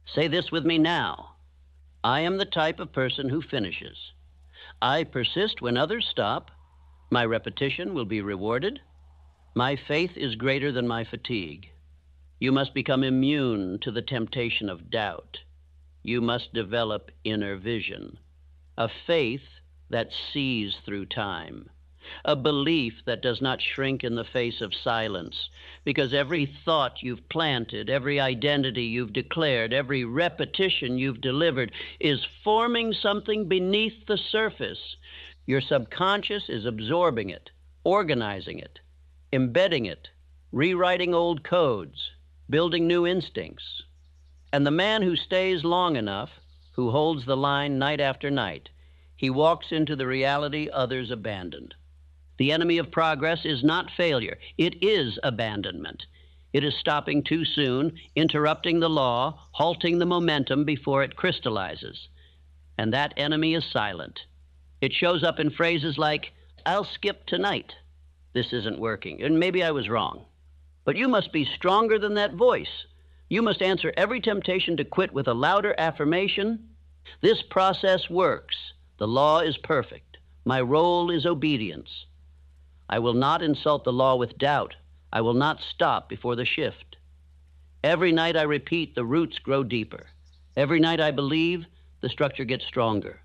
Say this with me now. I am the type of person who finishes. I persist when others stop. My repetition will be rewarded. My faith is greater than my fatigue. You must become immune to the temptation of doubt. You must develop inner vision, a faith that sees through time, a belief that does not shrink in the face of silence, because every thought you've planted, every identity you've declared, every repetition you've delivered is forming something beneath the surface. Your subconscious is absorbing it, organizing it, embedding it, rewriting old codes, building new instincts. And the man who stays long enough, who holds the line night after night, he walks into the reality others abandoned. The enemy of progress is not failure. It is abandonment. It is stopping too soon, interrupting the law, halting the momentum before it crystallizes. And that enemy is silent. It shows up in phrases like, I'll skip tonight. This isn't working, and maybe I was wrong. But you must be stronger than that voice. You must answer every temptation to quit with a louder affirmation. This process works. The law is perfect. My role is obedience. I will not insult the law with doubt. I will not stop before the shift. Every night I repeat, the roots grow deeper. Every night I believe, the structure gets stronger.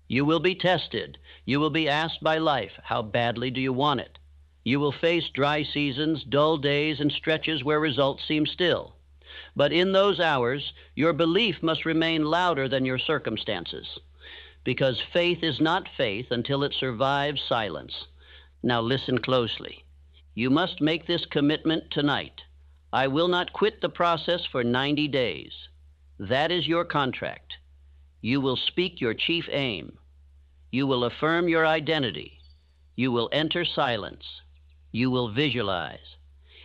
You will be tested. You will be asked by life, how badly do you want it? You will face dry seasons, dull days, and stretches where results seem still. But in those hours, your belief must remain louder than your circumstances, because faith is not faith until it survives silence. Now listen closely. You must make this commitment tonight. I will not quit the process for 90 days. That is your contract. You will speak your chief aim. You will affirm your identity. You will enter silence. You will visualize.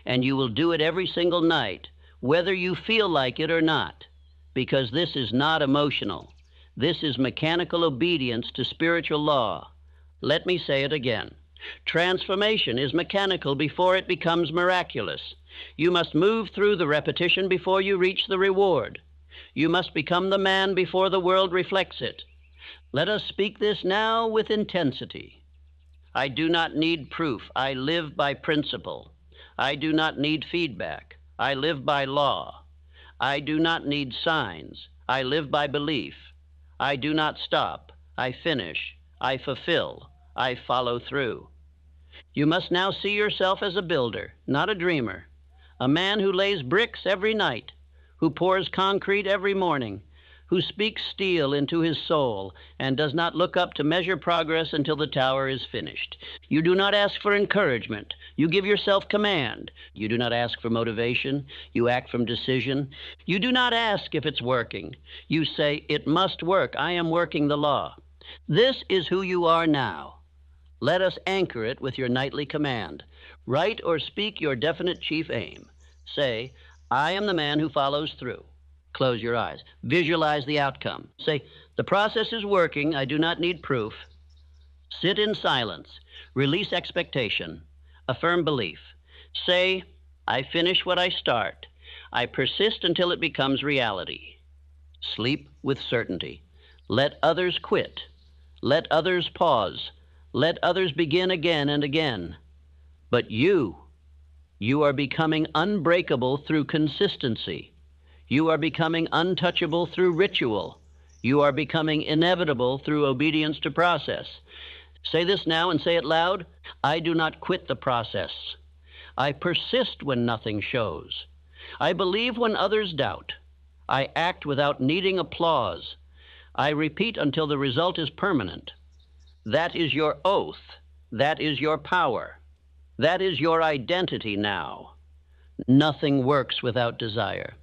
And you will do it every single night, whether you feel like it or not, because this is not emotional. This is mechanical obedience to spiritual law. Let me say it again. Transformation is mechanical before it becomes miraculous. You must move through the repetition before you reach the reward. You must become the man before the world reflects it. Let us speak this now with intensity. I do not need proof. I live by principle. I do not need feedback. I live by law. I do not need signs. I live by belief. I do not stop. I finish. I fulfill. I follow through. You must now see yourself as a builder, not a dreamer, a man who lays bricks every night, who pours concrete every morning, who speaks steel into his soul and does not look up to measure progress until the tower is finished. You do not ask for encouragement. You give yourself command. You do not ask for motivation. You act from decision. You do not ask if it's working. You say, it must work. I am working the law. This is who you are now. Let us anchor it with your nightly command. Write or speak your definite chief aim. Say, I am the man who follows through. Close your eyes. Visualize the outcome. Say, the process is working. I do not need proof. Sit in silence. Release expectation. Affirm belief. Say, I finish what I start. I persist until it becomes reality. Sleep with certainty. Let others quit. Let others pause. Let others begin again and again. But you are becoming unbreakable through consistency. You are becoming untouchable through ritual. You are becoming inevitable through obedience to process. Say this now and say it loud. I do not quit the process. I persist when nothing shows. I believe when others doubt. I act without needing applause. I repeat until the result is permanent. That is your oath. That is your power. That is your identity now. Nothing works without desire.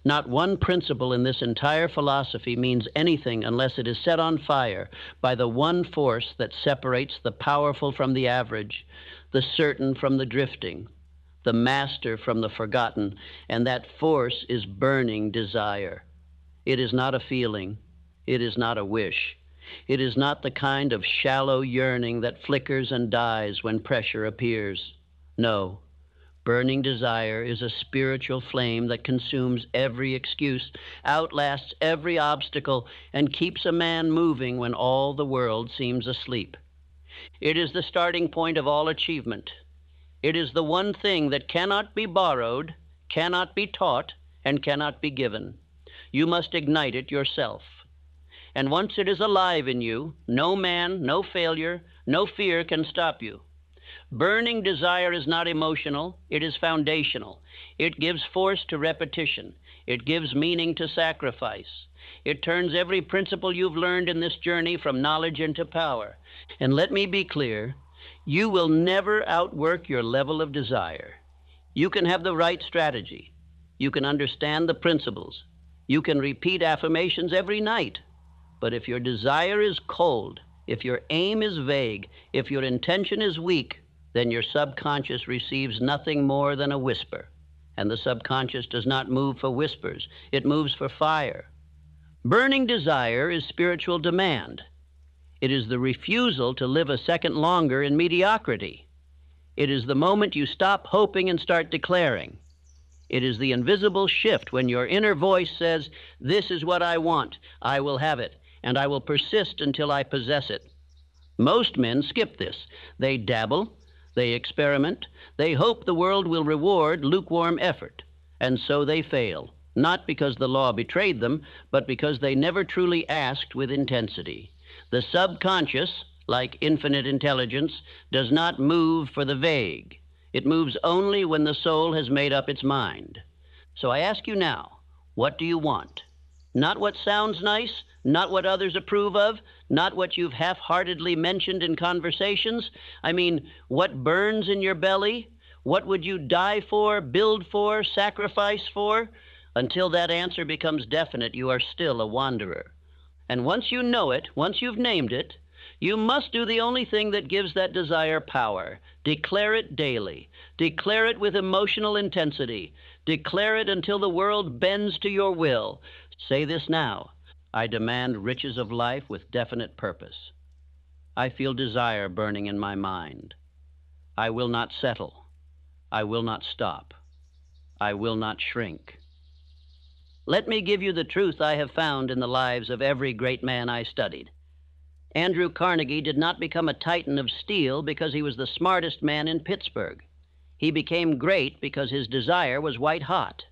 Not one principle in this entire philosophy means anything unless it is set on fire by the one force that separates the powerful from the average, the certain from the drifting, the master from the forgotten, and that force is burning desire. It is not a feeling. It is not a wish. It is not the kind of shallow yearning that flickers and dies when pressure appears. No. Burning desire is a spiritual flame that consumes every excuse, outlasts every obstacle, and keeps a man moving when all the world seems asleep. It is the starting point of all achievement. It is the one thing that cannot be borrowed, cannot be taught, and cannot be given. You must ignite it yourself. And once it is alive in you, no man, no failure, no fear can stop you. Burning desire is not emotional, it is foundational. It gives force to repetition. It gives meaning to sacrifice. It turns every principle you've learned in this journey from knowledge into power. And let me be clear, you will never outwork your level of desire. You can have the right strategy. You can understand the principles. You can repeat affirmations every night. But if your desire is cold, if your aim is vague, if your intention is weak, then your subconscious receives nothing more than a whisper. And the subconscious does not move for whispers. It moves for fire. Burning desire is spiritual demand. It is the refusal to live a second longer in mediocrity. It is the moment you stop hoping and start declaring. It is the invisible shift when your inner voice says, "This is what I want. I will have it, and I will persist until I possess it." Most men skip this. They dabble. They experiment. They hope the world will reward lukewarm effort. And so they fail, not because the law betrayed them, but because they never truly asked with intensity. The subconscious, like infinite intelligence, does not move for the vague. It moves only when the soul has made up its mind. So I ask you now, what do you want? Not what sounds nice, not what others approve of, not what you've half-heartedly mentioned in conversations. I mean, what burns in your belly? What would you die for, build for, sacrifice for? Until that answer becomes definite, you are still a wanderer. And once you know it, once you've named it, you must do the only thing that gives that desire power. Declare it daily. Declare it with emotional intensity. Declare it until the world bends to your will. Say this now. I demand riches of life with definite purpose. I feel desire burning in my mind. I will not settle. I will not stop. I will not shrink. Let me give you the truth I have found in the lives of every great man I studied. Andrew Carnegie did not become a titan of steel because he was the smartest man in Pittsburgh. He became great because his desire was white hot.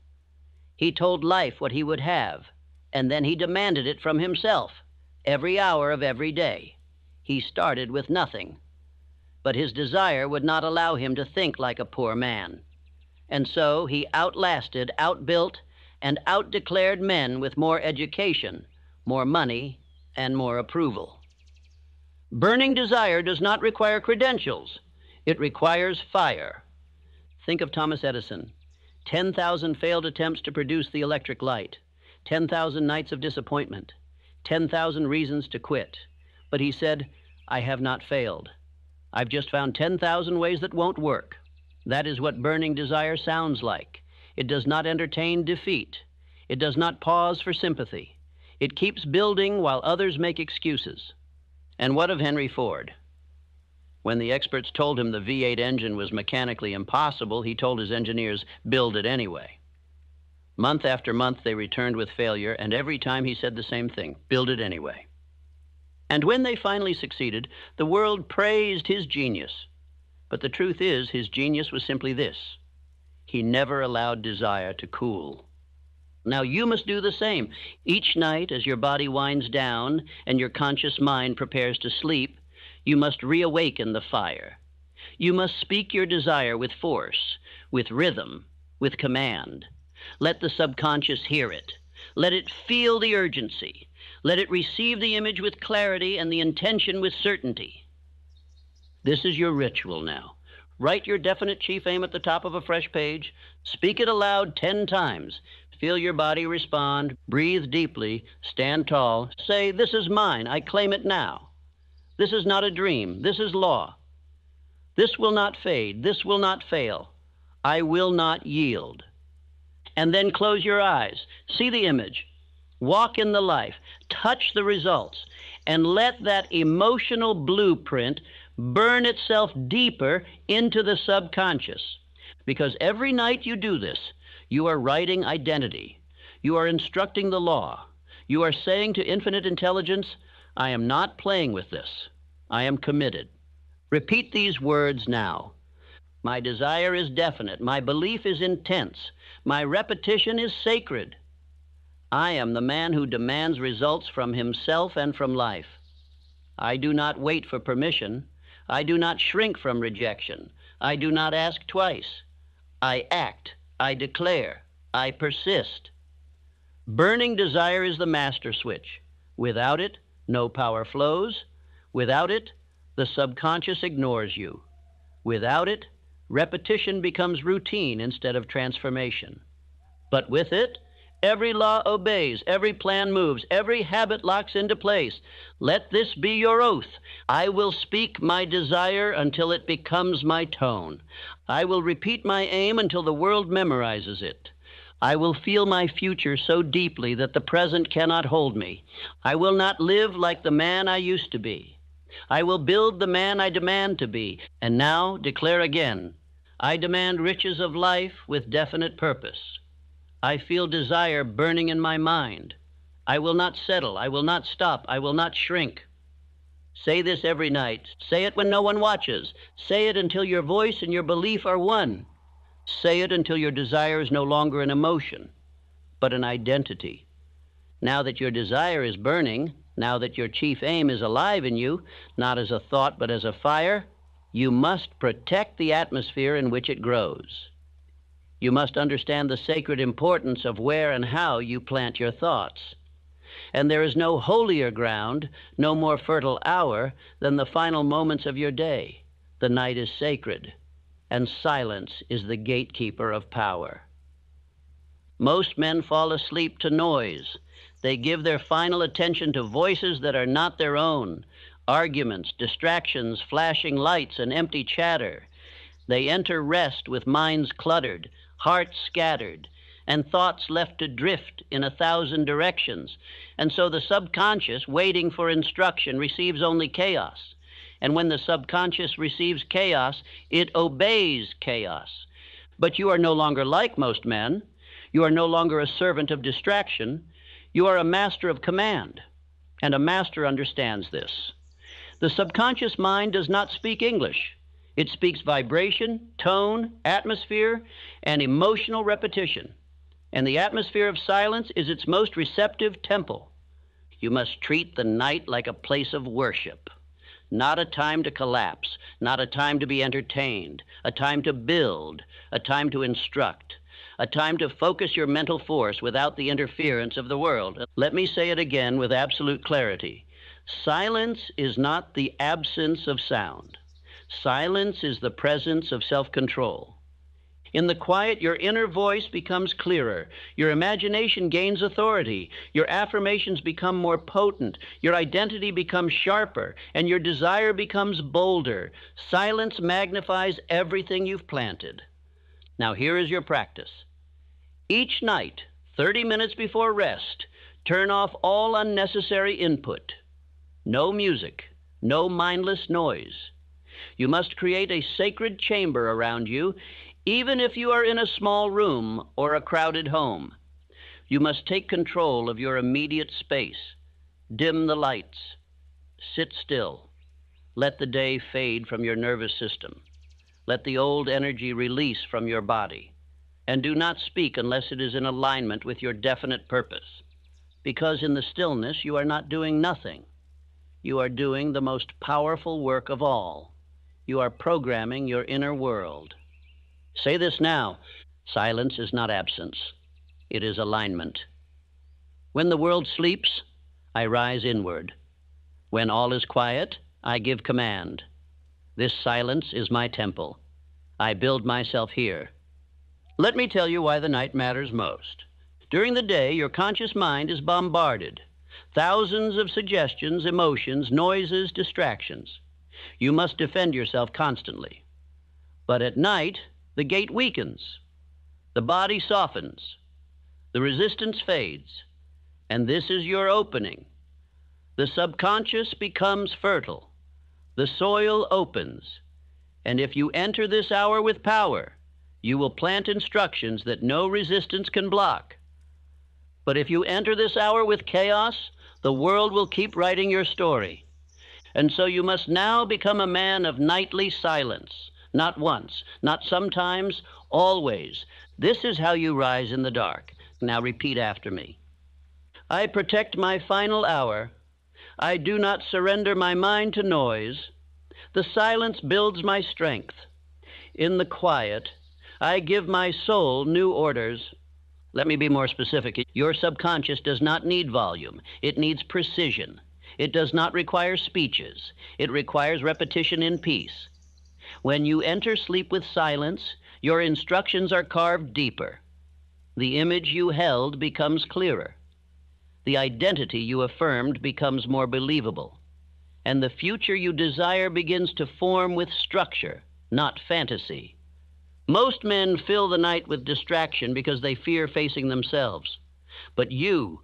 He told life what he would have, and then he demanded it from himself, every hour of every day. He started with nothing. But his desire would not allow him to think like a poor man. And so he outlasted, outbuilt, and outdeclared men with more education, more money, and more approval. Burning desire does not require credentials. It requires fire. Think of Thomas Edison. 10,000 failed attempts to produce the electric light. 10,000 nights of disappointment. 10,000 reasons to quit. But he said, "I have not failed. I've just found 10,000 ways that won't work." That is what burning desire sounds like. It does not entertain defeat. It does not pause for sympathy. It keeps building while others make excuses. And what of Henry Ford? When the experts told him the V8 engine was mechanically impossible, he told his engineers, "Build it anyway." Month after month, they returned with failure, and every time he said the same thing, "Build it anyway." And when they finally succeeded, the world praised his genius. But the truth is, his genius was simply this: he never allowed desire to cool. Now you must do the same. Each night, as your body winds down and your conscious mind prepares to sleep, you must reawaken the fire. You must speak your desire with force, with rhythm, with command. Let the subconscious hear it. Let it feel the urgency. Let it receive the image with clarity and the intention with certainty. This is your ritual now. Write your definite chief aim at the top of a fresh page. Speak it aloud 10 times. Feel your body respond. Breathe deeply. Stand tall. Say, "This is mine. I claim it now. This is not a dream. This is law. This will not fade. This will not fail. I will not yield." And then close your eyes. See the image. Walk in the life. Touch the results. And let that emotional blueprint burn itself deeper into the subconscious. Because every night you do this, you are writing identity. You are instructing the law. You are saying to infinite intelligence, "I am not playing with this. I am committed." Repeat these words now. My desire is definite. My belief is intense. My repetition is sacred. I am the man who demands results from himself and from life. I do not wait for permission. I do not shrink from rejection. I do not ask twice. I act. I declare. I persist. Burning desire is the master switch. Without it, no power flows. Without it, the subconscious ignores you. Without it, repetition becomes routine instead of transformation. But with it, every law obeys, every plan moves, every habit locks into place. Let this be your oath. I will speak my desire until it becomes my tone. I will repeat my aim until the world memorizes it. I will feel my future so deeply that the present cannot hold me. I will not live like the man I used to be. I will build the man I demand to be. And now declare again, I demand riches of life with definite purpose. I feel desire burning in my mind. I will not settle. I will not stop. I will not shrink. Say this every night. Say it when no one watches. Say it until your voice and your belief are one. Say it until your desire is no longer an emotion, but an identity. Now that your desire is burning, now that your chief aim is alive in you, not as a thought but as a fire, you must protect the atmosphere in which it grows. You must understand the sacred importance of where and how you plant your thoughts. And there is no holier ground, no more fertile hour than the final moments of your day. The night is sacred, and silence is the gatekeeper of power. Most men fall asleep to noise. They give their final attention to voices that are not their own, arguments, distractions, flashing lights, and empty chatter. They enter rest with minds cluttered, hearts scattered, and thoughts left to drift in 1,000 directions. And so the subconscious, waiting for instruction, receives only chaos. And when the subconscious receives chaos, it obeys chaos. But you are no longer like most men. You are no longer a servant of distraction. You are a master of command, and a master understands this. The subconscious mind does not speak English. It speaks vibration, tone, atmosphere, and emotional repetition. And the atmosphere of silence is its most receptive temple. You must treat the night like a place of worship, not a time to collapse, not a time to be entertained, a time to build, a time to instruct, a time to focus your mental force without the interference of the world. Let me say it again with absolute clarity. Silence is not the absence of sound. Silence is the presence of self-control. In the quiet, your inner voice becomes clearer. Your imagination gains authority. Your affirmations become more potent. Your identity becomes sharper, and your desire becomes bolder. Silence magnifies everything you've planted. Now here is your practice. Each night, 30 minutes before rest, turn off all unnecessary input. No music, no mindless noise. You must create a sacred chamber around you, even if you are in a small room or a crowded home. You must take control of your immediate space. Dim the lights. Sit still. Let the day fade from your nervous system. Let the old energy release from your body. and do not speak unless it is in alignment with your definite purpose. Because in the stillness, you are not doing nothing. You are doing the most powerful work of all. You are programming your inner world. Say this now: silence is not absence. It is alignment. When the world sleeps, I rise inward. When all is quiet, I give command. This silence is my temple. I build myself here. Let me tell you why the night matters most. During the day, your conscious mind is bombarded. Thousands of suggestions, emotions, noises, distractions. You must defend yourself constantly. But at night, the gate weakens. The body softens. The resistance fades. And this is your opening. The subconscious becomes fertile. The soil opens. And if you enter this hour with power, you will plant instructions that no resistance can block. But if you enter this hour with chaos, the world will keep writing your story. And so you must now become a man of nightly silence. Not once, not sometimes, always. This is how you rise in the dark. Now repeat after me. I protect my final hour. I do not surrender my mind to noise. The silence builds my strength. In the quiet, I give my soul new orders. Let me be more specific. Your subconscious does not need volume. It needs precision. It does not require speeches. It requires repetition in peace. When you enter sleep with silence, your instructions are carved deeper. The image you held becomes clearer. The identity you affirmed becomes more believable. And the future you desire begins to form with structure, not fantasy. Most men fill the night with distraction because they fear facing themselves. But you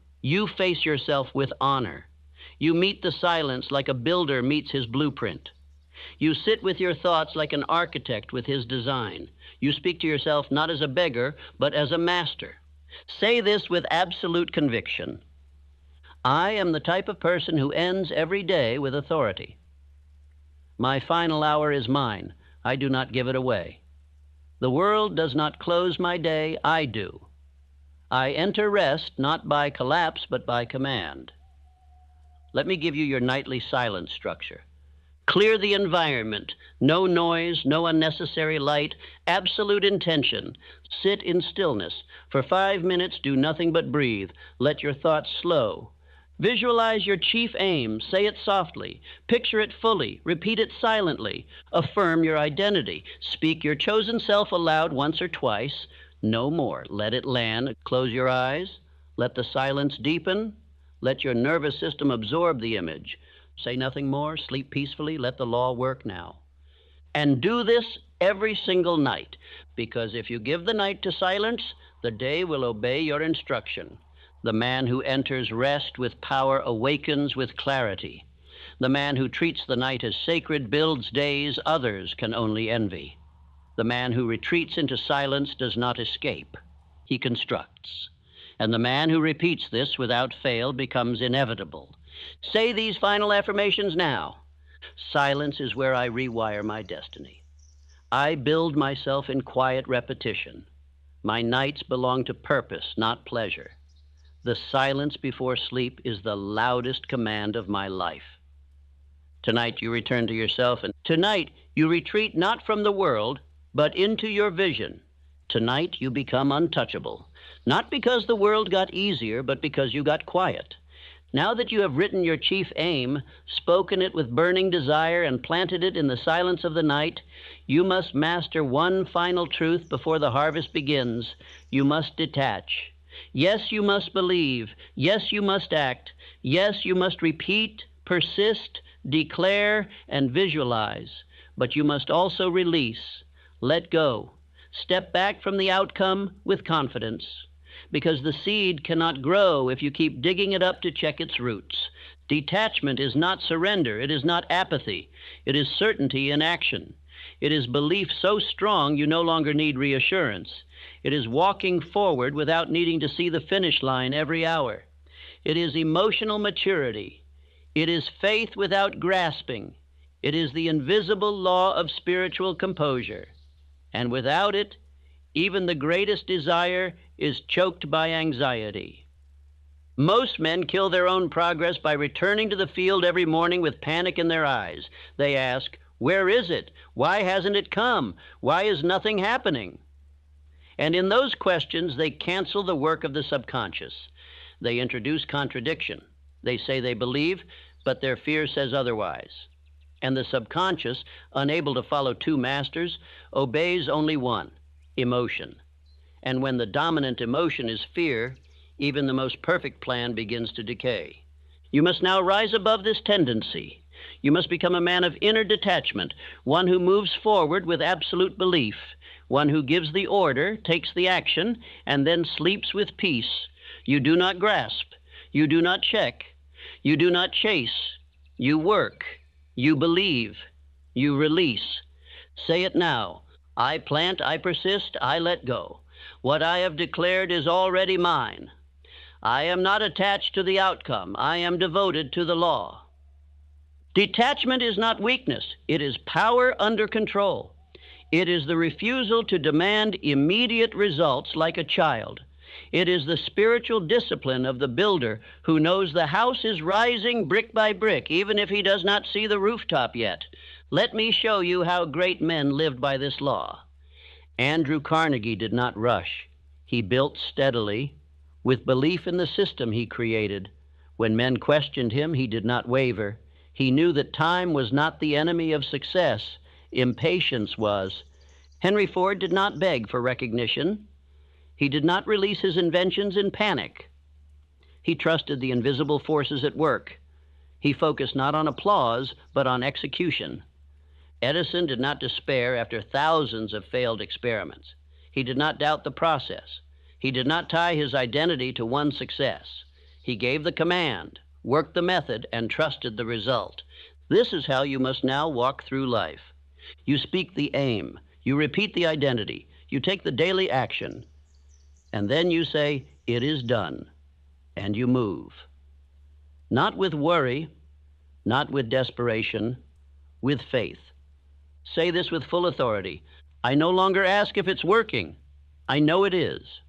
face yourself with honor. You meet the silence like a builder meets his blueprint. You sit with your thoughts like an architect with his design. You speak to yourself not as a beggar, but as a master. Say this with absolute conviction. I am the type of person who ends every day with authority. My final hour is mine. I do not give it away. The world does not close my day, I do. I enter rest not by collapse, but by command. Let me give you your nightly silence structure. Clear the environment. No noise, no unnecessary light, absolute intention. Sit in stillness. For 5 minutes, do nothing but breathe. Let your thoughts slow. Visualize your chief aim. Say it softly. Picture it fully. Repeat it silently. Affirm your identity. Speak your chosen self aloud once or twice. No more. Let it land. Close your eyes. Let the silence deepen. Let your nervous system absorb the image. Say nothing more. Sleep peacefully. Let the law work now. And do this every single night, because if you give the night to silence, the day will obey your instruction. The man who enters rest with power awakens with clarity. The man who treats the night as sacred builds days others can only envy. The man who retreats into silence does not escape. He constructs. And the man who repeats this without fail becomes inevitable. Say these final affirmations now. Silence is where I rewire my destiny. I build myself in quiet repetition. My nights belong to purpose, not pleasure. The silence before sleep is the loudest command of my life. Tonight you return to yourself, and tonight you retreat not from the world, but into your vision. Tonight you become untouchable, not because the world got easier, but because you got quiet. Now that you have written your chief aim, spoken it with burning desire, and planted it in the silence of the night, you must master one final truth before the harvest begins. You must detach. Yes, you must believe. Yes, you must act. Yes, you must repeat, persist, declare, and visualize. But you must also release, let go, step back from the outcome with confidence. Because the seed cannot grow if you keep digging it up to check its roots. Detachment is not surrender. It is not apathy. It is certainty in action. It is belief so strong you no longer need reassurance. It is walking forward without needing to see the finish line every hour. It is emotional maturity. It is faith without grasping. It is the invisible law of spiritual composure. And without it, Even the greatest desire is choked by anxiety. Most men kill their own progress by returning to the field every morning with panic in their eyes. They ask, "Where is it? Why hasn't it come? Why is nothing happening?" And in those questions, they cancel the work of the subconscious. They introduce contradiction. They say they believe, but their fear says otherwise. And the subconscious, unable to follow two masters, obeys only one, emotion. And when the dominant emotion is fear, even the most perfect plan begins to decay. You must now rise above this tendency. You must become a man of inner detachment, one who moves forward with absolute belief, one who gives the order, takes the action, and then sleeps with peace. You do not grasp. You do not check. You do not chase. You work. You believe. You release. Say it now. I plant, I persist, I let go. What I have declared is already mine. I am not attached to the outcome. I am devoted to the law. Detachment is not weakness. It is power under control. It is the refusal to demand immediate results like a child. It is the spiritual discipline of the builder who knows the house is rising brick by brick, even if he does not see the rooftop yet. Let me show you how great men lived by this law. Andrew Carnegie did not rush. He built steadily, with belief in the system he created. When men questioned him, he did not waver. He knew that time was not the enemy of success. Impatience was. Henry Ford did not beg for recognition. He did not release his inventions in panic. He trusted the invisible forces at work. He focused not on applause, but on execution. Edison did not despair after thousands of failed experiments. He did not doubt the process. He did not tie his identity to one success. He gave the command, worked the method, and trusted the result. This is how you must now walk through life. You speak the aim. You repeat the identity. You take the daily action. And then you say, "It is done." And you move. Not with worry, not with desperation, with faith. Say this with full authority. I no longer ask if it's working. I know it is.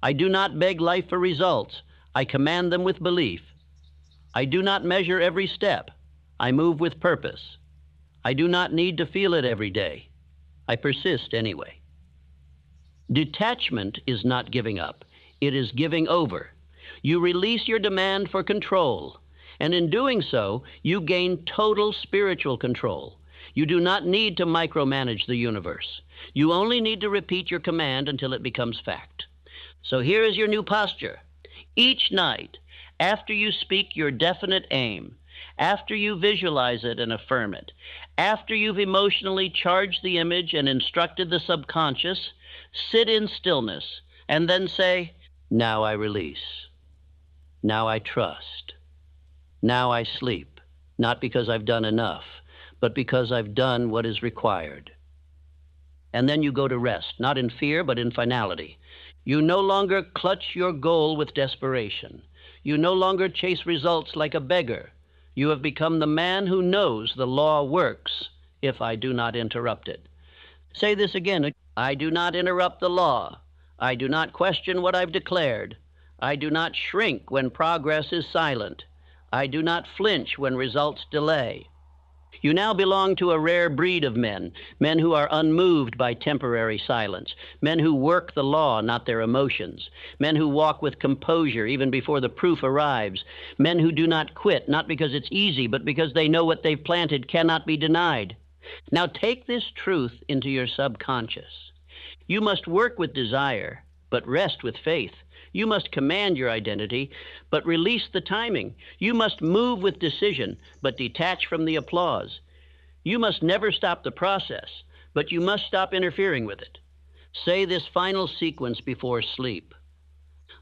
I do not beg life for results. I command them with belief. I do not measure every step. I move with purpose. I do not need to feel it every day. I persist anyway. Detachment is not giving up. It is giving over. You release your demand for control, and in doing so, you gain total spiritual control. You do not need to micromanage the universe. You only need to repeat your command until it becomes fact. So here is your new posture. Each night, after you speak your definite aim, after you visualize it and affirm it, after you've emotionally charged the image and instructed the subconscious, sit in stillness and then say, "Now I release. Now I trust. Now I sleep, not because I've done enough, but because I've done what is required." And then you go to rest, not in fear, but in finality. You no longer clutch your goal with desperation. You no longer chase results like a beggar. You have become the man who knows the law works if I do not interrupt it. Say this again. I do not interrupt the law. I do not question what I've declared. I do not shrink when progress is silent. I do not flinch when results delay. You now belong to a rare breed of men, men who are unmoved by temporary silence, men who work the law, not their emotions, men who walk with composure even before the proof arrives, men who do not quit, not because it's easy, but because they know what they've planted cannot be denied. Now take this truth into your subconscious. You must work with desire, but rest with faith. You must command your identity, but release the timing. You must move with decision, but detach from the applause. You must never stop the process, but you must stop interfering with it. Say this final sequence before sleep.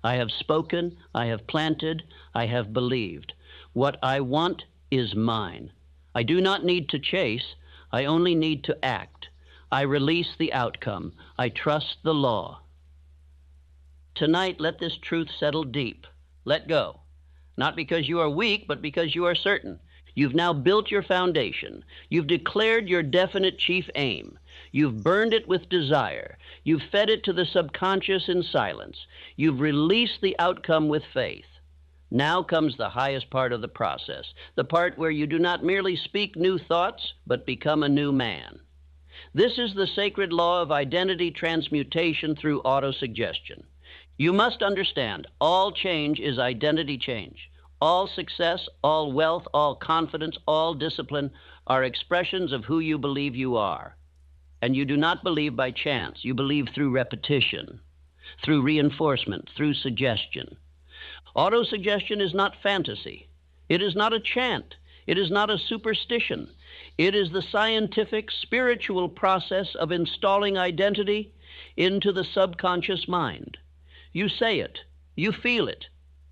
I have spoken, I have planted, I have believed. What I want is mine. I do not need to chase, I only need to act. I release the outcome. I trust the law. Tonight, let this truth settle deep. Let go. Not because you are weak, but because you are certain. You've now built your foundation. You've declared your definite chief aim. You've burned it with desire. You've fed it to the subconscious in silence. You've released the outcome with faith. Now comes the highest part of the process, the part where you do not merely speak new thoughts, but become a new man. This is the sacred law of identity transmutation through autosuggestion. You must understand, all change is identity change. All success, all wealth, all confidence, all discipline are expressions of who you believe you are. And you do not believe by chance. You believe through repetition, through reinforcement, through suggestion. Autosuggestion is not fantasy. It is not a chant. It is not a superstition. It is the scientific, spiritual process of installing identity into the subconscious mind. You say it, you feel it,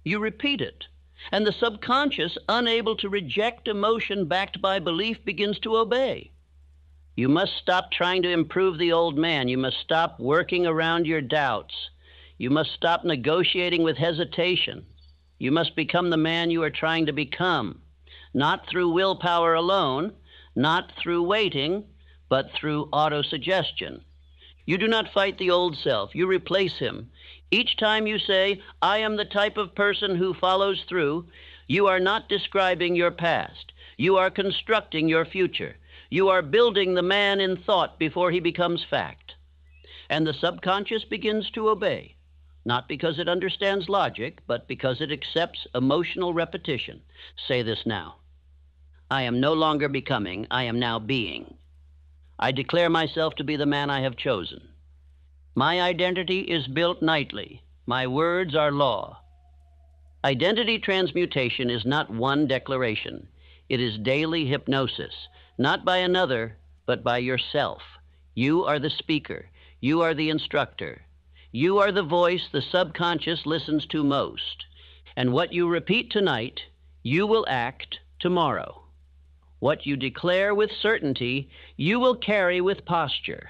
you repeat it, and the subconscious, unable to reject emotion backed by belief, begins to obey. You must stop trying to improve the old man. You must stop working around your doubts. You must stop negotiating with hesitation. You must become the man you are trying to become, not through willpower alone, not through waiting, but through autosuggestion. You do not fight the old self. You replace him. Each time you say, I am the type of person who follows through, you are not describing your past. You are constructing your future. You are building the man in thought before he becomes fact. And the subconscious begins to obey, not because it understands logic, but because it accepts emotional repetition. Say this now. I am no longer becoming, I am now being. I declare myself to be the man I have chosen. My identity is built nightly. My words are law. Identity transmutation is not one declaration. It is daily hypnosis, not by another, but by yourself. You are the speaker. You are the instructor. You are the voice the subconscious listens to most. And what you repeat tonight, you will act tomorrow. What you declare with certainty, you will carry with posture.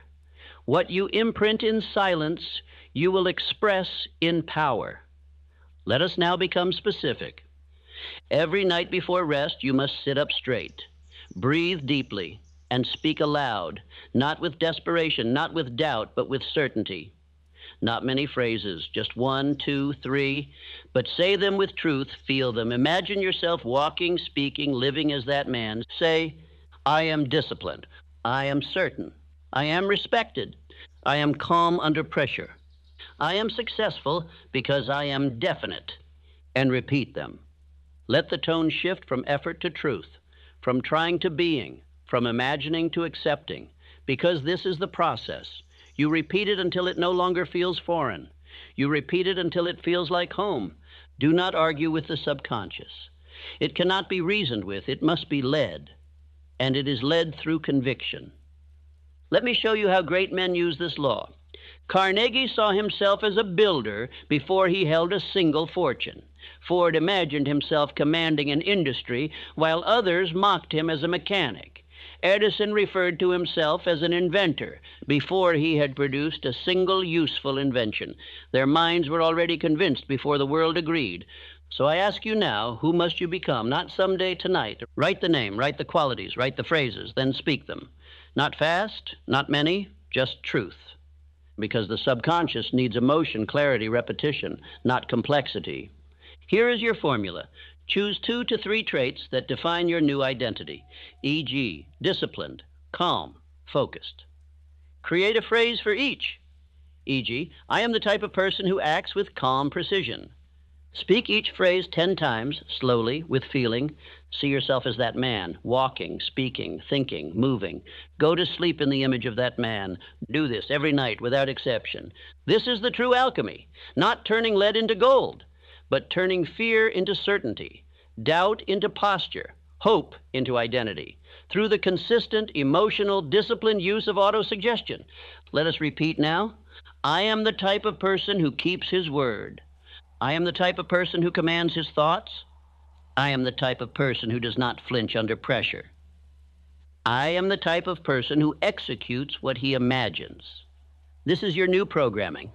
What you imprint in silence, you will express in power. Let us now become specific. Every night before rest, you must sit up straight. Breathe deeply and speak aloud, not with desperation, not with doubt, but with certainty. Not many phrases, just 1, 2, 3, but say them with truth, feel them. Imagine yourself walking, speaking, living as that man. Say, I am disciplined. I am certain. I am respected. I am calm under pressure. I am successful because I am definite. And repeat them. Let the tone shift from effort to truth, from trying to being, from imagining to accepting, because this is the process. You repeat it until it no longer feels foreign. You repeat it until it feels like home. Do not argue with the subconscious. It cannot be reasoned with. It must be led. And it is led through conviction. Let me show you how great men use this law. Carnegie saw himself as a builder before he held a single fortune. Ford imagined himself commanding an industry, while others mocked him as a mechanic. Edison referred to himself as an inventor before he had produced a single useful invention. Their minds were already convinced before the world agreed. So I ask you now, who must you become? Not someday, tonight. Write the name, write the qualities, write the phrases, then speak them. Not fast, not many, just truth. Because the subconscious needs emotion, clarity, repetition, not complexity. Here is your formula. Choose 2 to 3 traits that define your new identity, e.g., disciplined, calm, focused. Create a phrase for each, e.g., I am the type of person who acts with calm precision. Speak each phrase 10 times, slowly, with feeling. See yourself as that man, walking, speaking, thinking, moving. Go to sleep in the image of that man. Do this every night without exception. This is the true alchemy, not turning lead into gold, but turning fear into certainty, doubt into posture, hope into identity, through the consistent, emotional, disciplined use of autosuggestion. Let us repeat now. I am the type of person who keeps his word. I am the type of person who commands his thoughts. I am the type of person who does not flinch under pressure. I am the type of person who executes what he imagines. This is your new programming.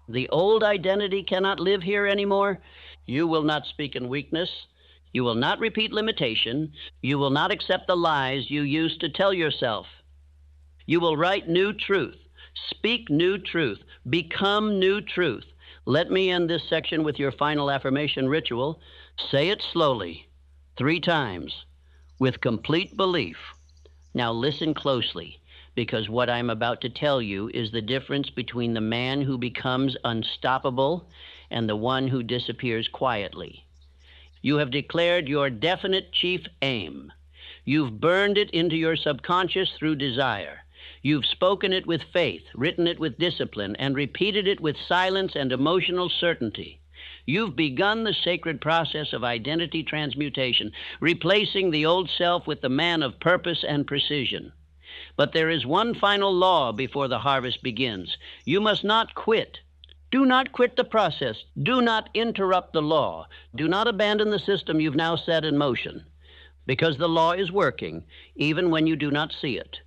The old identity cannot live here anymore. You will not speak in weakness. You will not repeat limitation. You will not accept the lies you used to tell yourself. You will write new truth. Speak new truth. Become new truth. Let me end this section with your final affirmation ritual. Say it slowly, 3 times, with complete belief. Now listen closely, because what I'm about to tell you is the difference between the man who becomes unstoppable and the one who disappears quietly. You have declared your definite chief aim. You've burned it into your subconscious through desire. You've spoken it with faith, written it with discipline, and repeated it with silence and emotional certainty. You've begun the sacred process of identity transmutation, replacing the old self with the man of purpose and precision. But there is one final law before the harvest begins. You must not quit. Do not quit the process. Do not interrupt the law. Do not abandon the system you've now set in motion, because the law is working, even when you do not see it.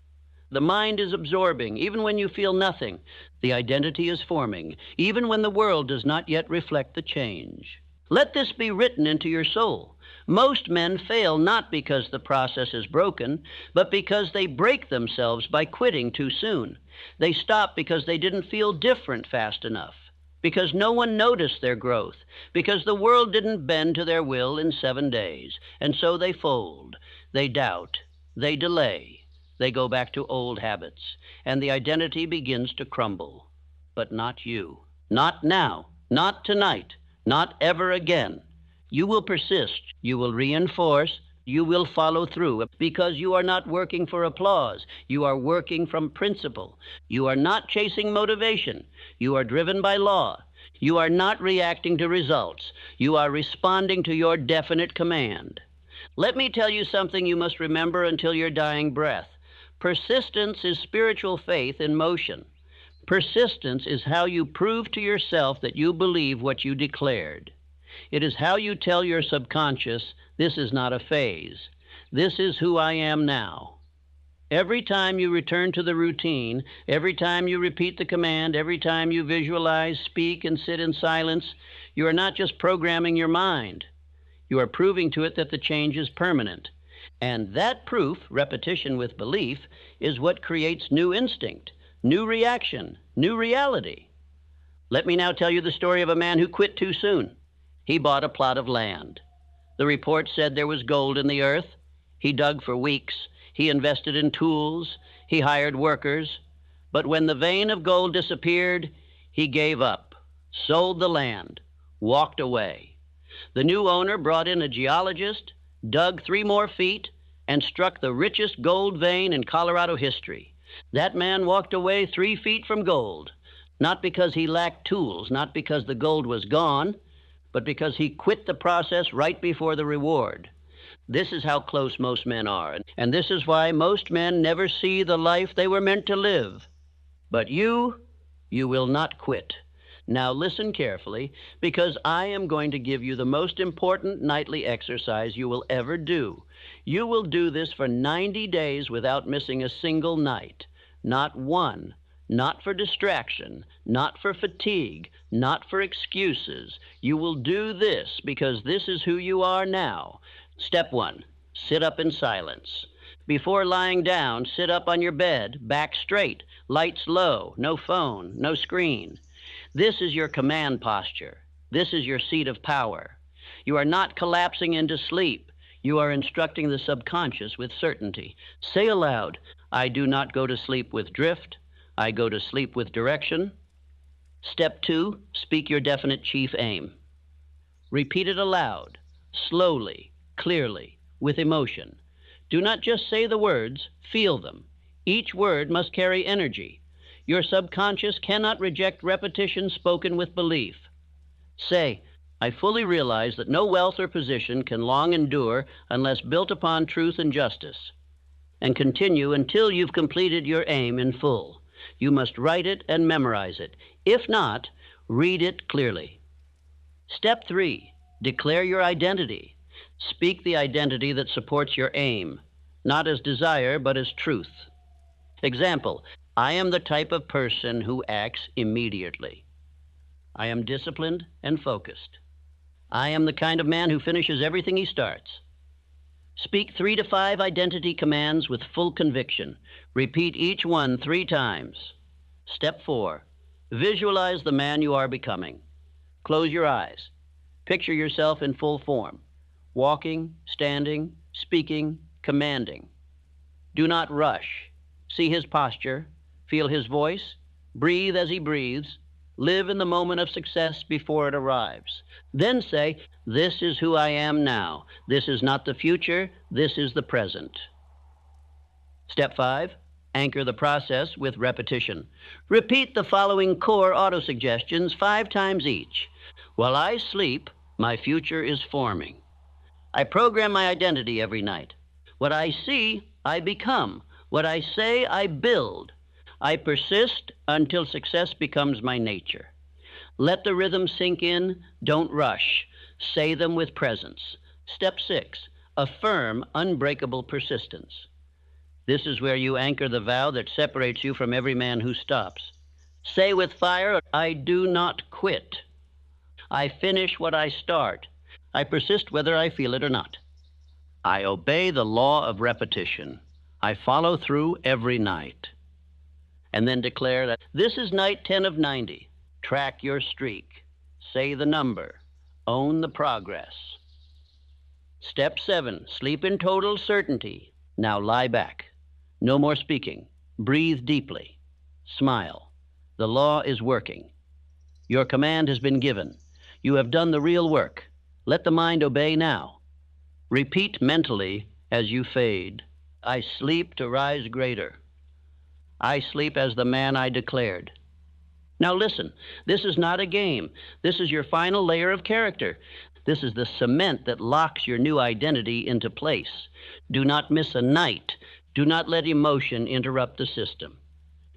The mind is absorbing, even when you feel nothing. The identity is forming, even when the world does not yet reflect the change. Let this be written into your soul. Most men fail not because the process is broken, but because they break themselves by quitting too soon. They stop because they didn't feel different fast enough, because no one noticed their growth, because the world didn't bend to their will in 7 days, and so they fold, they doubt, they delay. They go back to old habits, and the identity begins to crumble. But not you. Not now. Not tonight. Not ever again. You will persist. You will reinforce. You will follow through, because you are not working for applause. You are working from principle. You are not chasing motivation. You are driven by law. You are not reacting to results. You are responding to your definite command. Let me tell you something you must remember until your dying breath. Persistence is spiritual faith in motion. Persistence is how you prove to yourself that you believe what you declared. It is how you tell your subconscious, this is not a phase. This is who I am now. Every time you return to the routine, every time you repeat the command, every time you visualize, speak, and sit in silence, you are not just programming your mind. You are proving to it that the change is permanent. And that proof, repetition with belief, is what creates new instinct, new reaction, new reality. Let me now tell you the story of a man who quit too soon. He bought a plot of land. The report said there was gold in the earth. He dug for weeks. He invested in tools. He hired workers. But when the vein of gold disappeared, he gave up, sold the land, walked away. The new owner brought in a geologist, dug 3 more feet, and struck the richest gold vein in Colorado history. That man walked away 3 feet from gold, not because he lacked tools, not because the gold was gone, but because he quit the process right before the reward. This is how close most men are, and this is why most men never see the life they were meant to live. But you will not quit. Now listen carefully, because I am going to give you the most important nightly exercise you will ever do. You will do this for 90 days without missing a single night. Not one. Not for distraction. Not for fatigue. Not for excuses. You will do this because this is who you are now. Step 1. Sit up in silence. Before lying down, sit up on your bed, back straight, lights low, no phone, no screen. This is your command posture. This is your seat of power. You are not collapsing into sleep. You are instructing the subconscious with certainty. Say aloud, I do not go to sleep with drift. I go to sleep with direction. Step 2, speak your definite chief aim. Repeat it aloud, slowly, clearly, with emotion. Do not just say the words, feel them. Each word must carry energy. Your subconscious cannot reject repetition spoken with belief. Say, I fully realize that no wealth or position can long endure unless built upon truth and justice. And continue until you've completed your aim in full. You must write it and memorize it. If not, read it clearly. Step 3, declare your identity. Speak the identity that supports your aim, not as desire, but as truth. Example, I am the type of person who acts immediately. I am disciplined and focused. I am the kind of man who finishes everything he starts. Speak 3 to 5 identity commands with full conviction. Repeat each one 3 times. Step 4. Visualize the man you are becoming. Close your eyes. Picture yourself in full form, walking, standing, speaking, commanding. Do not rush. See his posture, feel his voice, breathe as he breathes, live in the moment of success before it arrives. Then say, this is who I am now. This is not the future, this is the present. Step 5, anchor the process with repetition. Repeat the following core autosuggestions 5 times each. While I sleep, my future is forming. I program my identity every night. What I see, I become. What I say, I build. I persist until success becomes my nature. Let the rhythm sink in. Don't rush. Say them with presence. Step 6, affirm unbreakable persistence. This is where you anchor the vow that separates you from every man who stops. Say with fire, I do not quit. I finish what I start. I persist whether I feel it or not. I obey the law of repetition. I follow through every night. And then declare that this is night 10 of 90. Track your streak. Say the number. Own the progress. Step 7, sleep in total certainty. Now lie back. No more speaking. Breathe deeply. Smile. The law is working. Your command has been given. You have done the real work. Let the mind obey now. Repeat mentally as you fade. I sleep to rise greater. I sleep as the man I declared. Now listen, this is not a game. This is your final layer of character. This is the cement that locks your new identity into place. Do not miss a night. Do not let emotion interrupt the system.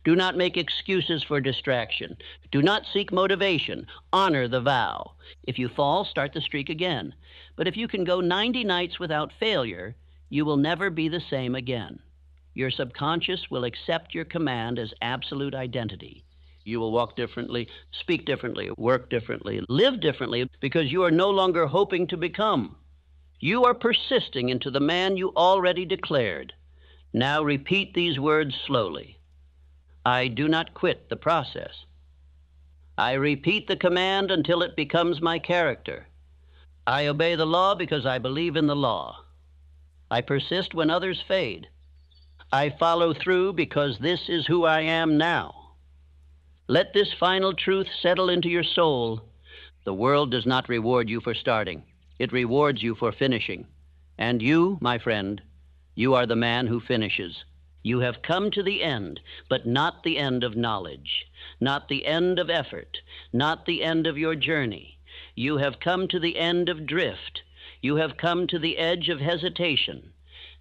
Do not make excuses for distraction. Do not seek motivation. Honor the vow. If you fall, start the streak again. But if you can go 90 nights without failure, you will never be the same again. Your subconscious will accept your command as absolute identity. You will walk differently, speak differently, work differently, live differently because you are no longer hoping to become. You are persisting into the man you already declared. Now repeat these words slowly. I do not quit the process. I repeat the command until it becomes my character. I obey the law because I believe in the law. I persist when others fade. I follow through because this is who I am now. Let this final truth settle into your soul. The world does not reward you for starting. It rewards you for finishing. And you, my friend, you are the man who finishes. You have come to the end, but not the end of knowledge, not the end of effort, not the end of your journey. You have come to the end of drift. You have come to the edge of hesitation.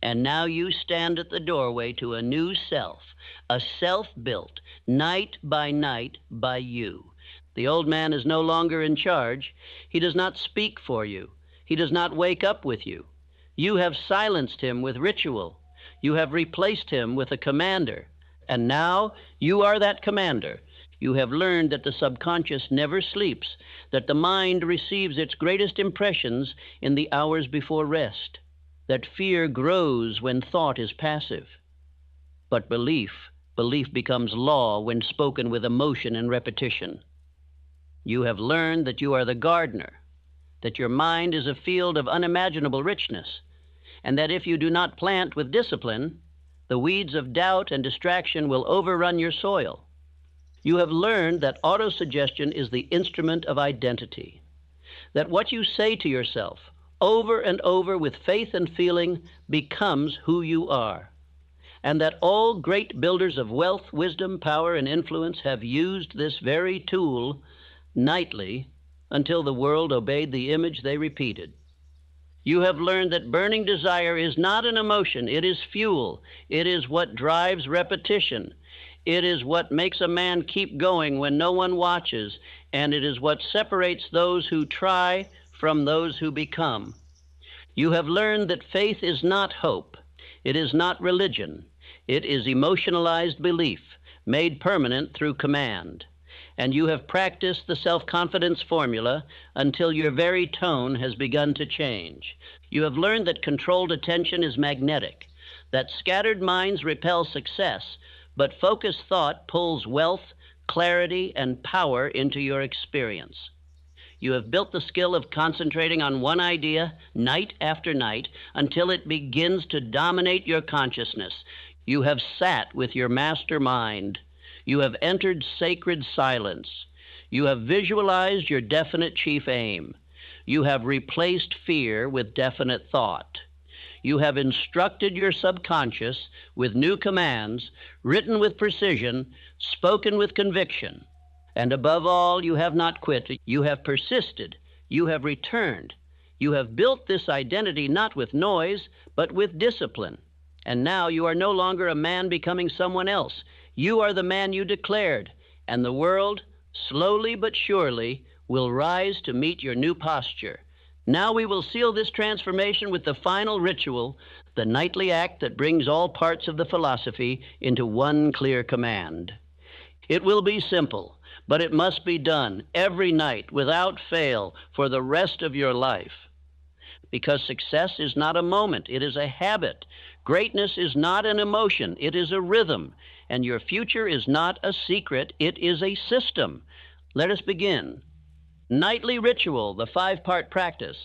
And now you stand at the doorway to a new self, a self built, night by you. The old man is no longer in charge. He does not speak for you. He does not wake up with you. You have silenced him with ritual. You have replaced him with a commander. And now you are that commander. You have learned that the subconscious never sleeps, that the mind receives its greatest impressions in the hours before rest, that fear grows when thought is passive. But belief becomes law when spoken with emotion and repetition. You have learned that you are the gardener, that your mind is a field of unimaginable richness, and that if you do not plant with discipline, the weeds of doubt and distraction will overrun your soil. You have learned that autosuggestion is the instrument of identity, that what you say to yourself over and over with faith and feeling becomes who you are, and that all great builders of wealth, wisdom, power, and influence have used this very tool nightly until the world obeyed the image they repeated. You have learned that burning desire is not an emotion, it is fuel. It is what drives repetition. It is what makes a man keep going when no one watches, and it is what separates those who try from those who become. You have learned that faith is not hope. It is not religion. It is emotionalized belief, made permanent through command. and you have practiced the self-confidence formula until your very tone has begun to change. You have learned that controlled attention is magnetic, that scattered minds repel success, but focused thought pulls wealth, clarity, and power into your experience. You have built the skill of concentrating on one idea night after night until it begins to dominate your consciousness. You have sat with your master mind. You have entered sacred silence. You have visualized your definite chief aim. You have replaced fear with definite thought. You have instructed your subconscious with new commands, written with precision, spoken with conviction. And above all, you have not quit. You have persisted. You have returned. You have built this identity not with noise, but with discipline. And now you are no longer a man becoming someone else. You are the man you declared, and the world, slowly but surely, will rise to meet your new posture. Now we will seal this transformation with the final ritual, the nightly act that brings all parts of the philosophy into one clear command. It will be simple, but it must be done every night without fail for the rest of your life. Because success is not a moment, it is a habit. Greatness is not an emotion, it is a rhythm. And your future is not a secret, it is a system. Let us begin. Nightly ritual, the 5-part practice.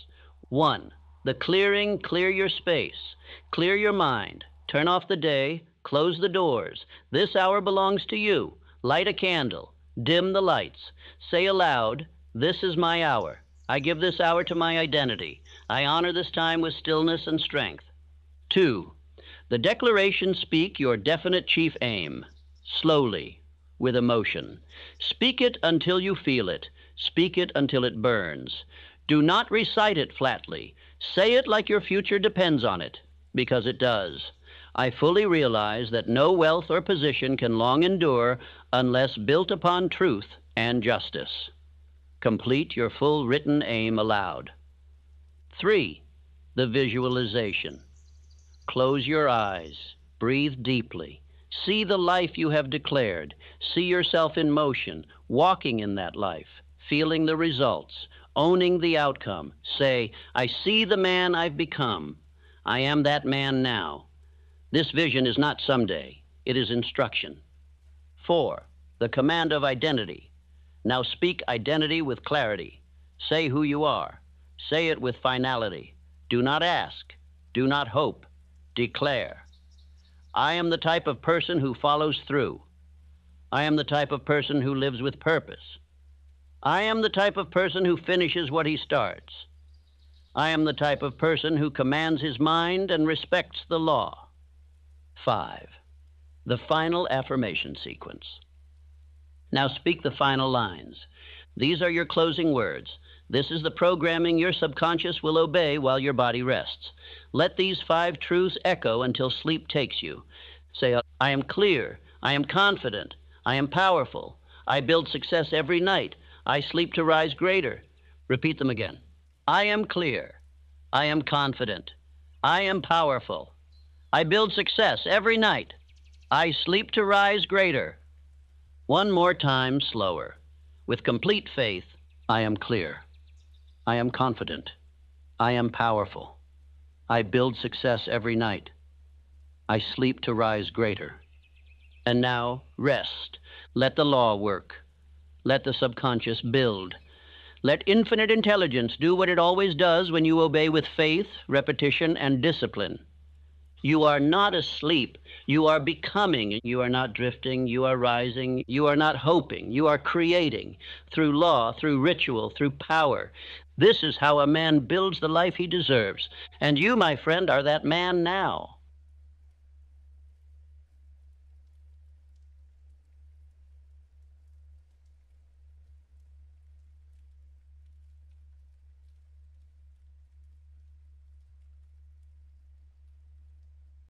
1. The clearing, clear your space. Clear your mind. Turn off the day. Close the doors. This hour belongs to you. Light a candle. Dim the lights. Say aloud, this is my hour. I give this hour to my identity. I honor this time with stillness and strength. 2. The declaration, speak your definite chief aim. Slowly, with emotion. Speak it until you feel it. Speak it until it burns. Do not recite it flatly. Say it like your future depends on it, because it does. I fully realize that no wealth or position can long endure unless built upon truth and justice. Complete your full written aim aloud. 3. The visualization. Close your eyes. Breathe deeply. See the life you have declared. See yourself in motion, walking in that life, feeling the results, owning the outcome. Say, I see the man I've become. I am that man now. This vision is not someday. It is instruction. 4. The command of identity. Now speak identity with clarity. Say who you are. Say it with finality. Do not ask. Do not hope. Declare. I am the type of person who follows through. I am the type of person who lives with purpose. I am the type of person who finishes what he starts. I am the type of person who commands his mind and respects the law. 5. The final affirmation sequence. Now speak the final lines. These are your closing words. This is the programming your subconscious will obey while your body rests. Let these 5 truths echo until sleep takes you. Say, I am clear. I am confident. I am powerful. I build success every night. I sleep to rise greater. Repeat them again. I am clear. I am confident. I am powerful. I build success every night. I sleep to rise greater. One more time, slower. With complete faith, I am clear. I am confident. I am powerful. I build success every night. I sleep to rise greater. And now, rest. Let the law work. Let the subconscious build. Let infinite intelligence do what it always does when you obey with faith, repetition, and discipline. You are not asleep. You are becoming. You are not drifting. You are rising. You are not hoping. You are creating through law, through ritual, through power. This is how a man builds the life he deserves. And you, my friend, are that man now.